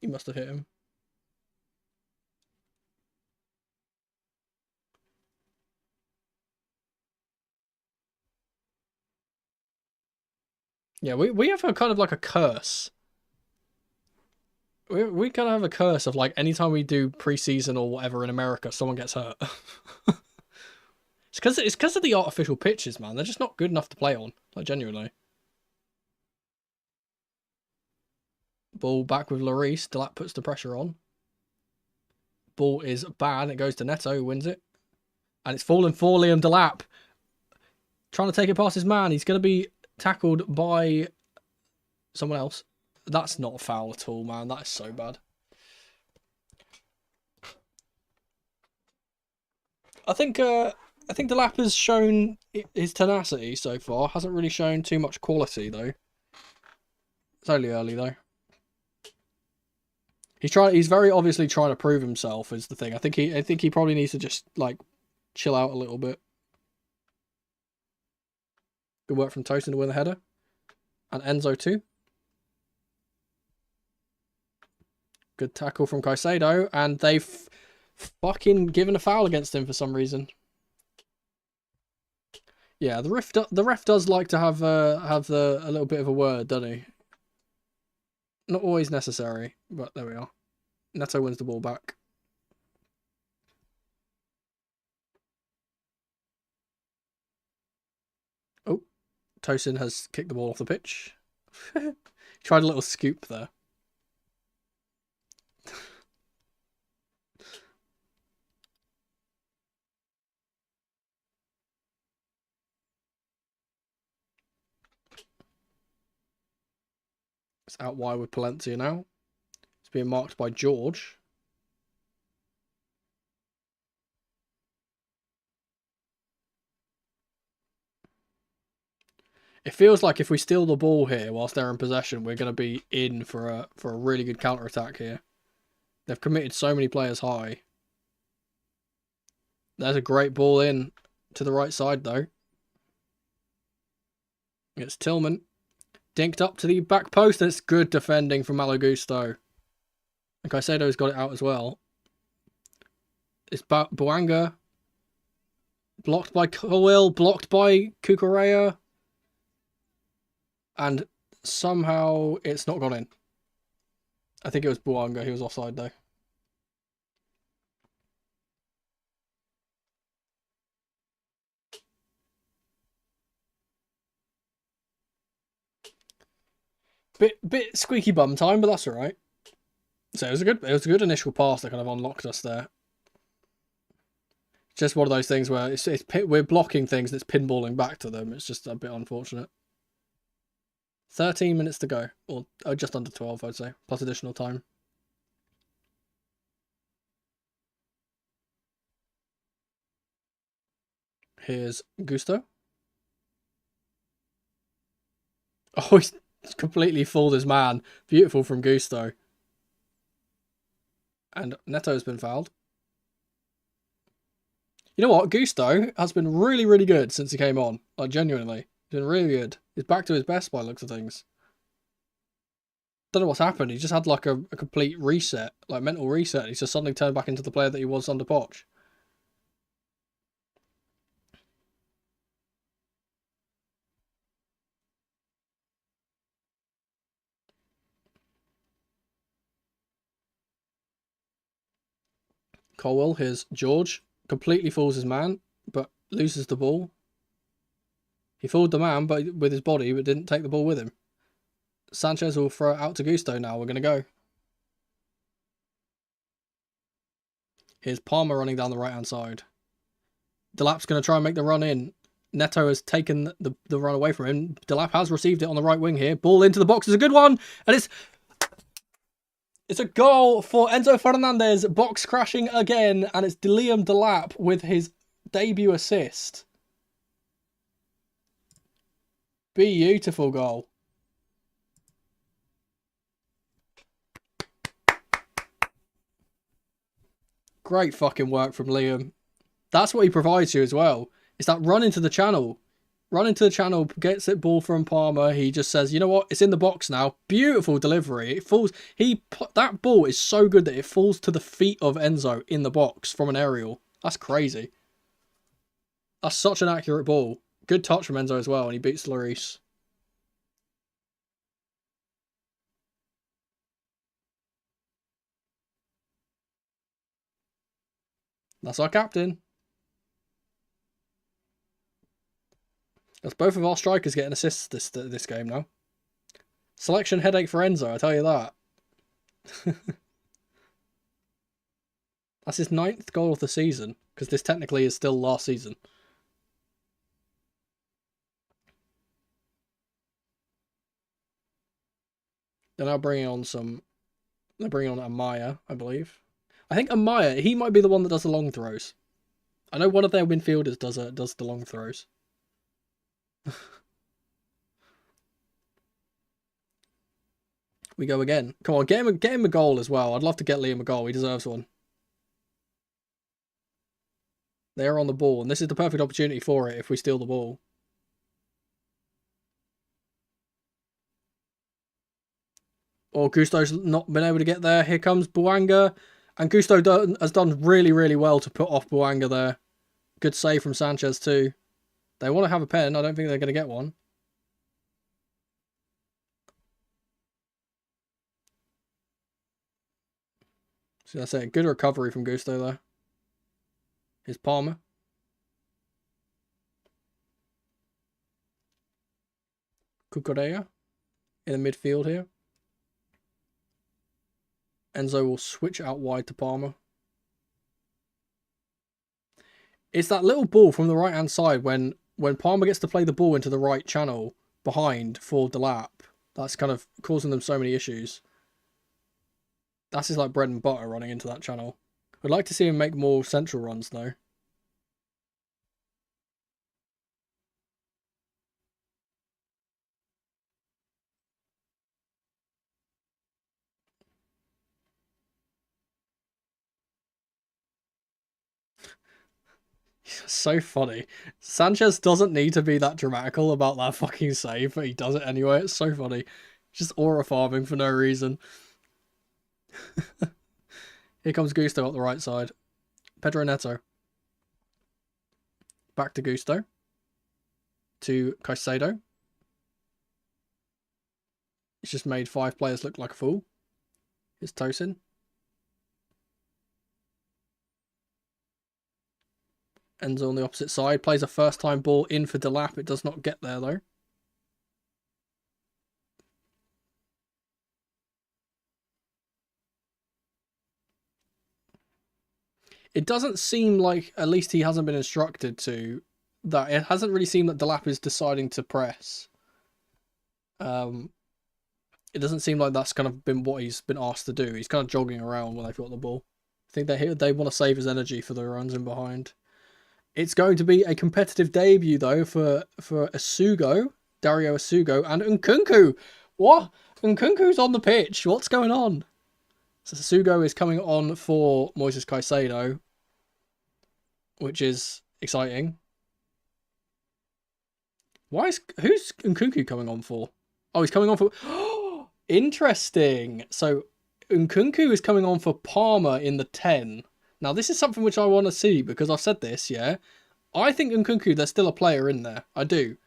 He must have hit him. Yeah, we have a kind of like a curse. We kind of have a curse of like anytime we do preseason or whatever in America, someone gets hurt. It's because of the artificial pitches, man. They're just not good enough to play on, like genuinely. Ball back with Lloris. Delap puts the pressure on. Ball is bad. It goes to Neto, who wins it. And it's fallen for Liam Delap. Trying to take it past his man. He's going to be tackled by someone else. That's not a foul at all, man. That is so bad. I think Delap has shown his tenacity so far. Hasn't really shown too much quality though. It's only early though. He's very obviously trying to prove himself is the thing. I think he probably needs to just like chill out a little bit. Good work from Tosin to win the header. And Enzo too. Good tackle from Caicedo, and they've fucking given a foul against him for some reason. Yeah, the ref does like to have a little bit of a word, doesn't he? Not always necessary, but there we are. Neto wins the ball back. Oh, Tosin has kicked the ball off the pitch. Tried a little scoop there. It's out wide with Palencia now. It's being marked by George. It feels like if we steal the ball here whilst they're in possession, we're going to be in for a really good counter-attack here. They've committed so many players high. There's a great ball in to the right side, though. It's Tillman. Dinked up to the back post, and it's good defending from Malo Gusto. And Caicedo's got it out as well. It's Boanga. Blocked by Colwill, blocked by Cucurella. And somehow it's not gone in. I think it was Boanga, he was offside though. Bit squeaky bum time, but that's alright. So it was a good initial pass that kind of unlocked us there. Just one of those things where we're blocking things and it's pinballing back to them. It's just a bit unfortunate. 13 minutes to go, or just under 12, I'd say, plus additional time. Here's Gusto. Oh, he's completely fooled his man. Beautiful from Gusto. And Neto's been fouled. You know what? Gusto has been really, really good since he came on. Like, genuinely. He's been really good. He's back to his best by the looks of things. Don't know what's happened. He just had like a complete reset, like mental reset. He's just suddenly turned back into the player that he was under Poch. Colwell, here's George. Completely fools his man, but loses the ball. He fooled the man but with his body, but didn't take the ball with him. Sanchez will throw it out to Gusto now. We're going to go. Here's Palmer running down the right-hand side. Delap's going to try and make the run in. Neto has taken the run away from him. Delap has received it on the right wing here. Ball into the box is a good one. And it's a goal for Enzo Fernandez. Box crashing again. And it's Liam Delap with his debut assist. Beautiful goal. Great fucking work from Liam. That's what he provides you as well. It's that run into the channel. Run into the channel, gets it ball from Palmer. He just says, you know what? It's in the box now. Beautiful delivery. It falls. That ball is so good that it falls to the feet of Enzo in the box from an aerial. That's crazy. That's such an accurate ball. Good touch from Enzo as well, and he beats Lloris. That's our captain. That's both of our strikers getting assists this game now. Selection headache for Enzo, I tell you that. That's his 9th goal of the season, because this technically is still last season. They're now bringing on they're bringing on Amaya, I believe. I think Amaya, he might be the one that does the long throws. I know one of their midfielders does the long throws. We go again. Come on, get him a goal as well. I'd love to get Liam a goal. He deserves one. They're on the ball, and this is the perfect opportunity for it if we steal the ball. Or Gusto's not been able to get there. Here comes Bouanga. And Gusto has done really, really well to put off Bouanga there. Good save from Sanchez too. They want to have a pen. I don't think they're going to get one. So that's it. Good recovery from Gusto there. Here's Palmer. Cucurella in the midfield here. Enzo will switch out wide to Palmer. It's that little ball from the right-hand side when Palmer gets to play the ball into the right channel behind for Delap. That's kind of causing them so many issues. That's his like bread and butter, running into that channel. I'd like to see him make more central runs though. So funny. Sanchez doesn't need to be that dramatical about that fucking save, but he does it anyway. It's so funny. Just aura farming for no reason. Here comes Gusto up the right side. Pedro Neto. Back to Gusto. To Caicedo. He's just made 5 players look like a fool. Here's Tosin. Enzo on the opposite side. Plays a first-time ball in for Delap. It does not get there, though. It doesn't seem like, at least he hasn't been instructed to, that it hasn't really seemed that Delap is deciding to press. It doesn't seem like that's kind of been what he's been asked to do. He's kind of jogging around when they've got the ball. I think they want to save his energy for the runs in behind. It's going to be a competitive debut, though, for Asugo, Dario Asugo, and Nkunku. What? Nkunku's on the pitch. What's going on? So Asugo is coming on for Moises Caicedo, which is exciting. Who's Nkunku coming on for? Oh, he's coming on for... Interesting. So Nkunku is coming on for Palmer in the 10. Now, this is something which I want to see, because I've said this, yeah? I think Nkunku, there's still a player in there. I do.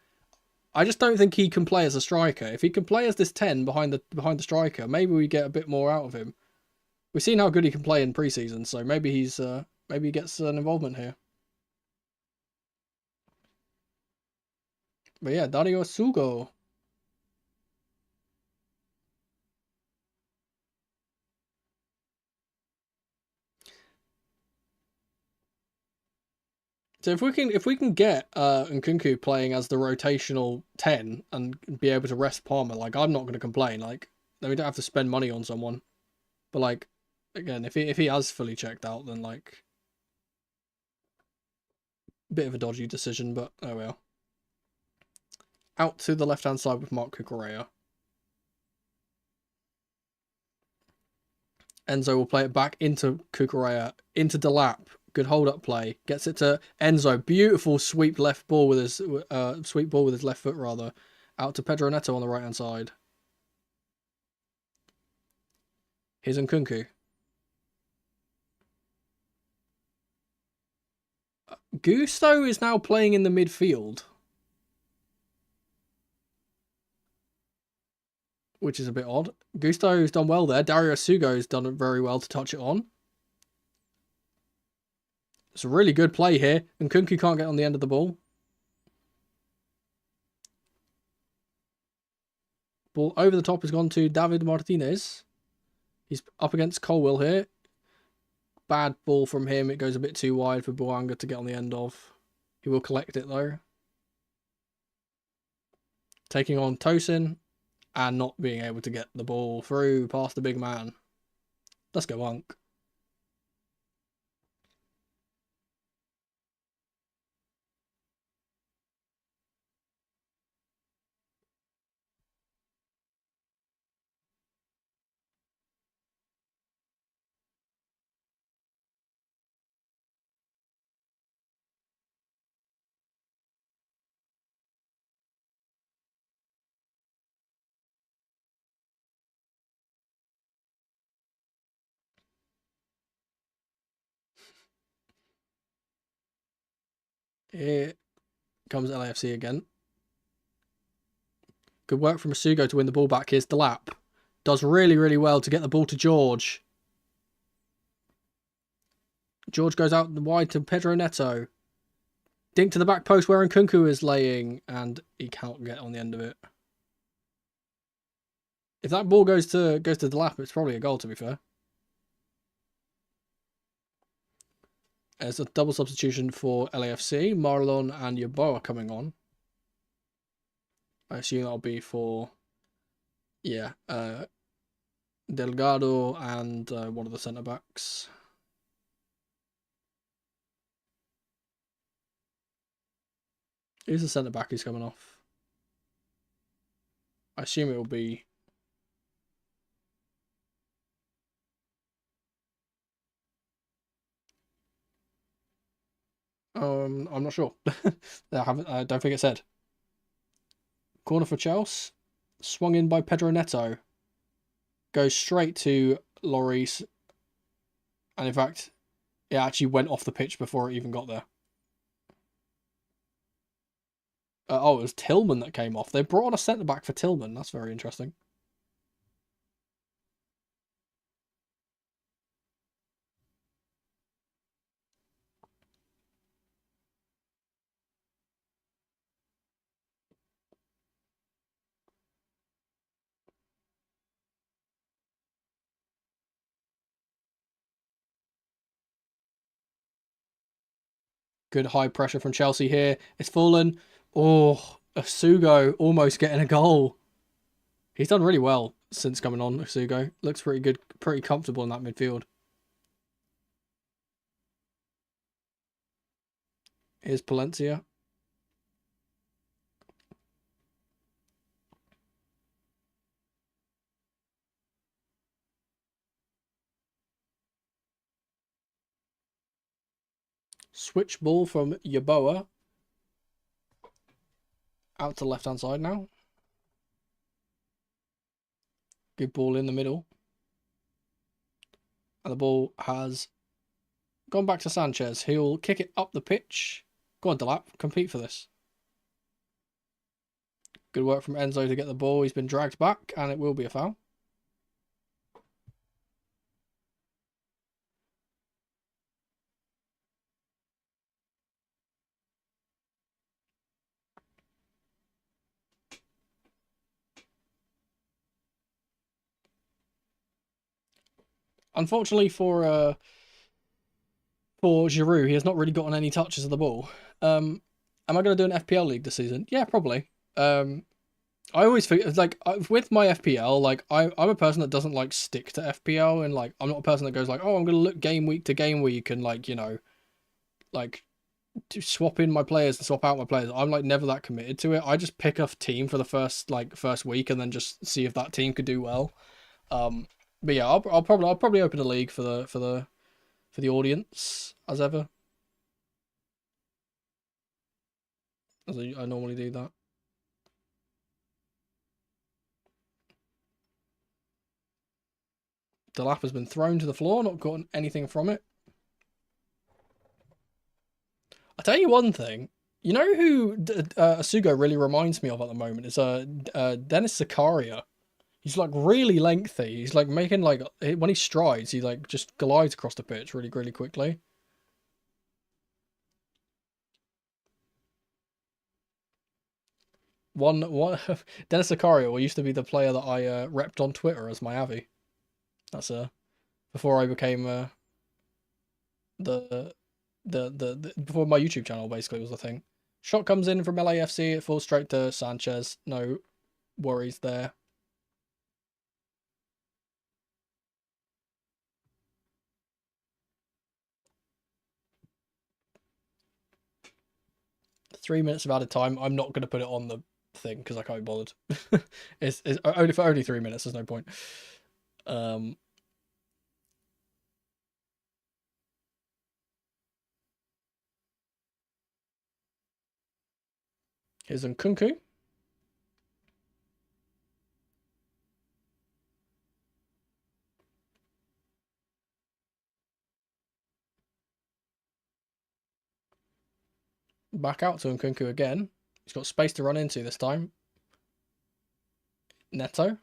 I just don't think he can play as a striker. If he can play as this 10 behind the striker, maybe we get a bit more out of him. We've seen how good he can play in pre-season, so maybe maybe he gets an involvement here. But yeah, Dario Sugo. So if we can get Nkunku playing as the rotational 10 and be able to rest Palmer, like, I'm not going to complain. Like, then we don't have to spend money on someone. But like, again, if he has fully checked out, then like, bit of a dodgy decision, but oh well. Out to the left hand side with Marc Cucurella. Enzo will play it back into Cucurella, into Delap. Good hold up play. Gets it to Enzo. Beautiful sweep left ball with his sweep ball with his left foot rather. Out to Pedro Neto on the right hand side. Here's Nkunku. Gusto is now playing in the midfield, which is a bit odd. Gusto's done well there. Dario Sugo's done it very well to touch it on. It's a really good play here. Nkunku can't get on the end of the ball. Ball over the top has gone to David Martinez. He's up against Colwill here. Bad ball from him. It goes a bit too wide for Boanga to get on the end of. He will collect it though. Taking on Tosin and not being able to get the ball through past the big man. Let's go, Unk. Here comes LAFC again. Good work from Asugo to win the ball back. Here's Delap. Does really, really well to get the ball to George. George goes out wide to Pedro Neto. Dink to the back post where Nkunku is laying, and he can't get on the end of it. If that ball goes to Delap, it's probably a goal, to be fair. There's a double substitution for LAFC. Marlon and Yeboah coming on. I assume that'll be for, yeah, Delgado and one of the centre-backs. Who's the centre-back who's coming off? I assume it will be... I'm not sure. I don't think it said. Corner for Chelsea. Swung in by Pedro Neto. Goes straight to Lloris. And in fact, it actually went off the pitch before it even got there. Oh, it was Tillman that came off. They brought on a centre-back for Tillman. That's very interesting. Good high pressure from Chelsea here. It's fallen. Oh, Asugo almost getting a goal. He's done really well since coming on, Asugo. Looks pretty good, pretty comfortable in that midfield. Here's Palencia. Switch ball from Yeboah. Out to the left-hand side now. Good ball in the middle. And the ball has gone back to Sanchez. He'll kick it up the pitch. Go on, Delap. Compete for this. Good work from Enzo to get the ball. He's been dragged back, and it will be a foul. Unfortunately for Giroud, he has not really gotten any touches of the ball. Am I going to do an FPL league this season? Yeah, probably. I always figure, like, with my FPL, like, I'm a person that doesn't, like, stick to FPL, and, like, I'm not a person that goes, like, oh, I'm going to look game week to game week and, like, you know, like, to swap in my players and swap out my players. I'm, like, never that committed to it. I just pick a team for the first week and then just see if that team could do well. But yeah, I'll probably open a league for the for the audience, as ever. As I normally do that. Delap has been thrown to the floor, not gotten anything from it. I'll tell you one thing. You know who Asugo really reminds me of at the moment is Dennis Zakaria. He's like really lengthy. He's like making like, when he strides, he like just glides across the pitch really, really quickly. One Dennis Zakaria used to be the player that I repped on Twitter as my Avi. That's before I became before my YouTube channel basically was the thing. Shot comes in from LAFC, it falls straight to Sanchez. No worries there. Three minutes of added time. I'm not going to put it on the thing because I can't be bothered. it's only for only 3 minutes. There's no point. Here's Nkunku. Back out to Nkunku again. He's got space to run into this time. Neto.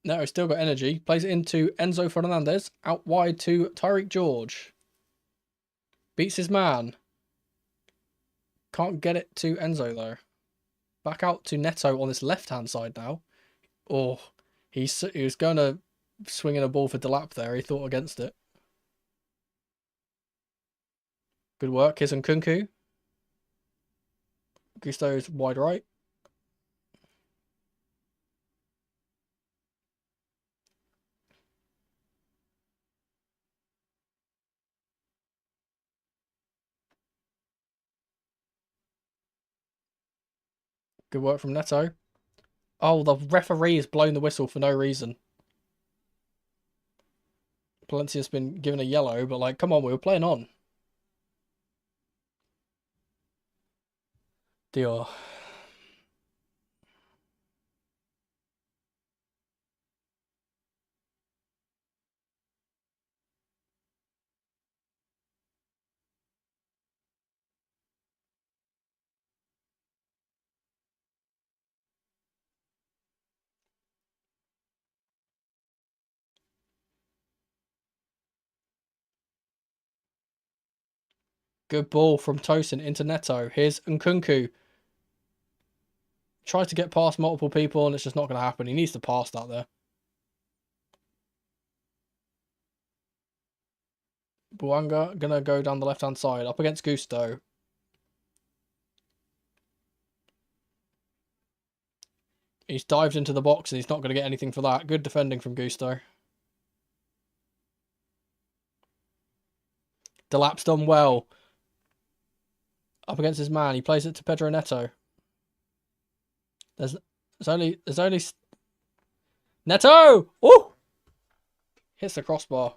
No, he's still got energy. Plays it into Enzo Fernandez. Out wide to Tyreek George. Beats his man. Can't get it to Enzo though. Back out to Neto on this left-hand side now. Oh, he was going to swing in a ball for Delap there. He thought against it. Good work. Here's Nkunku. Gusto's wide right. Good work from Neto. Oh, the referee has blown the whistle for no reason. Palencia's been given a yellow, but like, come on, we were playing on. Dior. Good ball from Tosin into Neto. Here's Nkunku. Tries to get past multiple people and it's just not going to happen. He needs to pass that there. Bouanga going to go down the left-hand side. Up against Gusto. He's dived into the box and he's not going to get anything for that. Good defending from Gusto. Delap's done well. Up against his man. He plays it to Pedro Neto. There's only Neto! Oh! Hits the crossbar.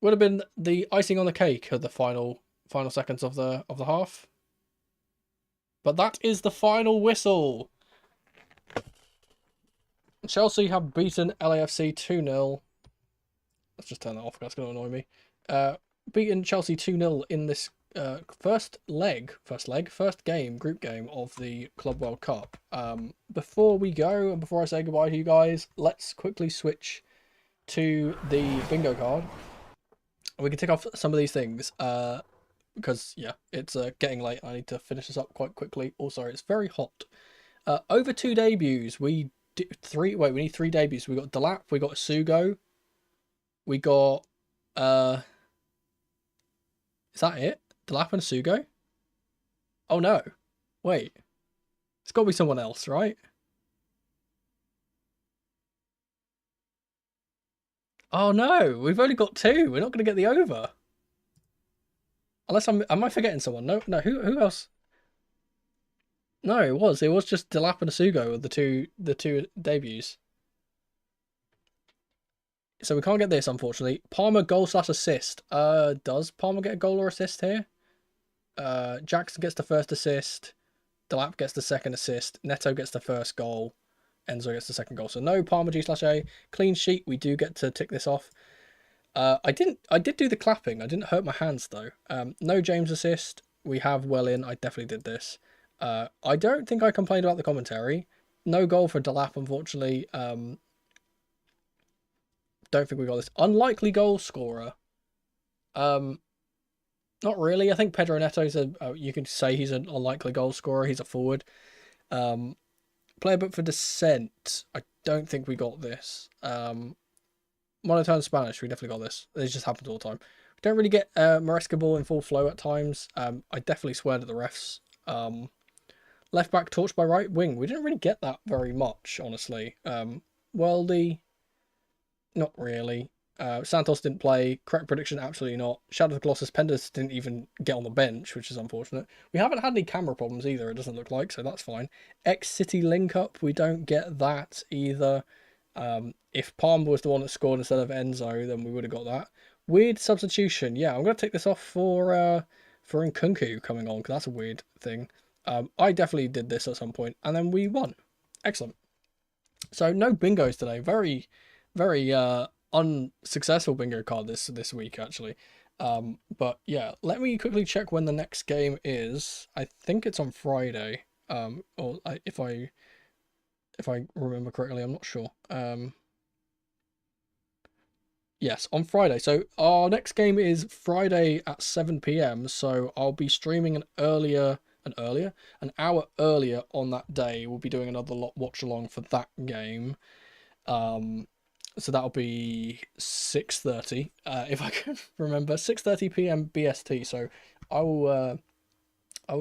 Would have been the icing on the cake of the final seconds of the half. But that is the final whistle. Chelsea have beaten LAFC 2-0. Let's just turn that off. That's going to annoy me. Beaten Chelsea 2-0 in this first game, group game of the Club World Cup. Before we go and before I say goodbye to you guys, let's quickly switch to the bingo card. We can tick off some of these things because yeah, it's getting late. I need to finish this up quite quickly. Also, it's very hot. Over 2 debuts. We need 3 debuts. We got Delap, we got Asugo, we got is that it? Delap and Asugo? Oh no. Wait. It's got to be someone else, right? Oh no, we've only got 2. We're not going to get the over. Unless am I forgetting someone? No, who else? No, it was just Delap and Asugo with the two debuts. So we can't get this, unfortunately. Palmer goal / assist. Does Palmer get a goal or assist here? Jackson gets the first assist. Delap gets the second assist. Neto gets the first goal. Enzo gets the second goal. So no Palmer G/A. Clean sheet. We do get to tick this off. I did do the clapping. I didn't hurt my hands though. No James assist. We have well in. I definitely did this. I don't think I complained about the commentary. No goal for Delap, unfortunately. Don't think we got this. Unlikely goal scorer. Not really. I think Pedro Neto's you can say he's an unlikely goal scorer. He's a forward. Player book for Descent. I don't think we got this. Monotone Spanish. We definitely got this. It just happens all the time. We don't really get Maresca ball in full flow at times. I definitely swear at the refs. Left back torched by right wing. We didn't really get that very much, honestly. Worldy. Not really. Santos didn't play. Correct prediction, absolutely not. Shadow of the Colossus, Pendas didn't even get on the bench, which is unfortunate. We haven't had any camera problems either, it doesn't look like, so that's fine. X-City link-up, we don't get that either. If Palmer was the one that scored instead of Enzo, then we would have got that. Weird substitution. Yeah, I'm going to take this off for Nkunku coming on, because that's a weird thing. I definitely did this at some point, and then we won. Excellent. So no bingos today. Very, very unsuccessful bingo card this week, actually. But yeah, let me quickly check when the next game is. I think it's on Friday. If I remember correctly, I'm not sure. Yes, on Friday. So our next game is Friday at 7 p.m. So I'll be streaming an hour earlier on that day. We'll be doing another watch along for that game. So that'll be 6:30, if I can remember, 6:30 p.m. BST. So I will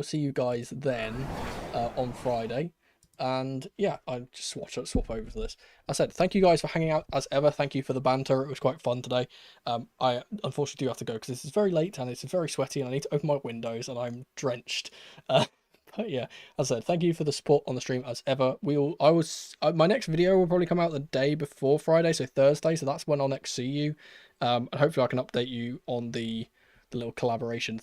see you guys then on Friday. And yeah, I just swap over to this. I said thank you guys for hanging out as ever. Thank you for the banter. It was quite fun today. I unfortunately do have to go because this is very late and it's very sweaty and I need to open my windows and I'm drenched. But yeah, as I said, thank you for the support on the stream as ever. My next video will probably come out the day before Friday, so Thursday. So that's when I'll next see you. And hopefully I can update you on the little collaboration